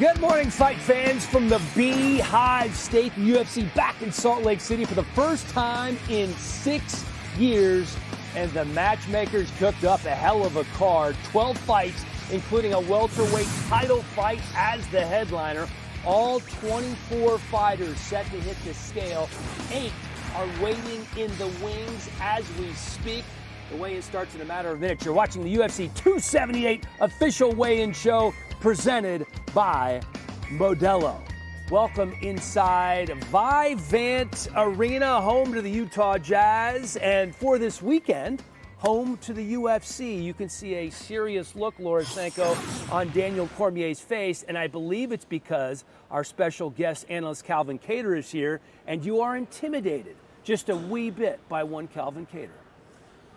Good morning, fight fans from the Beehive State. The UFC back in Salt Lake City for the first time in 6 years. And the matchmakers cooked up a hell of a card. 12 fights, including a welterweight title fight as the headliner. All 24 fighters set to hit the scale. 8 are waiting in the wings as we speak. The weigh-in starts in a matter of minutes. You're watching the UFC 278 official weigh-in show presented by Modelo. Welcome inside Vivint Arena, home to the Utah Jazz. And for this weekend, home to the UFC. You can see a serious look, Lorisenko, on Daniel Cormier's face. And I believe it's because our special guest analyst Calvin Kattar is here. And you are intimidated just a wee bit by one Calvin Kattar.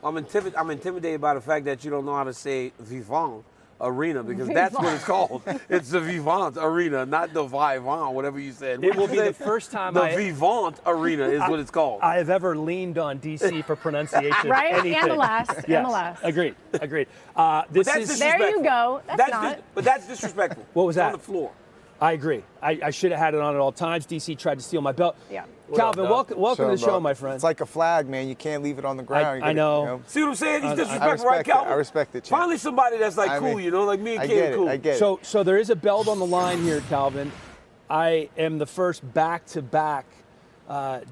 I'm intimidated by the fact that you don't know how to say Vivant Arena, because that's what it's called. It's the Vivant Arena, not the Vivant, whatever you said. It will be the first time the Vivant Arena is what it's called. I have ever leaned on DC for pronunciation. Right? Anything. And the last. Yes. And the last. Agreed. There you go. That's not. But that's disrespectful. What was that? On the floor. I agree. I should have had it on at all times. DC tried to steal my belt. Yeah. Calvin, welcome to the show, my friend. It's like a flag, man. You can't leave it on the ground. I know. See what I'm saying? He's disrespectful, right, Calvin? I respect it, champ. Finally somebody that's like cool, you know, like me and Kid cool. I get it. So there is a belt on the line here, Calvin. I am the first back-to-back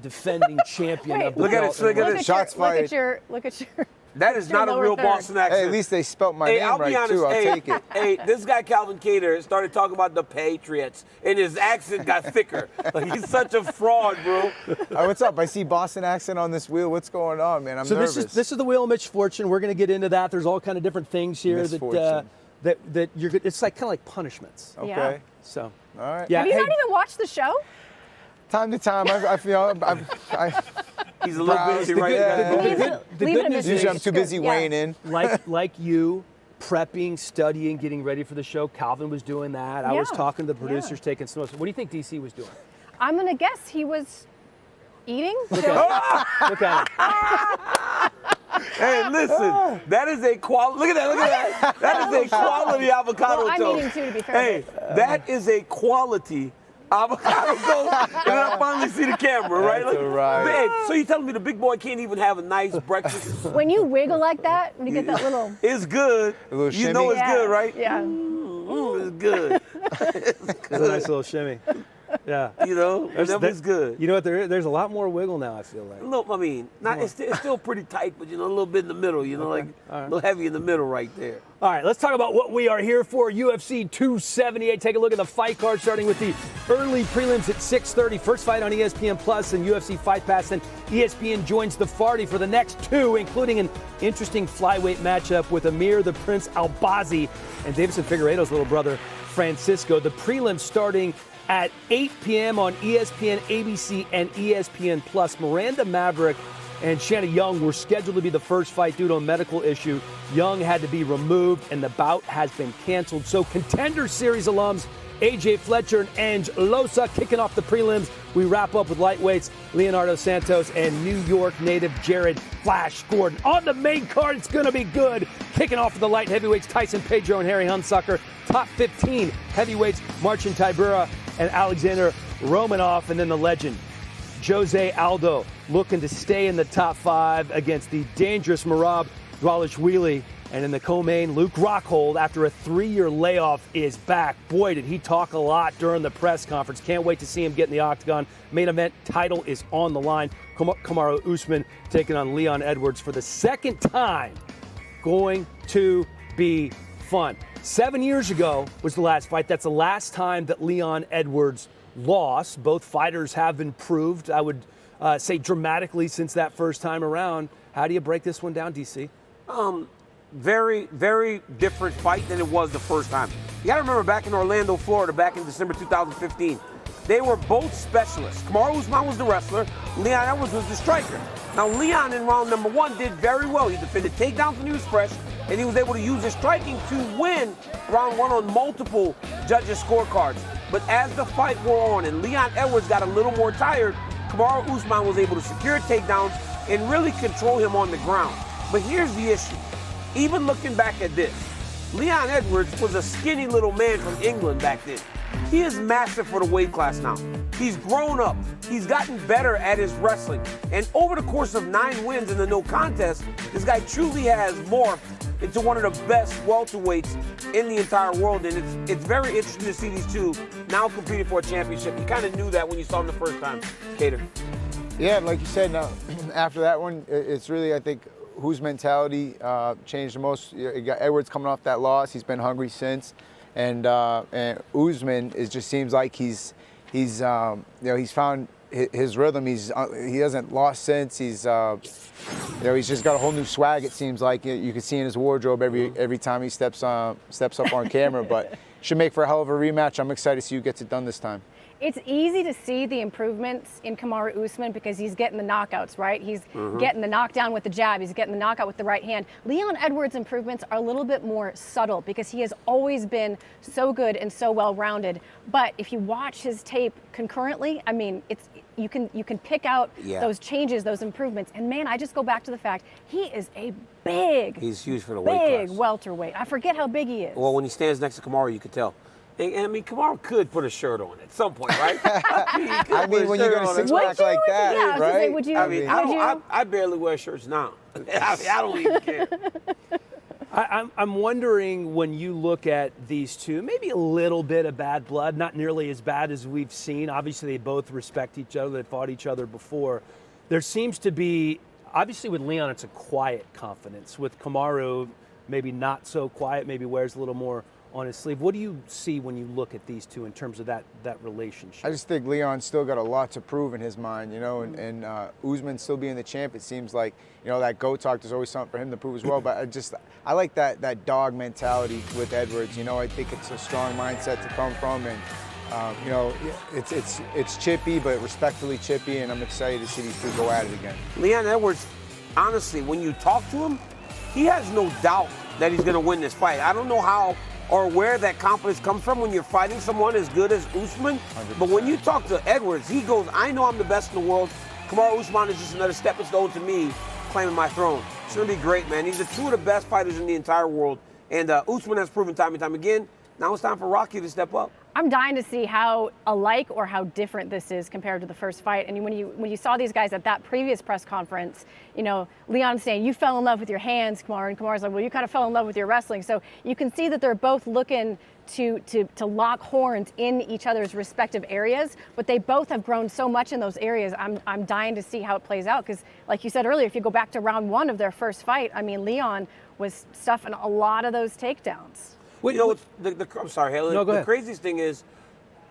defending champion of the Look at belt. it. Look at it. Shots fired. Look at your. That is not a real Boston accent. Hey, at least they spelt my name I'll be right, honest, too. I'll take it. Hey, this guy Calvin Kattar started talking about the Patriots, and his accent got thicker. Like, he's such a fraud, bro. What's up? I see Boston accent on this wheel. What's going on, man? I'm nervous. This is the wheel of misfortune. We're going to get into that. There's all kind of different things here that you're. It's like kind of like punishments. Okay. Yeah. So. All right. Yeah. Have you not even watched the show? Time to time, I feel He's a little busy right now. The good news usually I'm is, too busy weighing in. like you, prepping, studying, getting ready for the show. Calvin was doing that. I was talking to the producers, taking some notes. What do you think DC was doing? I'm gonna guess he was eating. Look at him. Hey, listen, that is a quality. Look at that. Look at that. That is a quality avocado Well, I'm toast. eating too, to be fair. Hey, that is a quality avocado toast. And I finally see the camera, right? That's right. Babe, so you telling me the big boy can't even have a nice breakfast? When you wiggle like that, when you get that little. It's good. A little You know shimmy. it's good, right? Yeah. It's good. It's a nice little shimmy. Yeah. You know, it's good. You know what? There's a lot more wiggle now, I feel like. No, I mean, it's still pretty tight, but, you know, a little bit in the middle, you know, like a little heavy in the middle right there. All right, let's talk about what we are here for. UFC 278. Take a look at the fight card, starting with the early prelims at 6:30. First fight on ESPN Plus and UFC Fight Pass. Then ESPN joins the party for the next two, including an interesting flyweight matchup with Amir the Prince Al-Bazi and Davison Figueredo's little brother, Francisco. The prelims starting at 8 p.m. on ESPN, ABC, and ESPN Plus. Miranda Maverick and Shanna Young were scheduled to be the first fight due to a medical issue. Young had to be removed, and the bout has been canceled. So Contender Series alums AJ Fletcher and Ange Losa kicking off the prelims. We wrap up with lightweights Leonardo Santos and New York native Jared Flash Gordon. On the main card, it's going to be good. Kicking off with the light heavyweights Tyson Pedro and Harry Hunsucker. Top 15 heavyweights Marcin Tybura and Alexander Romanov. And then the legend Jose Aldo looking to stay in the top 5 against the dangerous Merab Dvalishvili. And in the co-main, Luke Rockhold, after a 3-year layoff, is back. Boy, did he talk a lot during the press conference. Can't wait to see him get in the octagon. Main event title is on the line. Kamaru Usman taking on Leon Edwards for the second time. Going to be fun. 7 years ago was the last fight. That's the last time that Leon Edwards lost. Both fighters have improved, I would say, dramatically since that first time around. How do you break this one down, DC? Very, very different fight than it was the first time. You got to remember back in Orlando, Florida, back in December 2015, they were both specialists. Kamaru Usman was the wrestler. Leon Edwards was the striker. Now, Leon in round number 1 did very well. He defended takedowns when he was fresh, and he was able to use his striking to win round 1 on multiple judges' scorecards. But as the fight wore on and Leon Edwards got a little more tired, Kamaru Usman was able to secure takedowns and really control him on the ground. But here's the issue. Even looking back at this, Leon Edwards was a skinny little man from England back then. He is massive for the weight class now. He's grown up. He's gotten better at his wrestling. And over the course of 9 wins in the no contest, this guy truly has morphed into one of the best welterweights in the entire world. And it's very interesting to see these two now competing for a championship. You kind of knew that when you saw them the first time, Cater. Yeah, like you said, now, after that one, it's really, I think, whose mentality changed the most. You got Edwards coming off that loss. He's been hungry since. And Usman just seems like he's found his rhythm. He hasn't lost since. He's just got a whole new swag. It seems like you can see in his wardrobe every time he steps up on camera. But should make for a hell of a rematch. I'm excited to see who gets it done this time. It's easy to see the improvements in Kamaru Usman because he's getting the knockouts, right? He's getting the knockdown with the jab. He's getting the knockout with the right hand. Leon Edwards' improvements are a little bit more subtle because he has always been so good and so well-rounded. But if you watch his tape concurrently, I mean, you can pick out those changes, those improvements. And man, I just go back to the fact he is a He's huge for the weight class. Big welterweight. I forget how big he is. Well, when he stands next to Kamaru, you could tell. And I mean, Camaro could put a shirt on at some point, right? I mean, when you got a six-pack like that, right? I barely wear shirts now. I don't even care. I'm wondering, when you look at these two, maybe a little bit of bad blood, not nearly as bad as we've seen. Obviously, they both respect each other. They fought each other before. There seems to be, obviously with Leon, it's a quiet confidence. With Kamaru, maybe not so quiet, maybe wears a little more on his sleeve. What do you see when you look at these two in terms of that relationship? I just think Leon's still got a lot to prove in his mind, and Usman still being the champ, it seems like, that GOAT talk, there's always something for him to prove as well. But I like that dog mentality with Edwards. I think it's a strong mindset to come from, and it's chippy, but respectfully chippy, and I'm excited to see these two go at it again. Leon Edwards, honestly, when you talk to him, he has no doubt that he's going to win this fight. I don't know how or where that confidence comes from when you're fighting someone as good as Usman. 100%. But when you talk to Edwards, he goes, I know I'm the best in the world. Kamaru Usman is just another stepping stone to me claiming my throne. It's going to be great, man. These are two of the best fighters in the entire world. And Usman has proven time and time again. Now it's time for Rocky to step up. I'm dying to see how alike or how different this is compared to the first fight. And when you saw these guys at that previous press conference, Leon saying, you fell in love with your hands, Kamaru, and Kamaru's like, well, you kind of fell in love with your wrestling. So you can see that they're both looking to lock horns in each other's respective areas, but they both have grown so much in those areas. I'm dying to see how it plays out because, like you said earlier, if you go back to round 1 of their first fight, I mean, Leon was stuffing a lot of those takedowns. Well, I'm sorry, Haley. No, go ahead. The craziest thing is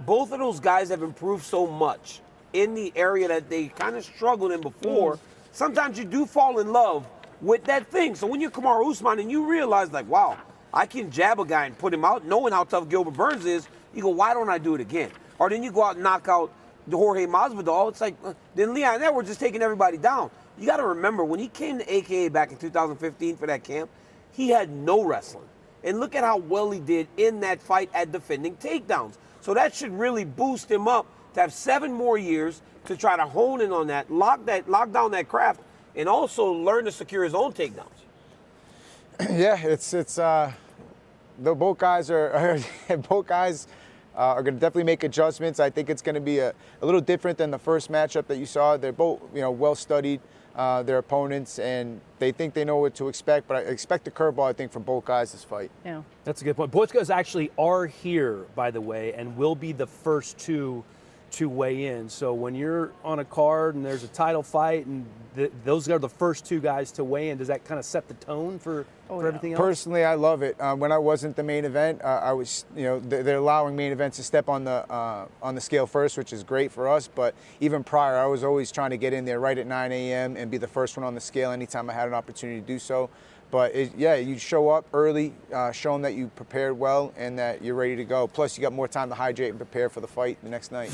both of those guys have improved so much in the area that they kind of struggled in before. Sometimes you do fall in love with that thing. So when you're Kamaru Usman and you realize, like, wow, I can jab a guy and put him out, knowing how tough Gilbert Burns is, you go, why don't I do it again? Or then you go out and knock out the Jorge Masvidal. It's like, then Leon Edwards just taking everybody down. You got to remember, when he came to AKA back in 2015 for that camp, he had no wrestling. And look at how well he did in that fight at defending takedowns. So that should really boost him up to have 7 more years to try to hone in on that, lock down that craft, and also learn to secure his own takedowns. Yeah, both guys are going to definitely make adjustments. I think it's going to be a little different than the first matchup that you saw. They're both well studied. Their opponents, and they think they know what to expect, but I expect a curveball, I think, from both guys this fight. Yeah. That's a good point. Both guys actually are here, by the way, and will be the first two to weigh in. So when you're on a card and there's a title fight and those are the first 2 guys to weigh in, does that kind of set the tone for everything else? Personally, I love it. When I wasn't the main event, I was, they're allowing main events to step on the scale first, which is great for us. But even prior, I was always trying to get in there right at 9 a.m. and be the first one on the scale anytime I had an opportunity to do so. But you show up early, show them that you prepared well and that you're ready to go. Plus, you got more time to hydrate and prepare for the fight the next night.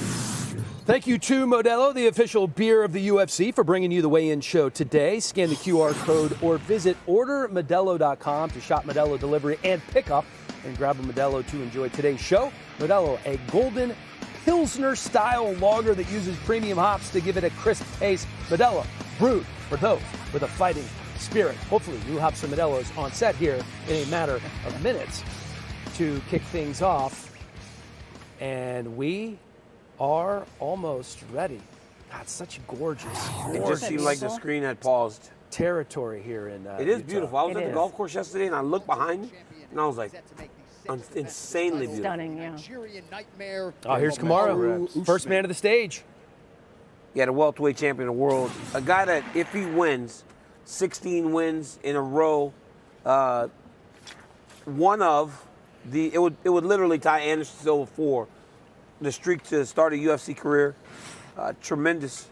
Thank you to Modelo, the official beer of the UFC, for bringing you the weigh-in show today. Scan the QR code or visit ordermodelo.com to shop Modelo delivery and pickup and grab a Modelo to enjoy today's show. Modelo, a golden Pilsner-style lager that uses premium hops to give it a crisp taste. Modelo, brewed for those with a fighting spirit. Hopefully you'll have some Modelos on set here in a matter of minutes to kick things off. And we are almost ready. God, such gorgeous It just seemed like the screen had paused. territory here in It is Utah. beautiful. I was It at the is. golf course yesterday, and I looked behind me, and I was like, insanely beautiful. Stunning, yeah. Oh, here's Kamaru, first man to the stage. Yeah, the welterweight champion of the world. A guy that, if he wins, 16 wins in a row, it would literally tie Anderson Silva for the streak to start a UFC career. Tremendous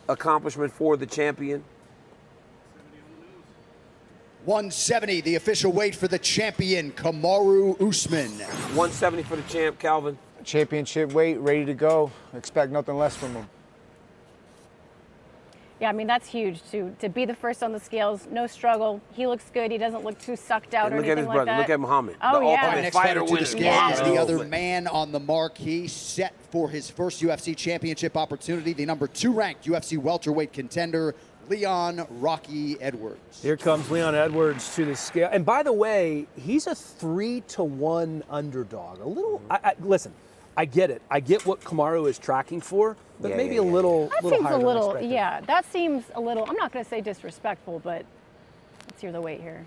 accomplishment for the champion. 170, the official weight for the champion, Kamaru Usman. 170 for the champ, Calvin. Championship weight, ready to go. Expect nothing less from him. Yeah, I mean, that's huge to be the first on the scales. No struggle. He looks good. He doesn't look too sucked out And or look at anything his like brother. that. Look at Muhammad. Oh, the yeah. ultimate Next fighter fighter to winner. the scale is the Wow. other man on the marquee, set for his first UFC championship opportunity, the number 2 ranked UFC welterweight contender, Leon Rocky Edwards. Here comes Leon Edwards to the scale. And by the way, he's a 3-1 underdog. A little, listen, I get it. I get what Camaro is tracking for, but Yeah, maybe yeah, a yeah. little That little seems higher a than little, expected. yeah, that seems a little, I'm not going to say disrespectful, but let's hear the weight here.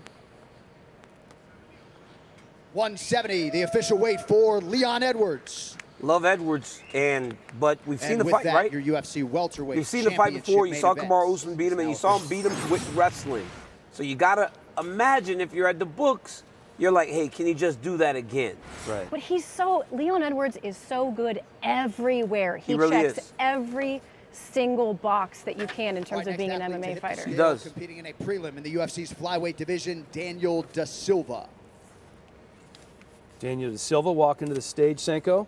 170, the official weight for Leon Edwards. Love Edwards, but we've seen And the with fight, that, right? your UFC welterweight You've seen the fight before. You championship saw main Kamaru event. Usman beat him, and you Now saw him beat him with wrestling. So you gotta imagine if you're at the books, you're like, hey, can he just do that again? Right. But Leon Edwards is so good everywhere. He really checks is. every single box that you can in terms Right, of being an next athlete to MMA hit the fighter. scale, He does. Competing in a prelim in the UFC's flyweight division, Daniel Da Silva. Daniel Da Silva walking to the stage, Senko.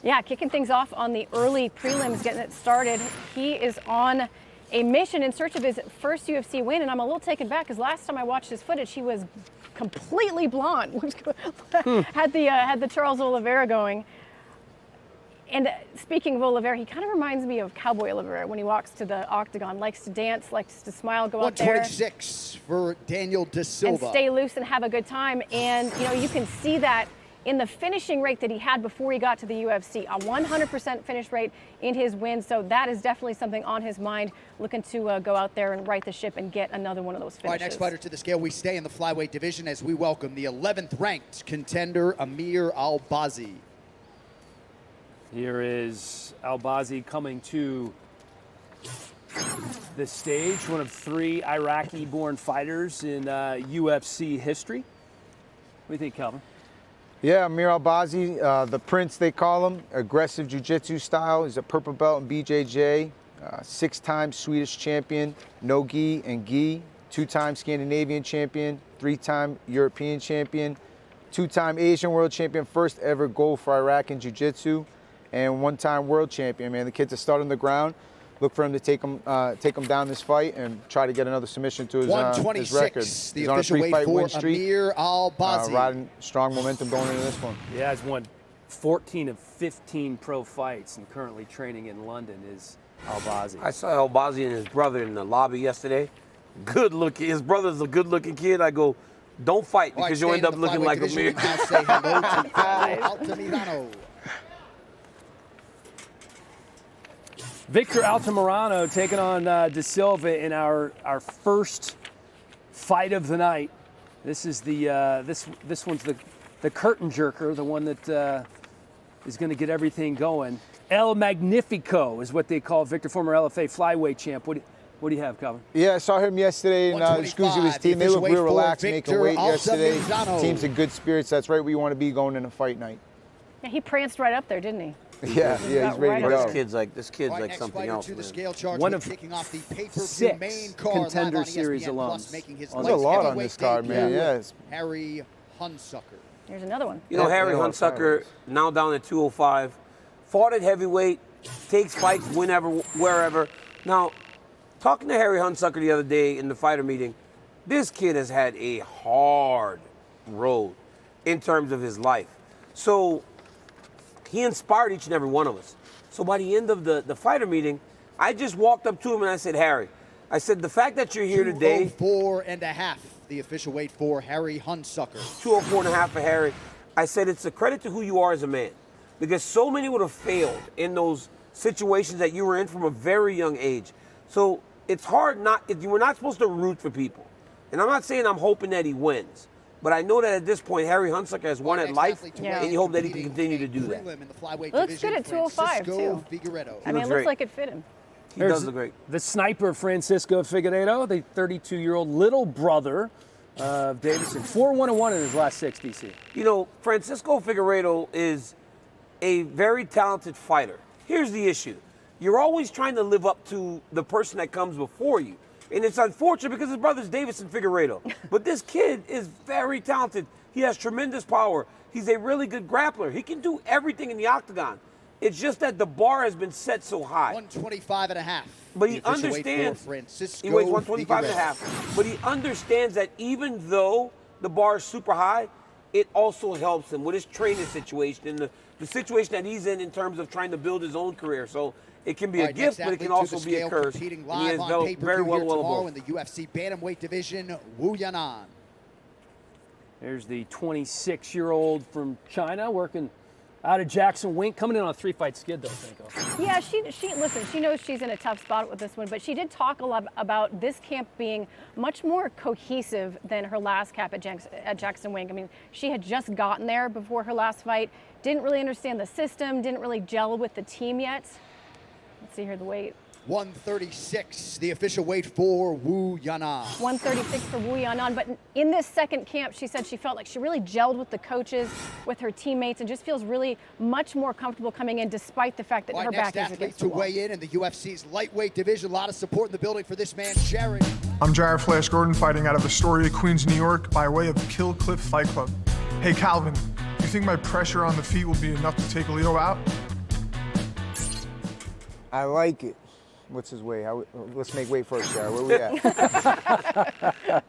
Yeah, kicking things off on the early prelims, getting it started. He is on a mission in search of his first UFC win, and I'm a little taken back because last time I watched his footage, he was completely blonde. had the Charles Oliveira going. And speaking of Oliveira, he kind of reminds me of Cowboy Oliveira when he walks to the octagon. Likes to dance, likes to smile, go out there 126 for Daniel Da and Silva. stay loose and have a good time. And you can see that in the finishing rate that he had before he got to the UFC, a 100% finish rate in his win. So that is definitely something on his mind, looking to go out there and right the ship and get another one of those All right, finishes. next fighter to the scale. We stay in the flyweight division as we welcome the 11th ranked contender, Amir Al-Bazi. Here is Al-Bazi coming to the stage, one of 3 Iraqi-born fighters in UFC history. What do you think, Calvin? Yeah, Amir Al-Bazi, the Prince they call him, aggressive jiu-jitsu style. He's a purple belt in BJJ, 6-time Swedish champion, no gi and gi, 2-time Scandinavian champion, 3-time European champion, 2-time Asian world champion, first ever gold for Iraq in jiu-jitsu, and 1-time world champion. Man, the kid's a stud on the ground. Look for him to take him down this fight and try to get another submission to his record. 126, the He's on a official weight 3-fight for win streak. Amir Al-Bazi. Riding strong momentum going into this one. Yeah, he's won 14 of 15 pro fights and currently training in London is Al-Bazi. I saw Al-Bazi and his brother in the lobby yesterday. Good looking. His brother's a good looking kid. I go, don't fight All right, because you'll end staying up in the looking flyweight like division, Amir. we now say hello to Paolo Altamarano. Victor Altamarano taking on Da Silva in our first fight of the night. This is the this one's the curtain jerker, the one that is going to get everything going. El Magnifico is what they call Victor, former LFA flyweight champ. What do you have, Calvin? Yeah, I saw him yesterday in Scusi with his team. They look real relaxed, making weight yesterday. Altamirano. Team's in good spirits. That's right where you want to be going in a fight night. Yeah, he pranced right up there, didn't he? Yeah, he's got ready right to up go. This kid's All right, like next something fighter else. to the Man. scale charge One with of kicking off the pay-per-view 6 main card Contender live on Series ESPN Plus, alums making his on There's a light lot on heavyweight this card, man. debut. Yes. Harry Hunsucker. Here's another one. You know, Yeah, Harry they are Hunsucker, fighters. now down at 205, fought at heavyweight, takes fights whenever, wherever. Now, talking to Harry Hunsucker the other day in the fighter meeting, this kid has had a hard road in terms of his life. So he inspired each and every one of us. So by the end of the fighter meeting, I just walked up to him and I said, Harry, I said, the fact that you're here today, 204.5, the official weight for Harry Hunsucker. 204.5 for Harry, I said, it's a credit to who you are as a man. because so many would have failed in those situations that you were in from a very young age. So it's hard you were not supposed to root for people. And I'm not saying I'm hoping that he wins, but I know that at this point, Harry Hunsucker has won at life, and you hope that he can continue to do that. It looks good at 205, too. I mean, it looks like it fit him. He does look great. The sniper, Francisco Figueredo, the 32-year-old little brother of Davison. 4-1-1 in his last 6, DC. You know, Francisco Figueredo is a very talented fighter. Here's the issue. You're always trying to live up to the person that comes before you. And it's unfortunate because his brother's Davison Figueredo. But this kid is very talented. He has tremendous power. He's a really good grappler. He can do everything in the octagon. It's just that the bar has been set so high. 125.5. But he understands. He weighs 125.5. But he understands that even though the bar is super high, it also helps him with his training situation and the situation that he's in terms of trying to build his own career. So it can be a gift, but it can also be a curse. Competing And he live is on very well tomorrow in both. the UFC bantamweight division, Wu Yanan. There's the 26-year-old from China working out of Jackson Wink, coming in on a 3-fight skid, though, Franco. Yeah, listen, she knows she's in a tough spot with this one, but she did talk a lot about this camp being much more cohesive than her last camp at Jackson Wink. I mean, she had just gotten there before her last fight, didn't really understand the system, didn't really gel with the team yet. Let's see here the weight. 136, the official weight for Wu Yanan. 136 for Wu Yanan, but in this second camp, she said she felt like she really gelled with the coaches, with her teammates, and just feels really much more comfortable coming in despite the fact that her back is against the wall. Next athlete to weigh in the UFC's lightweight division. A lot of support in the building for this man, Jared. I'm Jared Flash Gordon, fighting out of Astoria, Queens, New York, by way of Kill Cliff Fight Club. Hey, Calvin, you think my pressure on the feet will be enough to take Leo out? I like it. What's his weight? Let's make weight first, Jared. Where we at?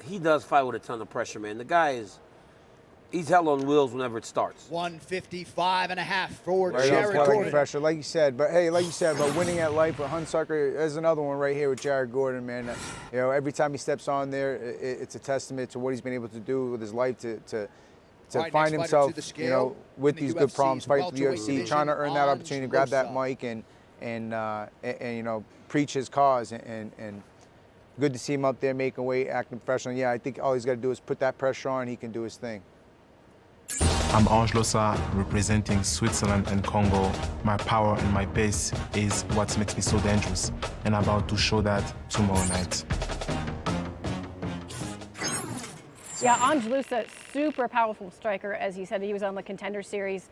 He does fight with a ton of pressure, man. The guy he's hell on wheels whenever it starts. 155.5 for Right Jared off Gordon. pressure, like you said. But hey, like you said about winning at life with Hunsucker, there's another one right here with Jared Gordon, man. You know, every time he steps on there, it's a testament to what he's been able to do with his life to find himself, you know, with these good problems, fighting for the UFC, trying to earn that opportunity to grab that mic and you know, preach his cause. And good to see him up there making weight, acting professional. Yeah, I think all he's got to do is put that pressure on, he can do his thing. I'm Ange Losa, representing Switzerland and Congo. My power and my pace is what makes me so dangerous, and I'm about to show that tomorrow night. Yeah, Ange Losa, super powerful striker, as he said. He was on the Contender Series.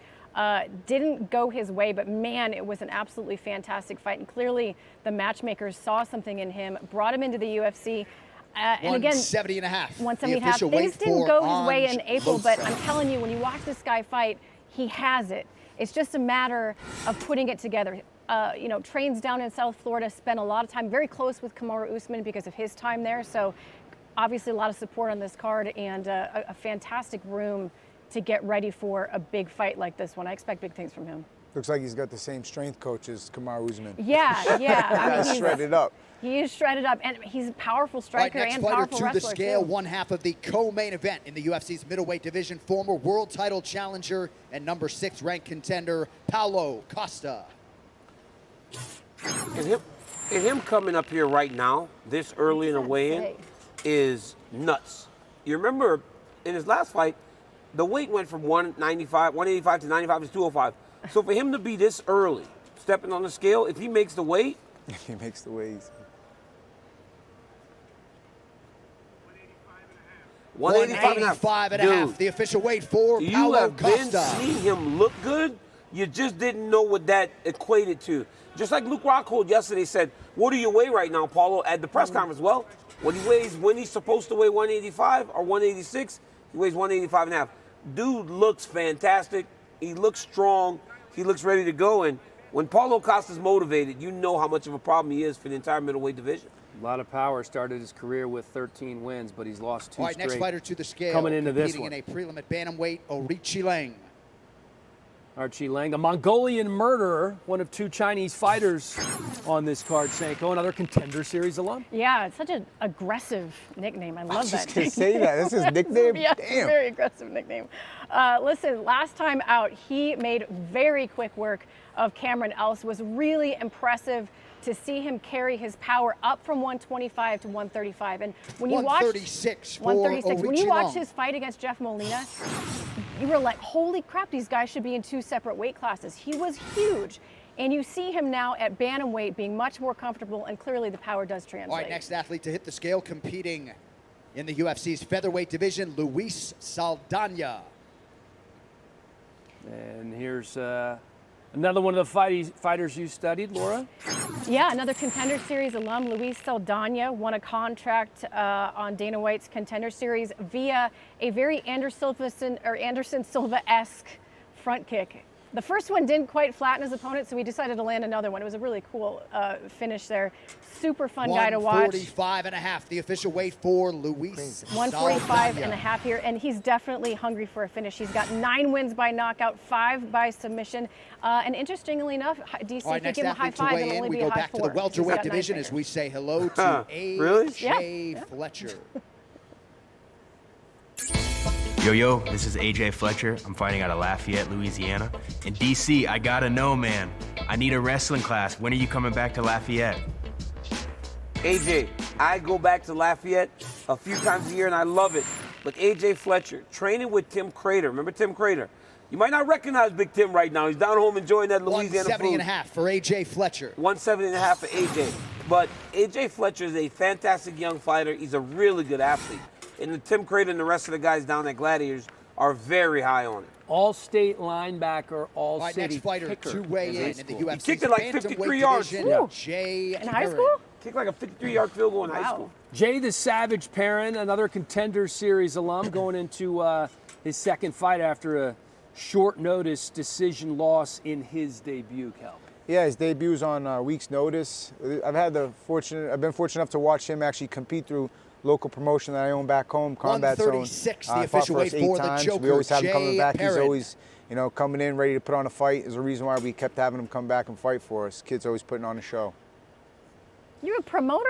Didn't go his way, but man, it was an absolutely fantastic fight. And clearly, the matchmakers saw something in him, brought him into the UFC. And again, 170.5. 170.5. Things didn't go his way in April, but I'm telling you, when you watch this guy fight, he has it. It's just a matter of putting it together. You know, trains down in South Florida, spent a lot of time very close with Kamaru Usman because of his time there. So obviously a lot of support on this card and a fantastic room to get ready for a big fight like this one. I expect big things from him. Looks like he's got the same strength coach as Kamaru Usman. Yeah. I mean, he's shredded up. He is shredded up, and he's a powerful striker and powerful wrestler, to the scale, too. one half of the co-main event in the UFC's middleweight division, former world title challenger and number 6 ranked contender, Paolo Costa. And him coming up here right now, this early in the weigh-in, is nuts. You remember in his last fight, the weight went from 185 to 95 to 205. So for him to be this early, stepping on the scale, if he makes the weight, he makes the weight. 185.5, the official weight for you Paolo have been Costa. seeing him look good. You just didn't know what that equated to. Just like Luke Rockhold yesterday said, what do you weigh right now, Paulo, at the press conference? Well, what he weighs when he's supposed to weigh 185 or 186, he weighs 185.5. Dude looks fantastic. He looks strong. He looks ready to go. And when Paulo Costa's motivated, you know how much of a problem he is for the entire middleweight division. A lot of power. Started his career with 13 wins, but he's lost 2 straight. All right, next fighter to the scale, coming into this competing one. in a prelim at bantamweight, Orichi Lang. Archie Lang, the Mongolian murderer, one of 2 Chinese fighters on this card, Sanko, another Contender Series alum. Yeah, it's such an aggressive nickname. I love that. I was just going to say that. This is his nickname? Yeah, Damn. It's a very aggressive nickname. Listen, last time out, he made very quick work of Cameron Else. Was really impressive to see him carry his power up from 125 to 135. And when you watch 136, when you watch his fight against Jeff Molina, you were like, holy crap, these guys should be in 2 separate weight classes. He was huge. And you see him now at bantamweight being much more comfortable, and clearly the power does translate. All right, next athlete to hit the scale competing in the UFC's featherweight division, Luis Saldana. And here's another one of the fighters you studied, Laura. Yeah, another Contender Series alum, Luis Saldana, won a contract on Dana White's Contender Series via a very Anderson Silva-esque front kick. The first one didn't quite flatten his opponent, so he decided to land another one. It was a really cool finish there. Super fun guy to watch. 145.5, the official weight for Luis. 145.5 here, and he's definitely hungry for a finish. He's got 9 wins by knockout, 5 by submission. And interestingly enough, DC, All right, if you give him a high 5, it'll only we be a go high back 4. to the welterweight division as we say hello to AJ Fletcher. Yo, this is AJ Fletcher. I'm fighting out of Lafayette, Louisiana. In DC, I gotta know, man. I need a wrestling class. When are you coming back to Lafayette? AJ, I go back to Lafayette a few times a year and I love it. But AJ Fletcher, training with Tim Crater. Remember Tim Crater? You might not recognize Big Tim right now. He's down home enjoying that Louisiana 170.5 for AJ Fletcher. 170.5 for AJ. But AJ Fletcher is a fantastic young fighter. He's a really good athlete. And the Tim Crater and the rest of the guys down at Gladiators are very high on it. All-state linebacker, all-city next fighter kicker. to weigh in the UFC. He kicked it like 53 yards. Jay in high school? Kicked like a 53-yard field goal in high school. Jay the Savage Perrin, another Contender Series alum, going into his second fight after a short notice decision loss in his debut, Calvin. Yeah, his debut was on a week's notice. I've been fortunate enough to watch him actually compete through local promotion that I own back home, Combat Zone. 136, the official weight for the Joker. We always have him coming back. Perrin. He's always, coming in ready to put on a fight. There's a reason why we kept having him come back and fight for us. Kid's always putting on a show. You're a promoter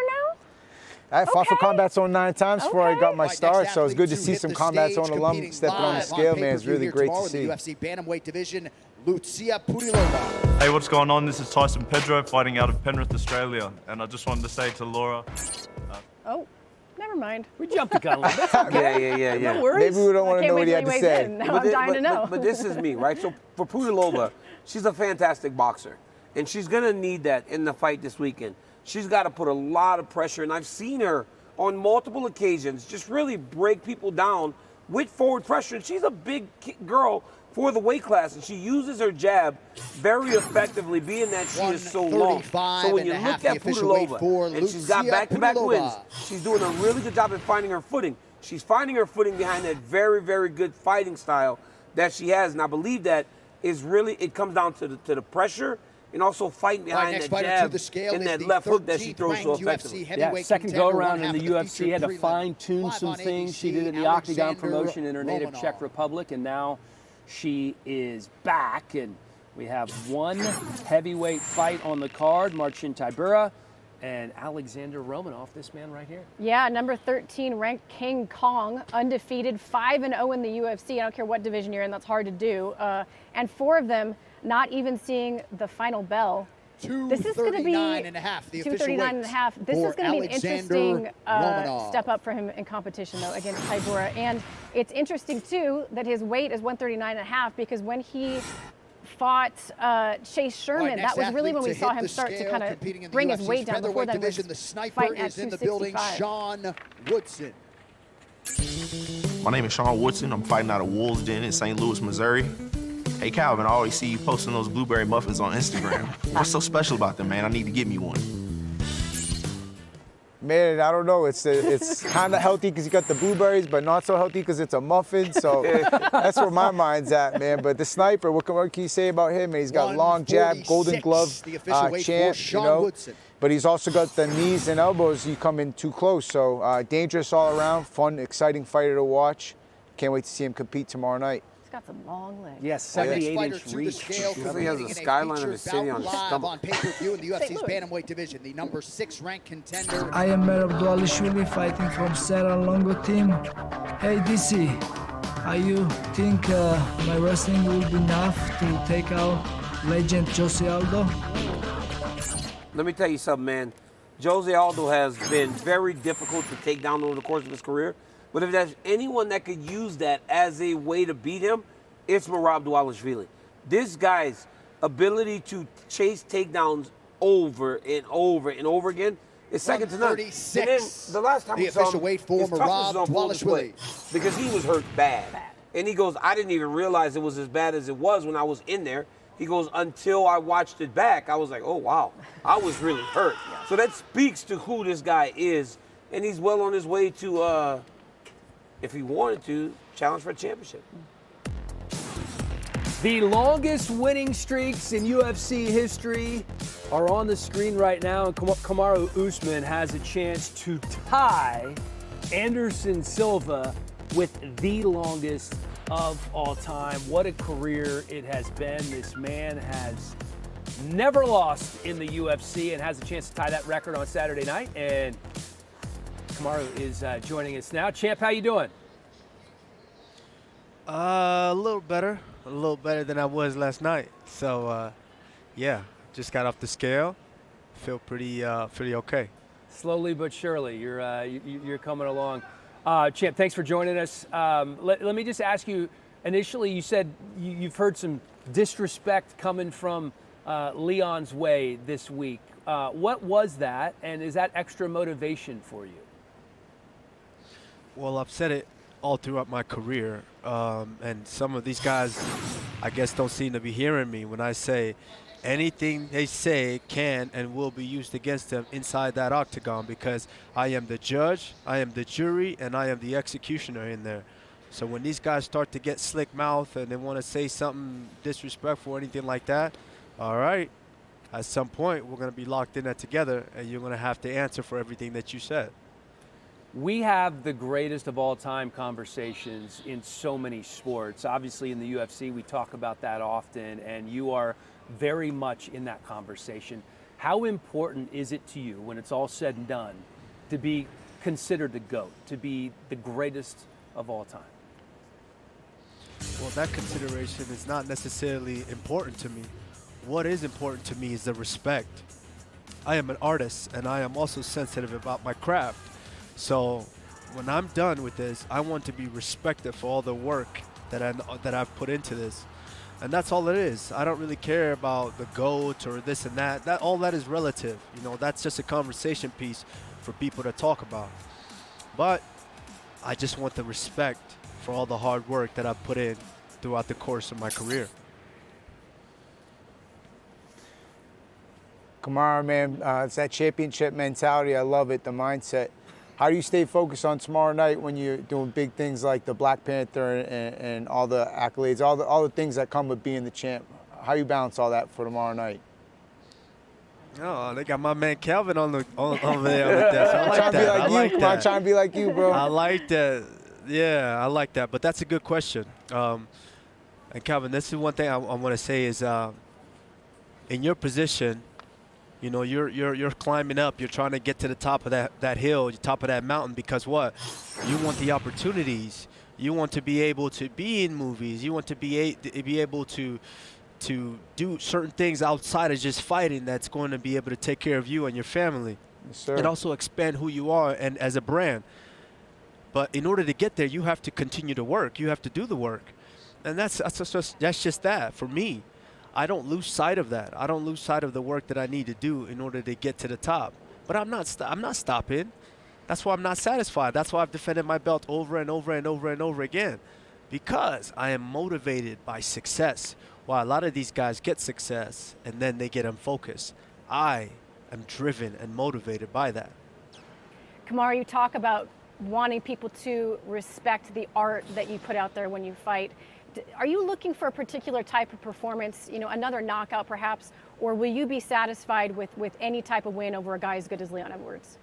now? I fought for Combat Zone 9 times before I got my start, so it's good to see some Combat Zone alum stepping on the scale, man. It's really great to see. The UFC bantamweight division, Lucia Purilova. Hey, what's going on? This is Tyson Pedro fighting out of Penrith, Australia. And I just wanted to say to Laura... Never mind. We jumped the gun a little bit. That's okay. Yeah. No worries. Maybe we don't want to know what he had to say. Now I'm dying to know. But this is me, right? So for Purilova, she's a fantastic boxer. And she's going to need that in the fight this weekend. She's got to put a lot of pressure. And I've seen her on multiple occasions just really break people down with forward pressure. And she's a big girl for the weight class, and she uses her jab very effectively, being that she is so long. So when you look at Purilova, and she's got back-to-back wins, she's doing a really good job at finding her footing. She's finding her footing behind that very, very good fighting style that she has, and I believe that is really, it comes down to the pressure and also fighting behind that jab and that left hook that she throws so effectively. Yeah, second go-around in the UFC, had to fine-tune some things she did in the Octagon promotion in her native Czech Republic, and now she is back, and we have one heavyweight fight on the card, Marcin Tybura and Alexander Romanov, this man right here. Yeah, number 13 ranked King Kong, undefeated, 5-0 in the UFC. I don't care what division you're in, that's hard to do. And 4 of them not even seeing the final bell. This is going to be 239.5. This is going to be an interesting step up for him in competition, though, against Tybura. And it's interesting, too, that his weight is 139.5 because when he fought Chase Sherman, that was really when we saw him start to kind of bring his weight down. Before then, the sniper is in the building, Sean Woodson. My name is Sean Woodson. I'm fighting out of Wolves Den in St. Louis, Missouri. Hey, Calvin, I always see you posting those blueberry muffins on Instagram. What's so special about them, man? I need to get me one. Man, I don't know. It's kind of healthy because you got the blueberries, but not so healthy because it's a muffin. So that's where my mind's at, man. But the sniper, what can you say about him? He's got long jab, golden glove champ, But he's also got the knees and elbows. You come in too close. So dangerous all around, fun, exciting fighter to watch. Can't wait to see him compete tomorrow night. He's got some long legs. Yes, Our next 78-inch fighter to the reach. scale, He has competing the in a skyline of his featured city bout on his live stomach. on pay-per-view in the UFC's Louis. bantamweight division. The number 6 ranked contender. I am Amir Al-Bazi fighting from Serra Longo team. Hey DC, how you think my wrestling will be enough to take out legend Jose Aldo? Let me tell you something, man. Jose Aldo has been very difficult to take down over the course of his career. But if there's anyone that could use that as a way to beat him, it's Merab Dvalishvili. This guy's ability to chase takedowns over and over and over again is second to none. 136. And then the last time The we saw official him, weight for his toughness Merab was on full display Dvalishvili. because he was hurt bad. And he goes, I didn't even realize it was as bad as it was when I was in there. He goes, until I watched it back, I was like, oh, wow, I was really hurt. So that speaks to who this guy is. And he's well on his way to, if he wanted to, challenge for a championship. The longest winning streaks in UFC history are on the screen right now, and Kamaru Usman has a chance to tie Anderson Silva with the longest of all time. What a career it has been. This man has never lost in the UFC and has a chance to tie that record on Saturday night. And Kamaru is joining us now. Champ, how you doing? A little better than I was last night. So, yeah, just got off the scale. Feel pretty okay. Slowly but surely, you're coming along. Champ, thanks for joining us. Let me just ask you. Initially, you said you've heard some disrespect coming from Leon's way this week. What was that, and is that extra motivation for you? Well, I've said it all throughout my career, and some of these guys, I guess, don't seem to be hearing me when I say anything they say can and will be used against them inside that octagon, because I am the judge, I am the jury, and I am the executioner in there. So when these guys start to get slick mouth and they want to say something disrespectful or anything like that, all right, at some point we're going to be locked in that together, and you're going to have to answer for everything that you said. We have the greatest of all time conversations in so many sports. Obviously in the UFC, we talk about that often, and you are very much in that conversation. How important is it to you, when it's all said and done, to be considered the GOAT, to be the greatest of all time? Well, that consideration is not necessarily important to me. What is important to me is the respect. I am an artist, and I am also sensitive about my craft. So when I'm done with this, I want to be respected for all the work that I've put into this. And that's all it is. I don't really care about the GOAT or this and that. All that is relative. You know, that's just a conversation piece for people to talk about. But I just want the respect for all the hard work that I've put in throughout the course of my career. Camaro, man, it's that championship mentality. I love it, the mindset. How do you stay focused on tomorrow night when you're doing big things like the Black Panther and all the accolades, all the things that come with being the champ? How do you balance all that for tomorrow night? Oh, they got my man Calvin over there on the desk. I like that. I like that. I'm trying to be like you, bro. I like that. Yeah, I like that. But that's a good question. And Calvin, this is one thing I want to say is, in your position, you know, you're climbing up. You're trying to get to the top of that hill, top of that mountain, because what? You want the opportunities. You want to be able to be in movies. You want to be able to do certain things outside of just fighting that's going to be able to take care of you and your family. Yes, sir. And also expand who you are and as a brand. But in order to get there, you have to continue to work. You have to do the work. And that's just that for me. I don't lose sight of that. I don't lose sight of the work that I need to do in order to get to the top. But I'm not stopping. That's why I'm not satisfied. That's why I've defended my belt over and over and over and over again, because I am motivated by success. While a lot of these guys get success and then they get unfocused, I am driven and motivated by that. Kamaru, you talk about wanting people to respect the art that you put out there when you fight. Are you looking for a particular type of performance, you know, another knockout perhaps, or will you be satisfied with any type of win over a guy as good as Leon Edwards?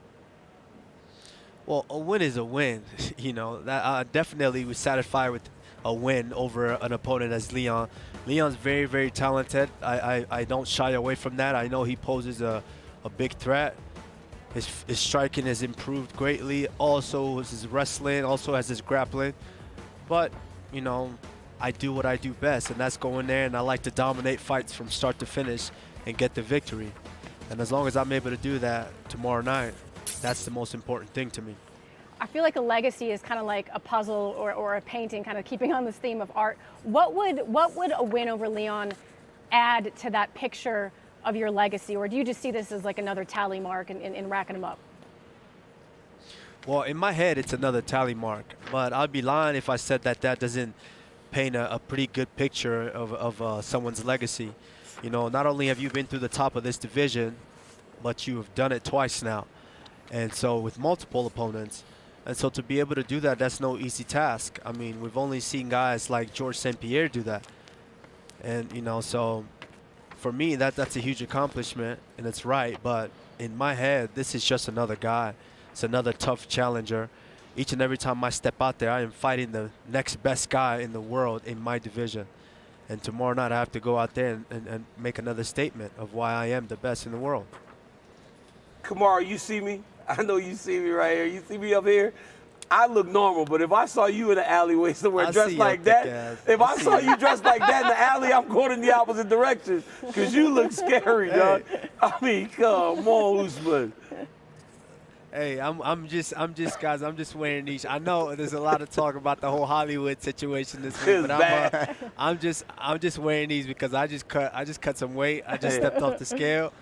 Well, a win is a win. You know, that I definitely was satisfied a win over an opponent as Leon. Leon's very, very talented. I don't shy away from that. I know he poses a big threat. His striking has improved greatly. Also his wrestling, also has his grappling. But, you know, I do what I do best, and that's go in there, and I like to dominate fights from start to finish and get the victory. And as long as I'm able to do that tomorrow night, that's the most important thing to me. I feel like a legacy is kind of like a puzzle or a painting, kind of keeping on this theme of art. What would a win over Leon add to that picture of your legacy, or do you just see this as like another tally mark in racking them up? Well, in my head, it's another tally mark, but I'd be lying if I said that doesn't paint a pretty good picture of someone's legacy. You know, not only have you been through the top of this division, but you have done it twice now, and so with multiple opponents. And so to be able to do that, that's no easy task. I mean, we've only seen guys like Georges St-Pierre do that. And, you know, so for me, that's a huge accomplishment, and it's right. But in my head, this is just another guy. It's another tough challenger. Each and every time I step out there, I am fighting the next best guy in the world in my division. And tomorrow night, I have to go out there and make another statement of why I am the best in the world. Kamaru, you see me? I know you see me right here. You see me up here? I look normal, but if I saw you in the alleyway somewhere dressed like that, if I saw you dressed like that in the alley, I'm going in the opposite direction because you look scary, dog. I mean, come on, Usman. Hey, I'm just guys, I'm just wearing these. I know there's a lot of talk about the whole Hollywood situation this week, but I'm just wearing these because I just cut some weight. I just stepped off the scale.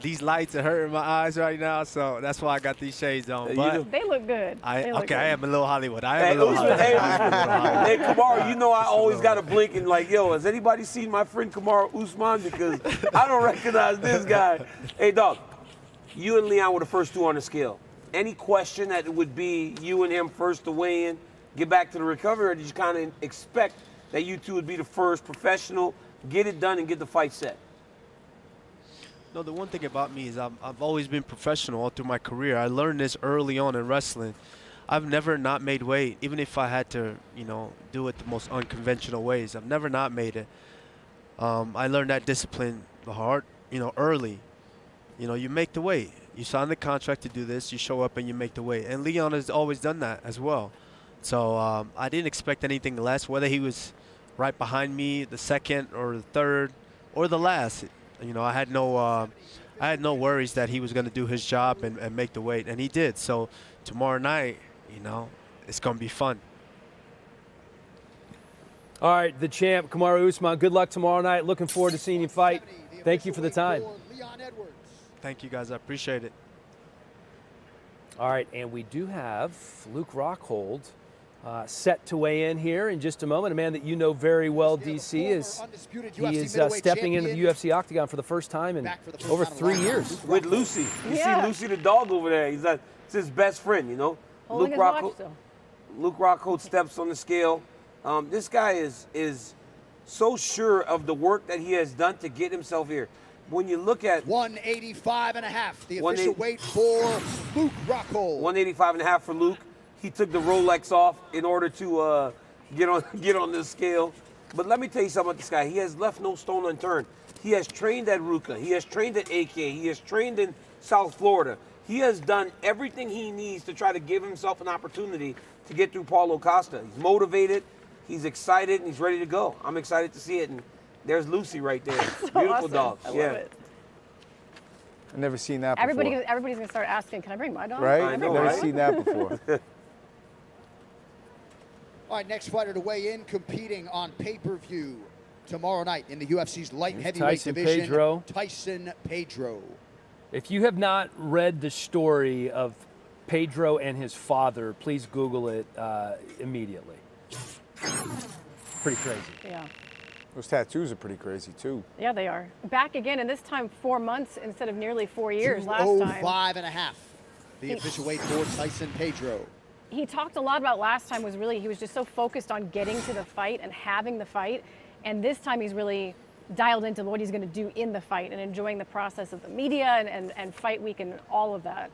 These lights are hurting my eyes right now, so that's why I got these shades on. But they look good. I am a little Hollywood. Hey, Kamaru, you know I always got to blink and like, yo, has anybody seen my friend Kamaru Usman? Because I don't recognize this guy. Hey, dog, you and Leon were the first two on the scale. Any question that it would be you and him first to weigh in, get back to the recovery, or did you kind of expect that you two would be the first professional, get it done, and get the fight set? No, the one thing about me is I've always been professional all through my career. I learned this early on in wrestling. I've never not made weight, even if I had to, you know, do it the most unconventional ways. I've never not made it. I learned that discipline hard, you know, early. You know, you make the weight. You sign the contract to do this. You show up and you make the weight. And Leon has always done that as well. So I didn't expect anything less, whether he was right behind me, the second or the third or the last. You know, I had no worries that he was going to do his job and make the weight, and he did. So tomorrow night, you know, it's going to be fun. All right, the champ, Kamaru Usman, good luck tomorrow night. Looking forward to seeing you fight. Thank you for the time. Thank you, guys. I appreciate it. All right, and we do have Luke Rockhold set to weigh in here in just a moment. A man that you know very well, DC, he is stepping into the UFC octagon for the first time in over 3 years. With Lucy. You see Lucy the dog over there. It's his best friend, you know. Luke Rockhold steps on the scale. This guy is so sure of the work that he has done to get himself here. When you look at 185.5, the official weight for Luke Rockhold. 185.5 for Luke. He took the Rolex off in order to get on this scale. But let me tell you something about this guy. He has left no stone unturned. He has trained at Ruka. He has trained at AK. He has trained in South Florida. He has done everything he needs to try to give himself an opportunity to get through Paolo Costa. He's motivated, he's excited, and he's ready to go. I'm excited to see it. And there's Lucy right there. Beautiful awesome. dog. I love it. I've never seen that before. Everybody's going to start asking, can I bring my dog? Right? I've never seen that before. All right, next fighter to weigh in, competing on pay-per-view tomorrow night in the UFC's light heavyweight division, Tyson Pedro. If you have not read the story of Pedro and his father, please Google it immediately. Pretty crazy. Yeah. Those tattoos are pretty crazy, too. Yeah, they are. Back again, and this time 4 months instead of nearly 4 years last time. 205.5, the official weight for Tyson Pedro. He talked a lot about last time he was just so focused on getting to the fight and having the fight. And this time he's really dialed into what he's going to do in the fight and enjoying the process of the media and fight week and all of that.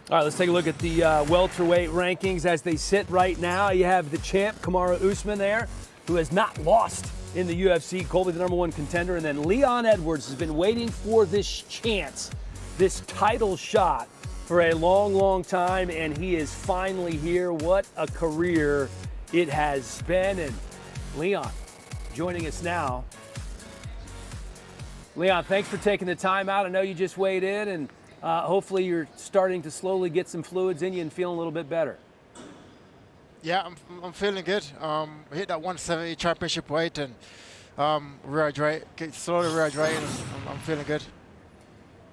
All right, let's take a look at the welterweight rankings as they sit right now. You have the champ, Kamaru Usman, there, who has not lost in the UFC. Colby, the number one contender. And then Leon Edwards has been waiting for this chance, this title shot for a long, long time, and he is finally here. What a career it has been. And Leon joining us now. Leon, thanks for taking the time out. I know you just weighed in, and hopefully you're starting to slowly get some fluids in you and feeling a little bit better. Yeah, I'm feeling good. I hit that 170 championship weight and slowly rehydrating. I'm feeling good.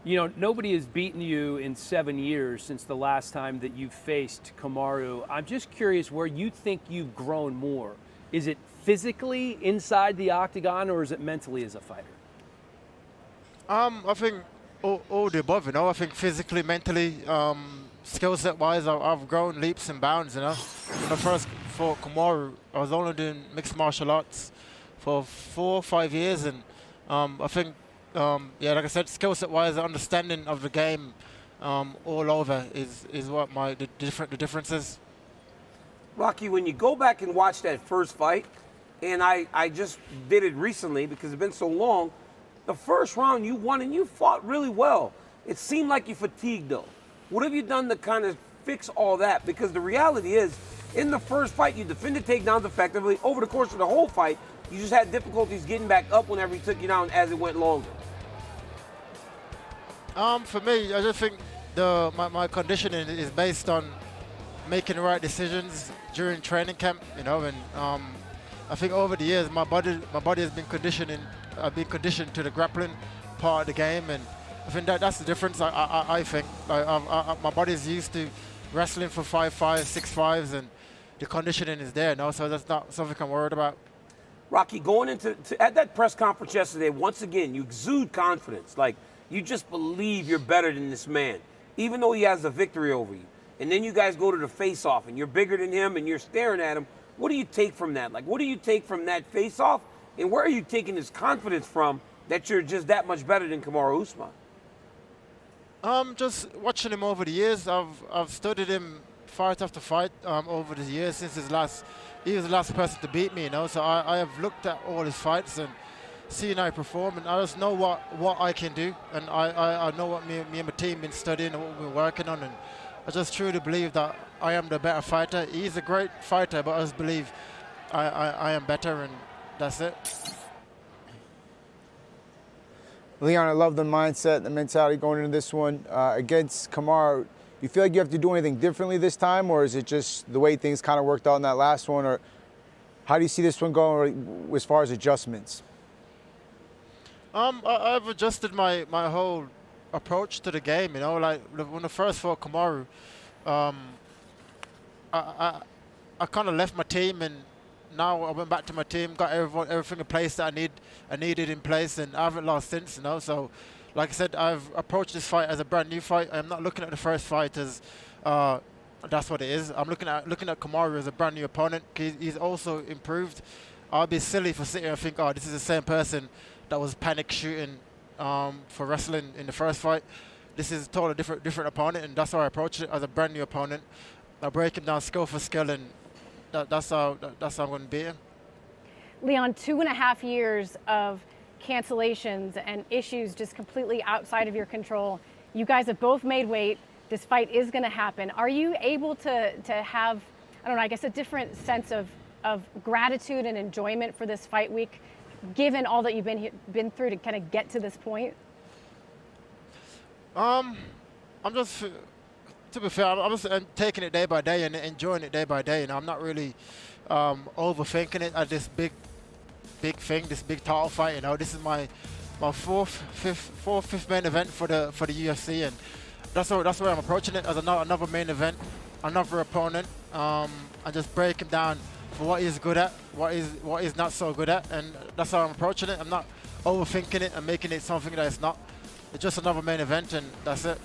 You know, nobody has beaten you in 7 years since the last time that you faced Kamaru. I'm just curious where you think you've grown more. Is it physically inside the octagon, or is it mentally as a fighter? I think all the above, you know. I think physically, mentally, skill set wise, I've grown leaps and bounds, you know. When I first fought Camaro, I was only doing mixed martial arts for 4 or 5 years, and I think, yeah, like I said, skill set wise, the understanding of the game all over is what the difference is. Rocky, when you go back and watch that first fight, and I just did it recently because it's been so long, the first round you won and you fought really well. It seemed like you fatigued though. What have you done to kind of fix all that? Because the reality is, in the first fight, you defended takedowns effectively. Over the course of the whole fight, you just had difficulties getting back up whenever he took you down as it went longer. For me, I just think my conditioning is based on making the right decisions during training camp, you know, and I think over the years my body has been conditioned to the grappling part of the game, and I think that's the difference. I think my body is used to wrestling for 5'5", 6'5", and the conditioning is there, no? So that's not something I'm worried about. Rocky, going into at that press conference yesterday, once again, you exude confidence. Like, you just believe you're better than this man, even though he has the victory over you. And then you guys go to the face-off, and you're bigger than him, and you're staring at him. What do you take from that? Like, what do you take from that face-off? And where are you taking this confidence from that you're just that much better than Kamaru Usman? Just watching him over the years. I've studied him fight after fight over the years since he was the last person to beat me, you know. So I have looked at all his fights and seen how he perform, and I just know what I can do, and I know what me and my team been studying and what we're working on, and I just truly believe that I am the better fighter. He's a great fighter, but I just believe I am better, and that's it. Leon, I love the mindset, the mentality going into this one. Against Kamaru, you feel like you have to do anything differently this time, or is it just the way things kind of worked out in that last one, or how do you see this one going as far as adjustments? I've adjusted my whole approach to the game, you know. Like when I first fought Kamaru, I kind of left my team, and now I went back to my team, got everything in place that I needed in place, and I haven't lost since, you know. So, like I said, I've approached this fight as a brand new fight. I'm not looking at the first fight as that's what it is. I'm looking at Kamaru as a brand new opponent. He's also improved. I'll be silly for sitting here and think, oh, this is the same person that was panic shooting for wrestling in the first fight. This is a totally different opponent, and that's how I approach it, as a brand new opponent. I break him down skill for skill, and that's how I'm going to beat him. Leon, 2.5 years of cancellations and issues just completely outside of your control. You guys have both made weight. This fight is going to happen. Are you able to have, I don't know, I guess a different sense of gratitude and enjoyment for this fight week, given all that you've been through to kind of get to this point? I'm just, to be fair, I'm just taking it day by day and enjoying it day by day. You know, I'm not really overthinking it at this big thing, this big title fight. You know, this is my fifth main event for the UFC, and that's the way I'm approaching it, as another main event, another opponent, and just break him down for what he's good at, what he's not so good at, and that's how I'm approaching it. I'm not overthinking it and making it something that it's not. It's just another main event, and that's it.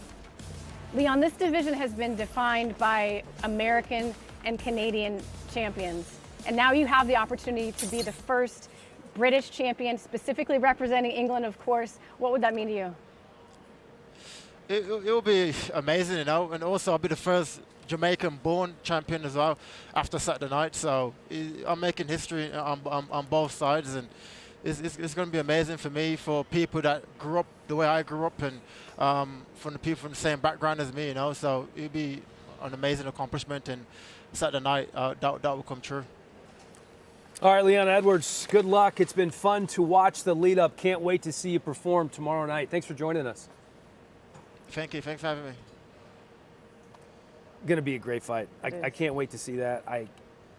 Leon, this division has been defined by American and Canadian champions, and now you have the opportunity to be the first British champion, specifically representing England, of course. What would that mean to you? It'll be amazing, you know, and also I'll be the first Jamaican-born champion as well after Saturday night. So I'm making history on both sides, and it's going to be amazing for me, for people that grew up the way I grew up, and from the people from the same background as me, you know. So it'll be an amazing accomplishment, and Saturday night that will come true. All right, Leon Edwards, good luck. It's been fun to watch the lead up. Can't wait to see you perform tomorrow night. Thanks for joining us. Thank you. Thanks for having me. Going to be a great fight. I can't wait to see that.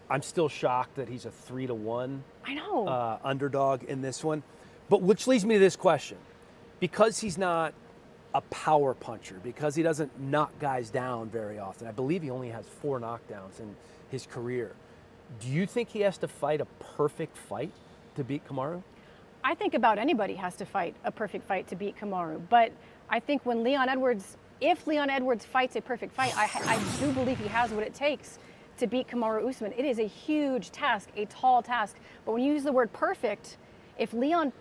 I'm still shocked that he's a 3-1 I know. Underdog in this one. But which leads me to this question. Because he's not a power puncher, because he doesn't knock guys down very often, I believe he only has 4 knockdowns in his career. Do you think he has to fight a perfect fight to beat Kamaru? I think about anybody has to fight a perfect fight to beat Kamaru. But I think when if Leon Edwards fights a perfect fight, I do believe he has what it takes to beat Kamaru Usman. It is a huge task, a tall task. But when you use the word perfect, if Leon,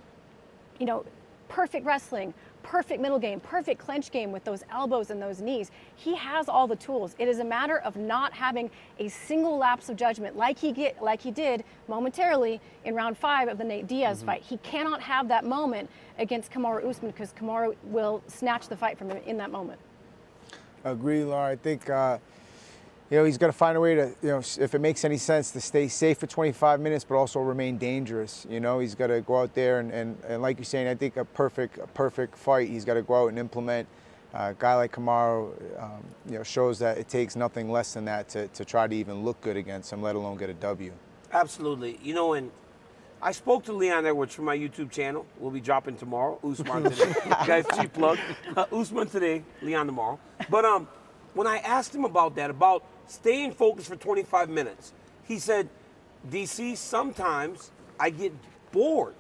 perfect wrestling, perfect middle game, perfect clinch game with those elbows and those knees, he has all the tools. It is a matter of not having a single lapse of judgment like he did momentarily in round 5 of the Nate Diaz fight. He cannot have that moment against Kamaru Usman, because Kamaru will snatch the fight from him in that moment. Agree, Laura. I think he's got to find a way to, if it makes any sense, to stay safe for 25 minutes, but also remain dangerous. He's got to go out there and like you're saying, I think a perfect fight, he's got to go out and implement. A guy like Camaro, shows that it takes nothing less than that to try to even look good against him, let alone get a W. Absolutely. And I spoke to Leon Edwards from my YouTube channel. We'll be dropping tomorrow. Usman today. Guys, cheap plug. Usman today, Leon tomorrow. But when I asked him about that, about staying focused for 25 minutes, he said, DC, sometimes I get bored.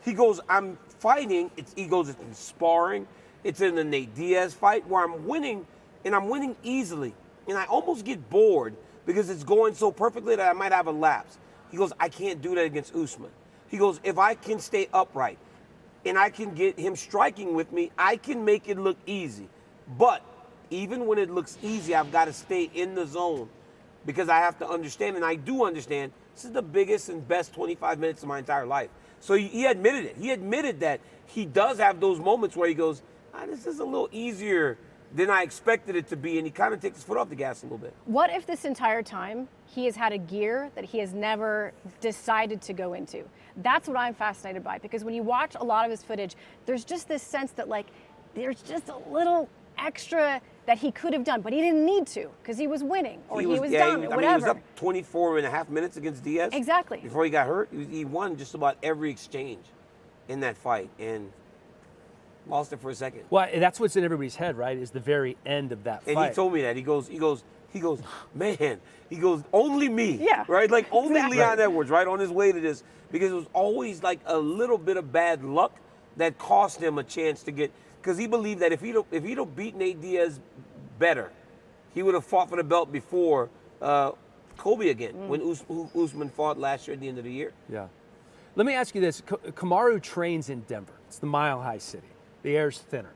He goes, I'm fighting. He goes, it's in sparring. It's in the Nate Diaz fight where I'm winning, and I'm winning easily. And I almost get bored because it's going so perfectly that I might have a lapse. He goes, I can't do that against Usman. He goes, if I can stay upright and I can get him striking with me, I can make it look easy. But even when it looks easy, I've got to stay in the zone, because I have to understand, and I do understand, this is the biggest and best 25 minutes of my entire life. So he admitted it. He admitted that he does have those moments where he goes, this is a little easier than I expected it to be, and he kind of takes his foot off the gas a little bit. What if this entire time he has had a gear that he has never decided to go into? That's what I'm fascinated by, because when you watch a lot of his footage, there's just this sense that there's just a little extra that he could have done, but he didn't need to, because he was winning, or he was down, or whatever. He was up 24 and a half minutes against Diaz. Exactly. Before he got hurt, he won just about every exchange in that fight, and lost it for a second. Well, that's what's in everybody's head, right? Is the very end of that fight. And he told me that. He goes, man, only me. Yeah. Right? Like only Exactly. Leon Edwards, right, on his way to this. Because it was always like a little bit of bad luck that cost him a chance to get, because he believed that if he'd have beat Nate Diaz better, he would have fought for the belt before Kobe again, when Usman fought last year at the end of the year. Yeah. Let me ask you this. Kamaru trains in Denver. It's the Mile High City. The air's thinner.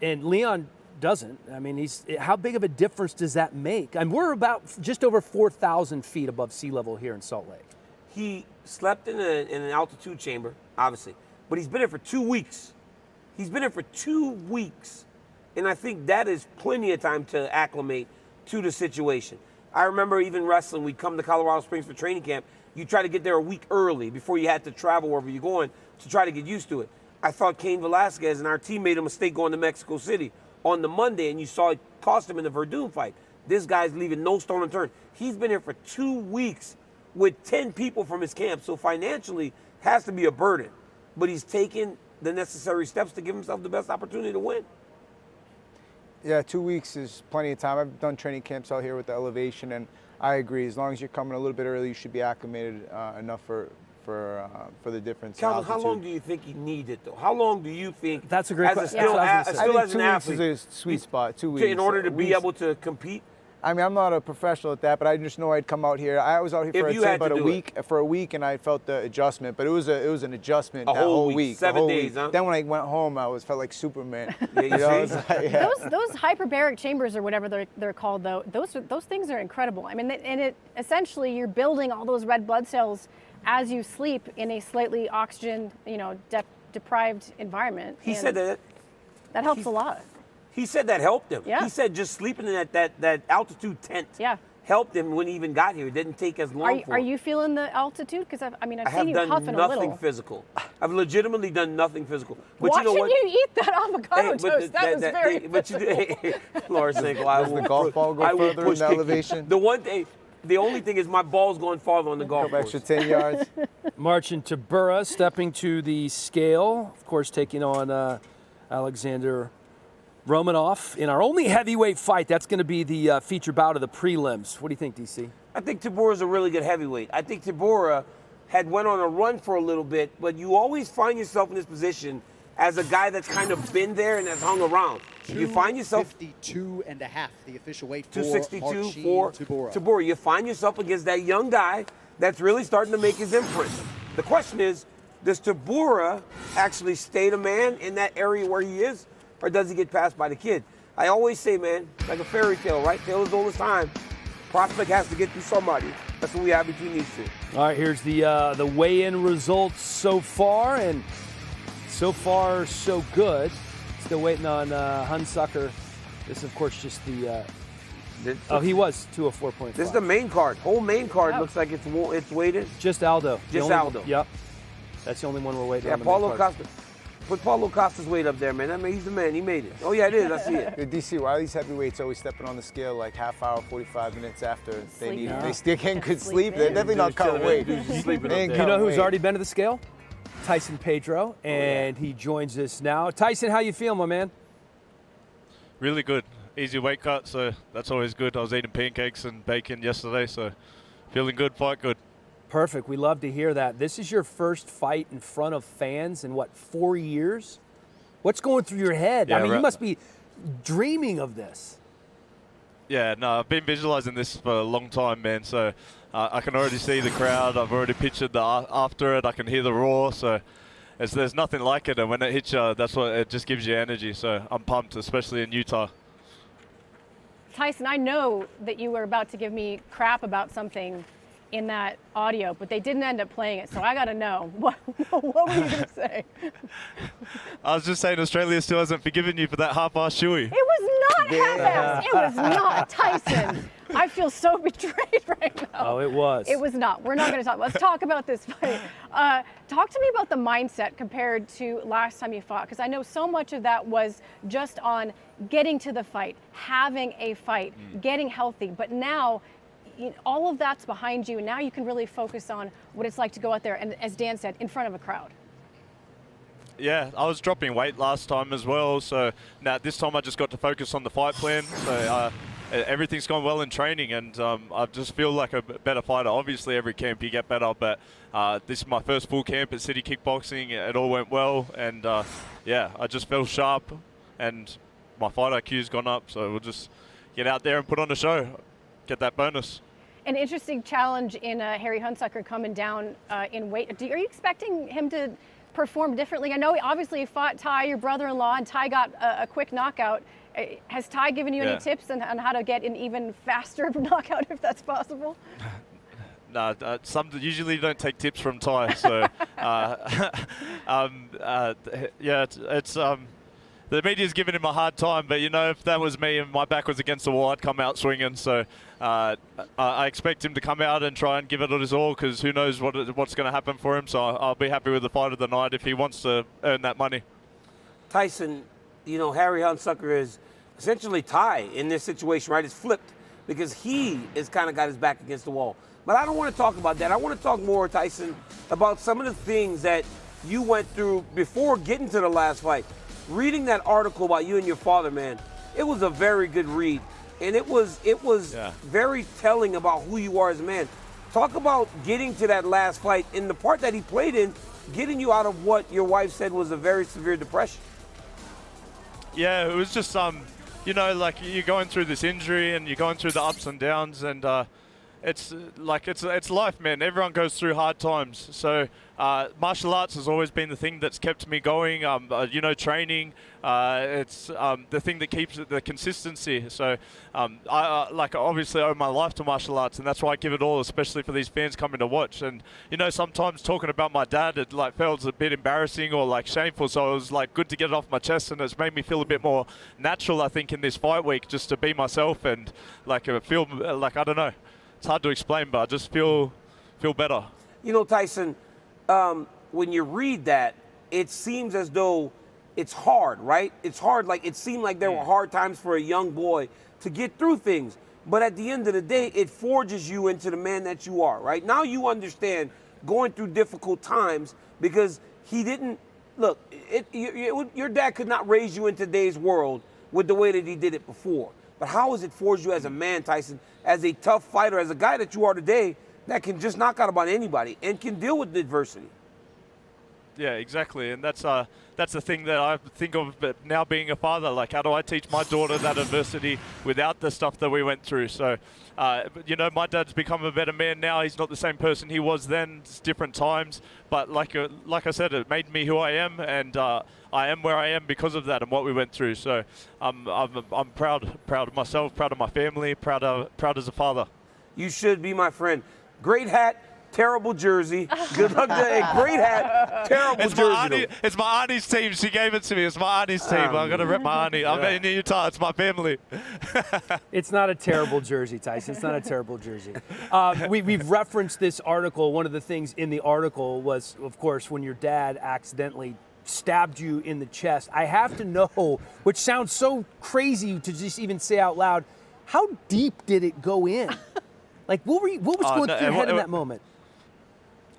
And Leon doesn't. I mean, how big of a difference does that make? And we're about just over 4,000 feet above sea level here in Salt Lake. He slept in an altitude chamber, obviously, but he's been here for 2 weeks. He's been here for 2 weeks. And I think that is plenty of time to acclimate to the situation. I remember even wrestling, we'd come to Colorado Springs for training camp. You try to get there a week early before you had to travel wherever you're going to try to get used to it. I thought Cain Velasquez and our team made a mistake going to Mexico City on the Monday, and you saw it cost him in the Verdun fight. This guy's leaving no stone unturned. He's been here for 2 weeks with 10 people from his camp, so financially has to be a burden. But he's taken the necessary steps to give himself the best opportunity to win. Yeah, 2 weeks is plenty of time. I've done training camps out here with the elevation, and I agree. As long as you're coming a little bit early, you should be acclimated enough for the difference. Calvin, how long do you think he needed, though? How long do you think? That's a great question. Still as an athlete, is a sweet spot. 2 weeks in order to be able to compete. I mean, I'm not a professional at that, but I just know I'd come out here. I was out here for, I'd say, about a week, and I felt the adjustment. But it was an adjustment that whole week. 7 days, huh? Then when I went home, I felt like Superman. Those hyperbaric chambers or whatever they're called, though, those things are incredible. I mean, essentially you're building all those red blood cells as you sleep in a slightly oxygen, deprived environment. He said that. That helps a lot. He said that helped him. Yeah. He said just sleeping in that altitude tent helped him when he even got here. It didn't take as long Are you feeling the altitude? Because I've seen you huffing a little. I have done nothing physical. I've legitimately done nothing physical. But Why you know should what? you eat that avocado toast? That was very physical. Laura Sinkle, I will. Does the golf ball go further in the elevation? The only thing is my ball's going farther on the golf course. Extra 10 yards. Marcin Tybura stepping to the scale, of course, taking on Alexander Romanov in our only heavyweight fight. That's going to be the feature bout of the prelims. What do you think, DC? I think Tybura is a really good heavyweight. I think Tybura had went on a run for a little bit, but you always find yourself in this position as a guy that's kind of been there and has hung around. You find yourself 52.5, the official weight for 262 for Tybura. You find yourself against that young guy that's really starting to make his imprint. The question is, does Tybura actually stay the man in that area where he is, or does he get passed by the kid? I always say, man, like a fairy tale, right? Tale as old as time. Prospect has to get through somebody. That's what we have between these two. All right, here's the weigh-in results so far, and so far so good. Still waiting on Hunsucker. This is, of course, just the. He was 204.5. This is the main card. Whole main card looks like it's weighted. Just Aldo. Aldo. Yep. That's the only one we're waiting on. Yeah, Paolo Costa. Put Paolo Costa's weight up there, man. I mean, he's the man. He made it. Oh, yeah, it is. I see it. DC, why are these heavyweights always stepping on the scale like half hour, 45 minutes after they need? Sleeping. They still can't good sleep. They're definitely not cutting weight. You know who's already been to the scale? Tyson Pedro, and he joins us now. Tyson, how you feel, my man? Really good. Easy weight cut, so that's always good. I was eating pancakes and bacon yesterday, so feeling good, fight good. Perfect. We love to hear that. This is your first fight in front of fans in, 4 years? What's going through your head? Yeah, I mean, you must be dreaming of this. Yeah, no, I've been visualizing this for a long time, man, so I can already see the crowd. I've already pictured the after it. I can hear the roar, so there's nothing like it, and when it hits you, that's what it just gives you energy, so I'm pumped, especially in Utah. Tyson, I know that you were about to give me crap about something in that audio, but they didn't end up playing it, so I got to know. What were you going to say? I was just saying Australia still hasn't forgiven you for that half-ass shoey. It was not half-assed. It was not. Tyson, I feel so betrayed right now. Oh, it was. It was not. We're not going to talk. Let's talk about this fight. Talk to me about the mindset compared to last time you fought, because I know so much of that was just on getting to the fight, having a fight, getting healthy, but now all of that's behind you, and now you can really focus on what it's like to go out there and, as Dan said, in front of a crowd. Yeah, I was dropping weight last time as well, so now this time I just got to focus on the fight plan. So everything's gone well in training, and I just feel like a better fighter. Obviously, every camp you get better, but this is my first full camp at City Kickboxing. It all went well, and yeah, I just feel sharp, and my fight IQ's gone up, so we'll just get out there and put on a show. Get that bonus. An interesting challenge in Harry Hunsucker coming down in weight. Are you expecting him to perform differently? I know obviously he fought Ty, your brother-in-law, and Ty got a quick knockout. Has Ty given you any tips on how to get an even faster knockout, if that's possible? No, usually don't take tips from Ty. So, yeah, it's the media's giving him a hard time, but if that was me and my back was against the wall, I'd come out swinging. So I expect him to come out and try and give it his all, because who knows what's going to happen for him. So I'll be happy with the fight of the night if he wants to earn that money. Tyson, Harry Hunsucker is essentially Ty in this situation, right? It's flipped because he is kind of got his back against the wall. But I don't want to talk about that. I want to talk more, Tyson, about some of the things that you went through before getting to the last fight. Reading that article about you and your father, man, it was a very good read. And it was very telling about who you are as a man. Talk about getting to that last fight and the part that he played in, getting you out of what your wife said was a very severe depression. Yeah, it was just you know, like you're going through this injury and you're going through the ups and downs, and it's life, man. Everyone goes through hard times. So martial arts has always been the thing that's kept me going. You know, training. It's the thing that keeps the consistency. So I obviously owe my life to martial arts, and that's why I give it all, especially for these fans coming to watch. And you know, sometimes talking about my dad, it like felt a bit embarrassing or like shameful. So it was like good to get it off my chest, and it's made me feel a bit more natural, I think, in this fight week, just to be myself and like feel like, I don't know. It's hard to explain, but I just feel better. You know, Tyson, when you read that, it seems as though it's hard, right? It's hard. Like, it seemed like there were hard times for a young boy to get through things. But at the end of the day, it forges you into the man that you are, right? Now you understand going through difficult times because he didn't, look, your dad could not raise you in today's world with the way that he did it before. But how has it forged you as a man, Tyson, as a tough fighter, as a guy that you are today that can just knock out about anybody and can deal with adversity? Yeah, exactly, and that's the thing that I think of now being a father. Like, how do I teach my daughter that adversity without the stuff that we went through? So, you know, my dad's become a better man now. He's not the same person he was then. It's different times, but like I said, it made me who I am, and I am where I am because of that and what we went through. So, I'm proud of myself, proud of my family, proud as a father. You should be, my friend. Great hat. Terrible jersey. Good luck to a great hat. Terrible jersey. It's my auntie's team. She gave it to me. It's my auntie's team. I'm going to rep my auntie. I'm in Utah. It's my family. It's not a terrible jersey, Tyson. It's not a terrible jersey. We've referenced this article. One of the things in the article was, of course, when your dad accidentally stabbed you in the chest. I have to know, which sounds so crazy to just even say out loud, how deep did it go in? Like, what was going through your head in that moment?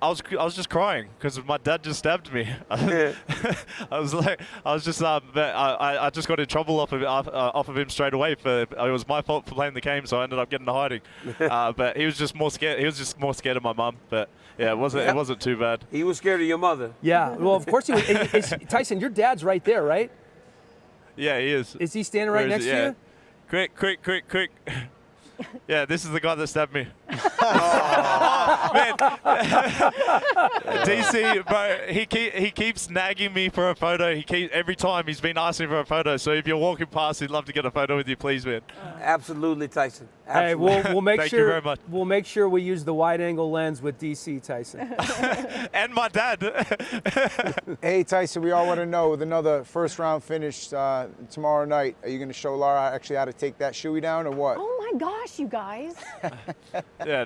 I was just crying because my dad just stabbed me. I just got in trouble off of him straight away for it was my fault for playing the game, so I ended up getting to hiding. But he was just more scared. He was just more scared of my mum. But yeah, it wasn't too bad. He was scared of your mother. Yeah, well, of course he was. Tyson, your dad's right there, right? Yeah, he is. Is he standing right next to you? Quick. Yeah, this is the guy that stabbed me. Oh, man. DC, bro, he keeps nagging me for a photo. Every time he's been asking for a photo. So if you're walking past, he'd love to get a photo with you, please, man. Absolutely, Tyson. Absolutely. Hey, we'll make Thank sure. you very much. We'll make sure we use the wide-angle lens with DC, Tyson. And my dad. Hey, Tyson, we all want to know, with another first-round finish tomorrow night, are you going to show Lara actually how to take that shoey down or what? Oh, my gosh, you guys. Yeah,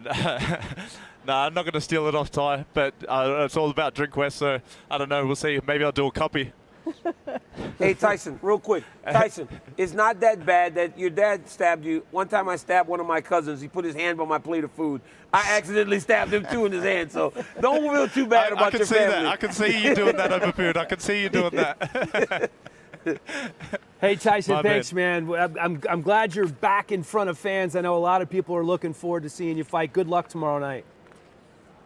no, I'm not going to steal it off Ty, but it's all about Drink West, so I don't know. We'll see. Maybe I'll do a copy. Hey, Tyson, real quick. Tyson, it's not that bad that your dad stabbed you. One time I stabbed one of my cousins. He put his hand on my plate of food. I accidentally stabbed him, too, in his hand, so don't feel too bad about your family. I can see you doing that over food. I can see you doing that. Hey, Tyson, thanks, man. I'm glad you're back in front of fans. I know a lot of people are looking forward to seeing you fight. Good luck tomorrow night.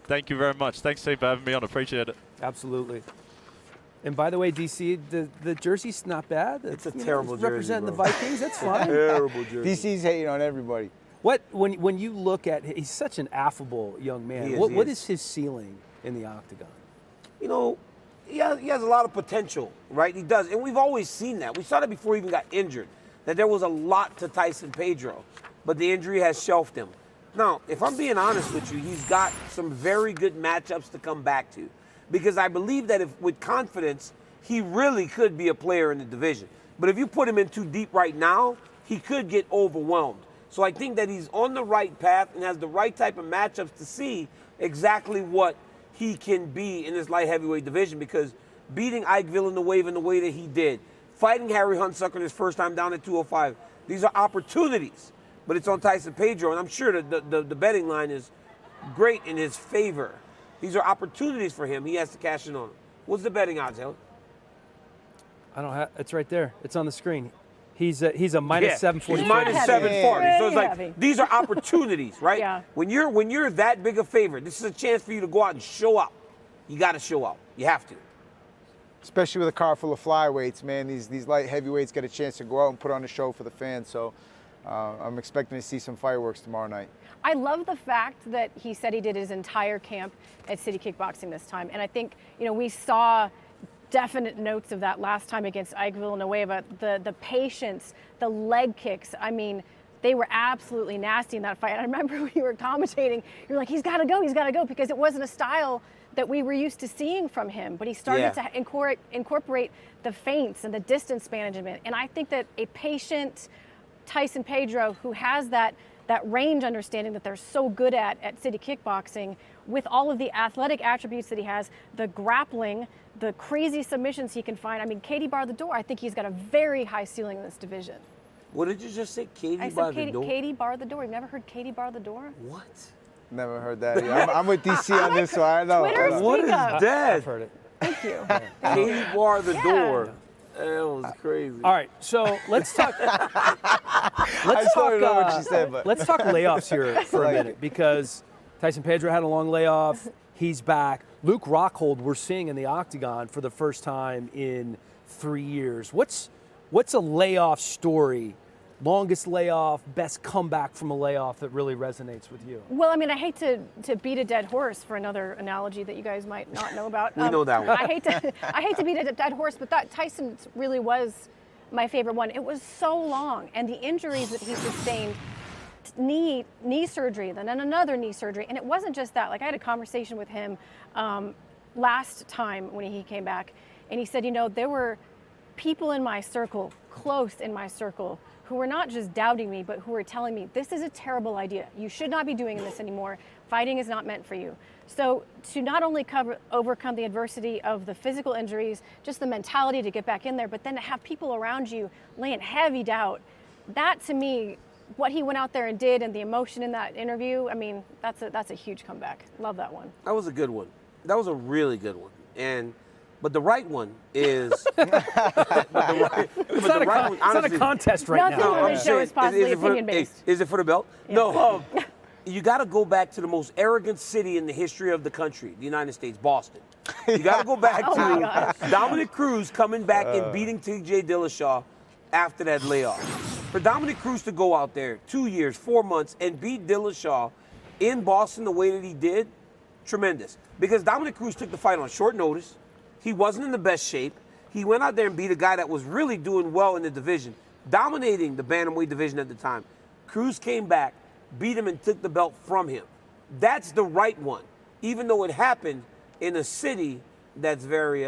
Thank you very much. Thanks, Steve, for having me on. Appreciate it. Absolutely. And by the way, DC, the jersey's not bad. It's a terrible jersey, representing bro. the Vikings. That's fine. Terrible jersey. DC's hating on everybody. When you look at, he's such an affable young man. What is his ceiling in the octagon? You know, he has a lot of potential, right? He does. And we've always seen that. We saw that before he even got injured, that there was a lot to Tyson Pedro, but the injury has shelved him. Now, if I'm being honest with you, he's got some very good matchups to come back to, because I believe that if with confidence, he really could be a player in the division. But if you put him in too deep right now, he could get overwhelmed. So I think that he's on the right path and has the right type of matchups to see exactly what he can be in this light heavyweight division, because beating Ike Villanueva in the way that he did, fighting Harry Hunsucker his first time down at 205, these are opportunities. But it's on Tyson Pedro, and I'm sure that the betting line is great in his favor. These are opportunities for him. He has to cash in on them. What's the betting odds, Helen? I don't have. It's right there. It's on the screen. He's a minus 740. He's minus 740. So it's like heavy. these are opportunities, right? Yeah. When you're that big a favorite, this is a chance for you to go out and show up. You got to show up. You have to. especially with a car full of flyweights, man, these light heavyweights get a chance to go out and put on a show for the fans. So I'm expecting to see some fireworks tomorrow night. I love the fact that he said he did his entire camp at City Kickboxing this time. And I think, we saw definite notes of that last time against Ike Villanueva. The patience, the leg kicks. I mean, they were absolutely nasty in that fight. I remember we were commentating. You're like, he's got to go, because it wasn't a style that we were used to seeing from him. But he started to incorporate the feints and the distance management. And I think that a patient Tyson Pedro, who has that range understanding that they're so good at City Kickboxing, with all of the athletic attributes that he has, the grappling, the crazy submissions he can find. I mean, Katie bar the door, I think he's got a very high ceiling in this division. What did you just say? Katie I bar said the door? Katie bar the door. You've never heard Katie bar the door? What? Never heard that. I'm with DC on this one. I know. Twitter, what is up. that? I've heard it. Thank you. Katie bar the door. That was crazy. All right, so let's talk. I still don't know what she said, but Let's talk layoffs here for a minute, because Tyson Pedro had a long layoff. He's back. Luke Rockhold, we're seeing in the octagon for the first time in 3 years. What's a layoff story? Longest layoff, best comeback from a layoff that really resonates with you? Well, I mean, I hate to beat a dead horse, for another analogy that you guys might not know about. We know that one. I hate to beat a dead horse, but that Tyson really was my favorite one. It was so long, and the injuries that he sustained, knee surgery, then another knee surgery, and it wasn't just that. Like, I had a conversation with him last time when he came back, and he said, there were people in my circle, close in my circle, who were not just doubting me, but who were telling me, this is a terrible idea. You should not be doing this anymore. Fighting is not meant for you. So to not only overcome the adversity of the physical injuries, just the mentality to get back in there, but then to have people around you laying heavy doubt, that to me, what he went out there and did, and the emotion in that interview, I mean, that's a huge comeback. Love that one. That was a good one. That was a really good one. But the right one is. It's not a contest right Nothing now. on this show is possibly opinion-based. Is it for the belt? Yeah. No. You got to go back to the most arrogant city in the history of the country, the United States, Boston. You got to go back to Dominic Cruz coming back and beating T.J. Dillashaw after that layoff. For Dominic Cruz to go out there 2 years, 4 months, and beat Dillashaw in Boston the way that he did, tremendous. Because Dominic Cruz took the fight on short notice. He wasn't in the best shape. He went out there and beat a guy that was really doing well in the division, dominating the bantamweight division at the time. Cruz came back, beat him, and took the belt from him. That's the right one, even though it happened in a city that's very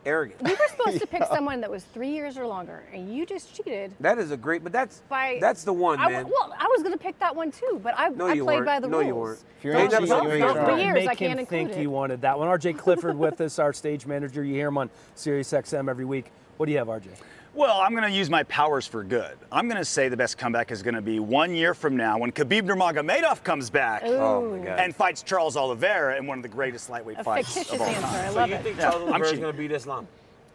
arrogant. We were supposed to pick someone that was 3 years or longer, and you just cheated. That is a great, but that's the one, man. I was going to pick that one too, but I played by the rules. No, you weren't. If you ain't cheating, you ain't Not 3 trying. years, Make I can't him include think it. you wanted that one. RJ Clifford with us, our stage manager. You hear him on Sirius XM every week. What do you have, RJ? Well, I'm going to use my powers for good. I'm going to say the best comeback is going to be 1 year from now when Khabib Nurmagomedov comes back and fights Charles Oliveira in one of the greatest lightweight fights fictitious of all answer. time. I love you it. think Charles Oliveira's going to beat Islam?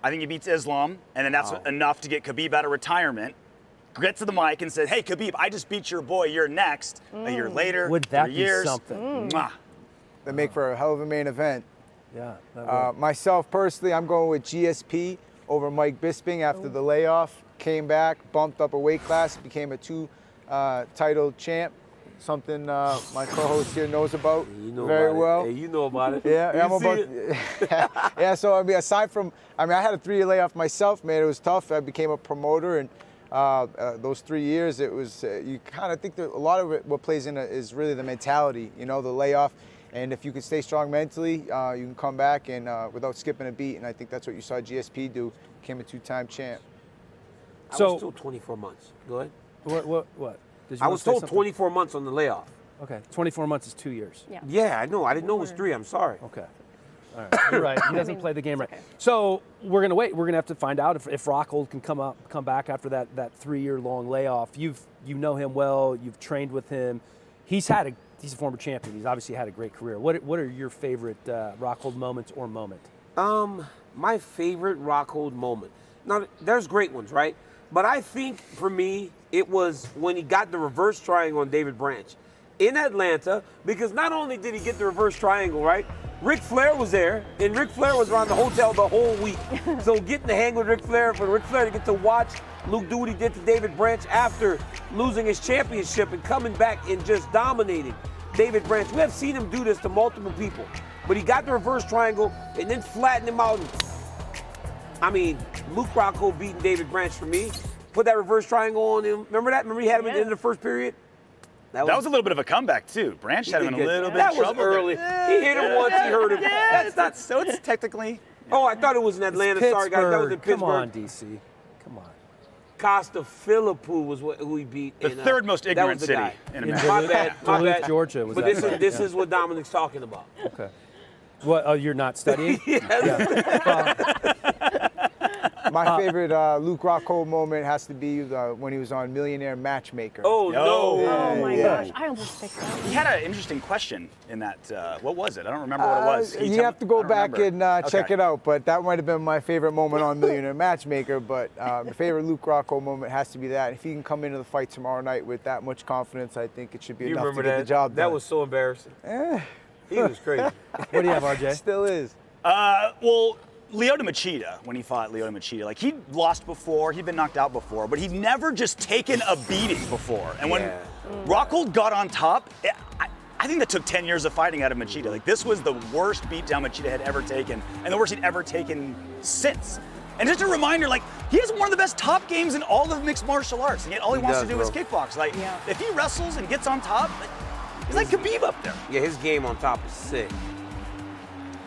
I think he beats Islam, and then that's enough to get Khabib out of retirement. Get to the mic and said, "Hey, Khabib, I just beat your boy. You're next." A year later, Would that 3 be years. something? Mwah. They make for a hell of a main event. Yeah. Myself personally, I'm going with GSP over Mike Bisping after the layoff. Came back, bumped up a weight class, became a two-title champ. Something my co-host here knows about very well. Hey, you know about it. Yeah, I'm about. Yeah, so I mean, aside from, I had a 3 year layoff myself, man. It was tough. I became a promoter, and those 3 years, it was. You kind of think that a lot of it, what plays in it, is really the mentality. The layoff, and if you can stay strong mentally, you can come back and without skipping a beat. And I think that's what you saw GSP do. Became a 2-time champ. I was told 24 months. Go ahead. What? I was told 24 months on the layoff. Okay, 24 months is 2 years. Yeah, I know. I didn't know it was 3. I'm sorry. Okay. All right. You're right. He doesn't play the game right. So we're going to wait. We're going to have to find out if Rockhold can come back after that 3-year-long layoff. You know him well. You've trained with him. He's a former champion. He's obviously had a great career. What are your favorite Rockhold moments or moment? My favorite Rockhold moment. Now, there's great ones, right? But I think for me, it was when he got the reverse triangle on David Branch in Atlanta, because not only did he get the reverse triangle, right? Ric Flair was there, and Ric Flair was around the hotel the whole week. So getting to hang with Ric Flair, for Ric Flair to get to watch Luke do what he did to David Branch after losing his championship and coming back and just dominating David Branch. We have seen him do this to multiple people, but he got the reverse triangle and then flattened him out. I mean, Luke Rockhold beating David Branch for me. Put that reverse triangle on him. Remember that? Remember he had him at the end of the first period? That was a little bit of a comeback, too. Branch had him in a little bit of trouble. That was early. He hit him once, he hurt him. That's not, so it's technically... Oh, I thought it was in Atlanta. Sorry, guys. That was in Pittsburgh. Come on, DC. Come on. Costa Philippou was who he beat. The third most ignorant city in America. My bad. Duluth, Georgia. Was but this is what Dominic's talking about. Okay. What? Oh, you're not studying? My favorite Luke Rockhold moment has to be when he was on Millionaire Matchmaker. Oh, no. Oh, my gosh. I almost picked that. He had an interesting question in that. What was it? I don't remember what it was. You have to go back and check it out, but that might have been my favorite moment on Millionaire Matchmaker. But my favorite Luke Rockhold moment has to be that. If he can come into the fight tomorrow night with that much confidence, I think it should be enough to get the job done. That was so embarrassing. He was crazy. What do you have, RJ? Still is. Well, Lyoto Machida, when he fought Lyoto Machida, like he'd lost before, he'd been knocked out before, but he'd never just taken a beating before. And when Rockhold got on top, I think that took 10 years of fighting out of Machida. Like this was the worst beatdown Machida had ever taken, and the worst he'd ever taken since. And just a reminder, like he has one of the best top games in all of mixed martial arts, and yet all he wants to do is kickbox. Like if he wrestles and gets on top, he's like Khabib up there. Yeah, his game on top is sick.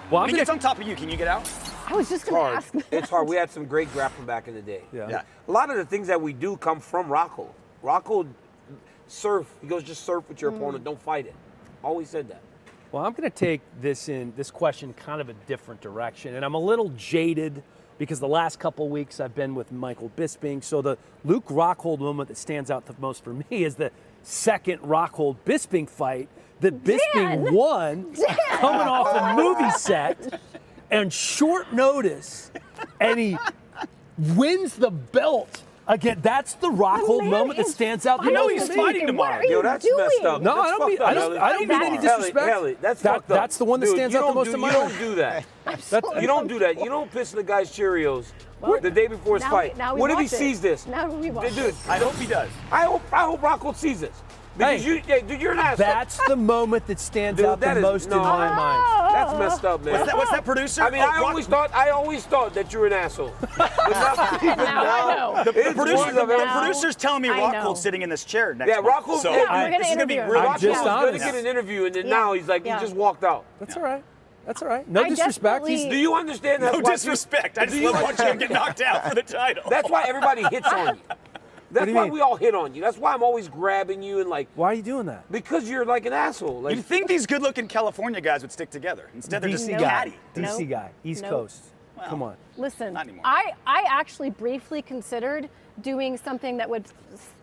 Well, when he gets on top of you, can you get out? I was just going to ask. It's hard. We had some great grappling back in the day. Yeah. A lot of the things that we do come from Rockhold. Rockhold, surf. He goes, just surf with your opponent. Don't fight it. Always said that. Well, I'm going to take this question kind of a different direction, and I'm a little jaded because the last couple of weeks I've been with Michael Bisping. So the Luke Rockhold moment that stands out the most for me is the second Rockhold Bisping fight that Bisping won coming off a movie set and short notice, and he wins the belt. Again, that's the Rockhold moment that stands out. I know he's fighting tomorrow. Yo, that's messed up. No, I don't mean any disrespect. Helly, that's fucked up. That's the one that stands out the most in my mind. You don't do that. You don't do that. You don't piss in the guy's Cheerios the day before his fight. What if he sees this? Now we watch Dude, I hope he does. I hope Rockhold sees this. Because dude, you're an asshole. That's the moment that stands out the most in my mind. That's messed up, man. What's that, producer? I mean, I always thought that you were an asshole. But not even now. The producer's telling me Rockhold's sitting in this chair next month. Rockhold. So this is going to be really Rockhold's going to get an interview, and then now he's like, he just walked out. That's all right. That's all right. No disrespect. Do you understand that? No disrespect. I just love watching him get knocked out for the title. That's why everybody hits on you. That's why we all hit on you. That's why I'm always grabbing you and like. Why are you doing that? Because you're like an asshole. Like, you'd think these good-looking California guys would stick together. Instead, they're just catty. DC guy, East Coast. Well, come on. Listen, not anymore. I actually briefly considered doing something that would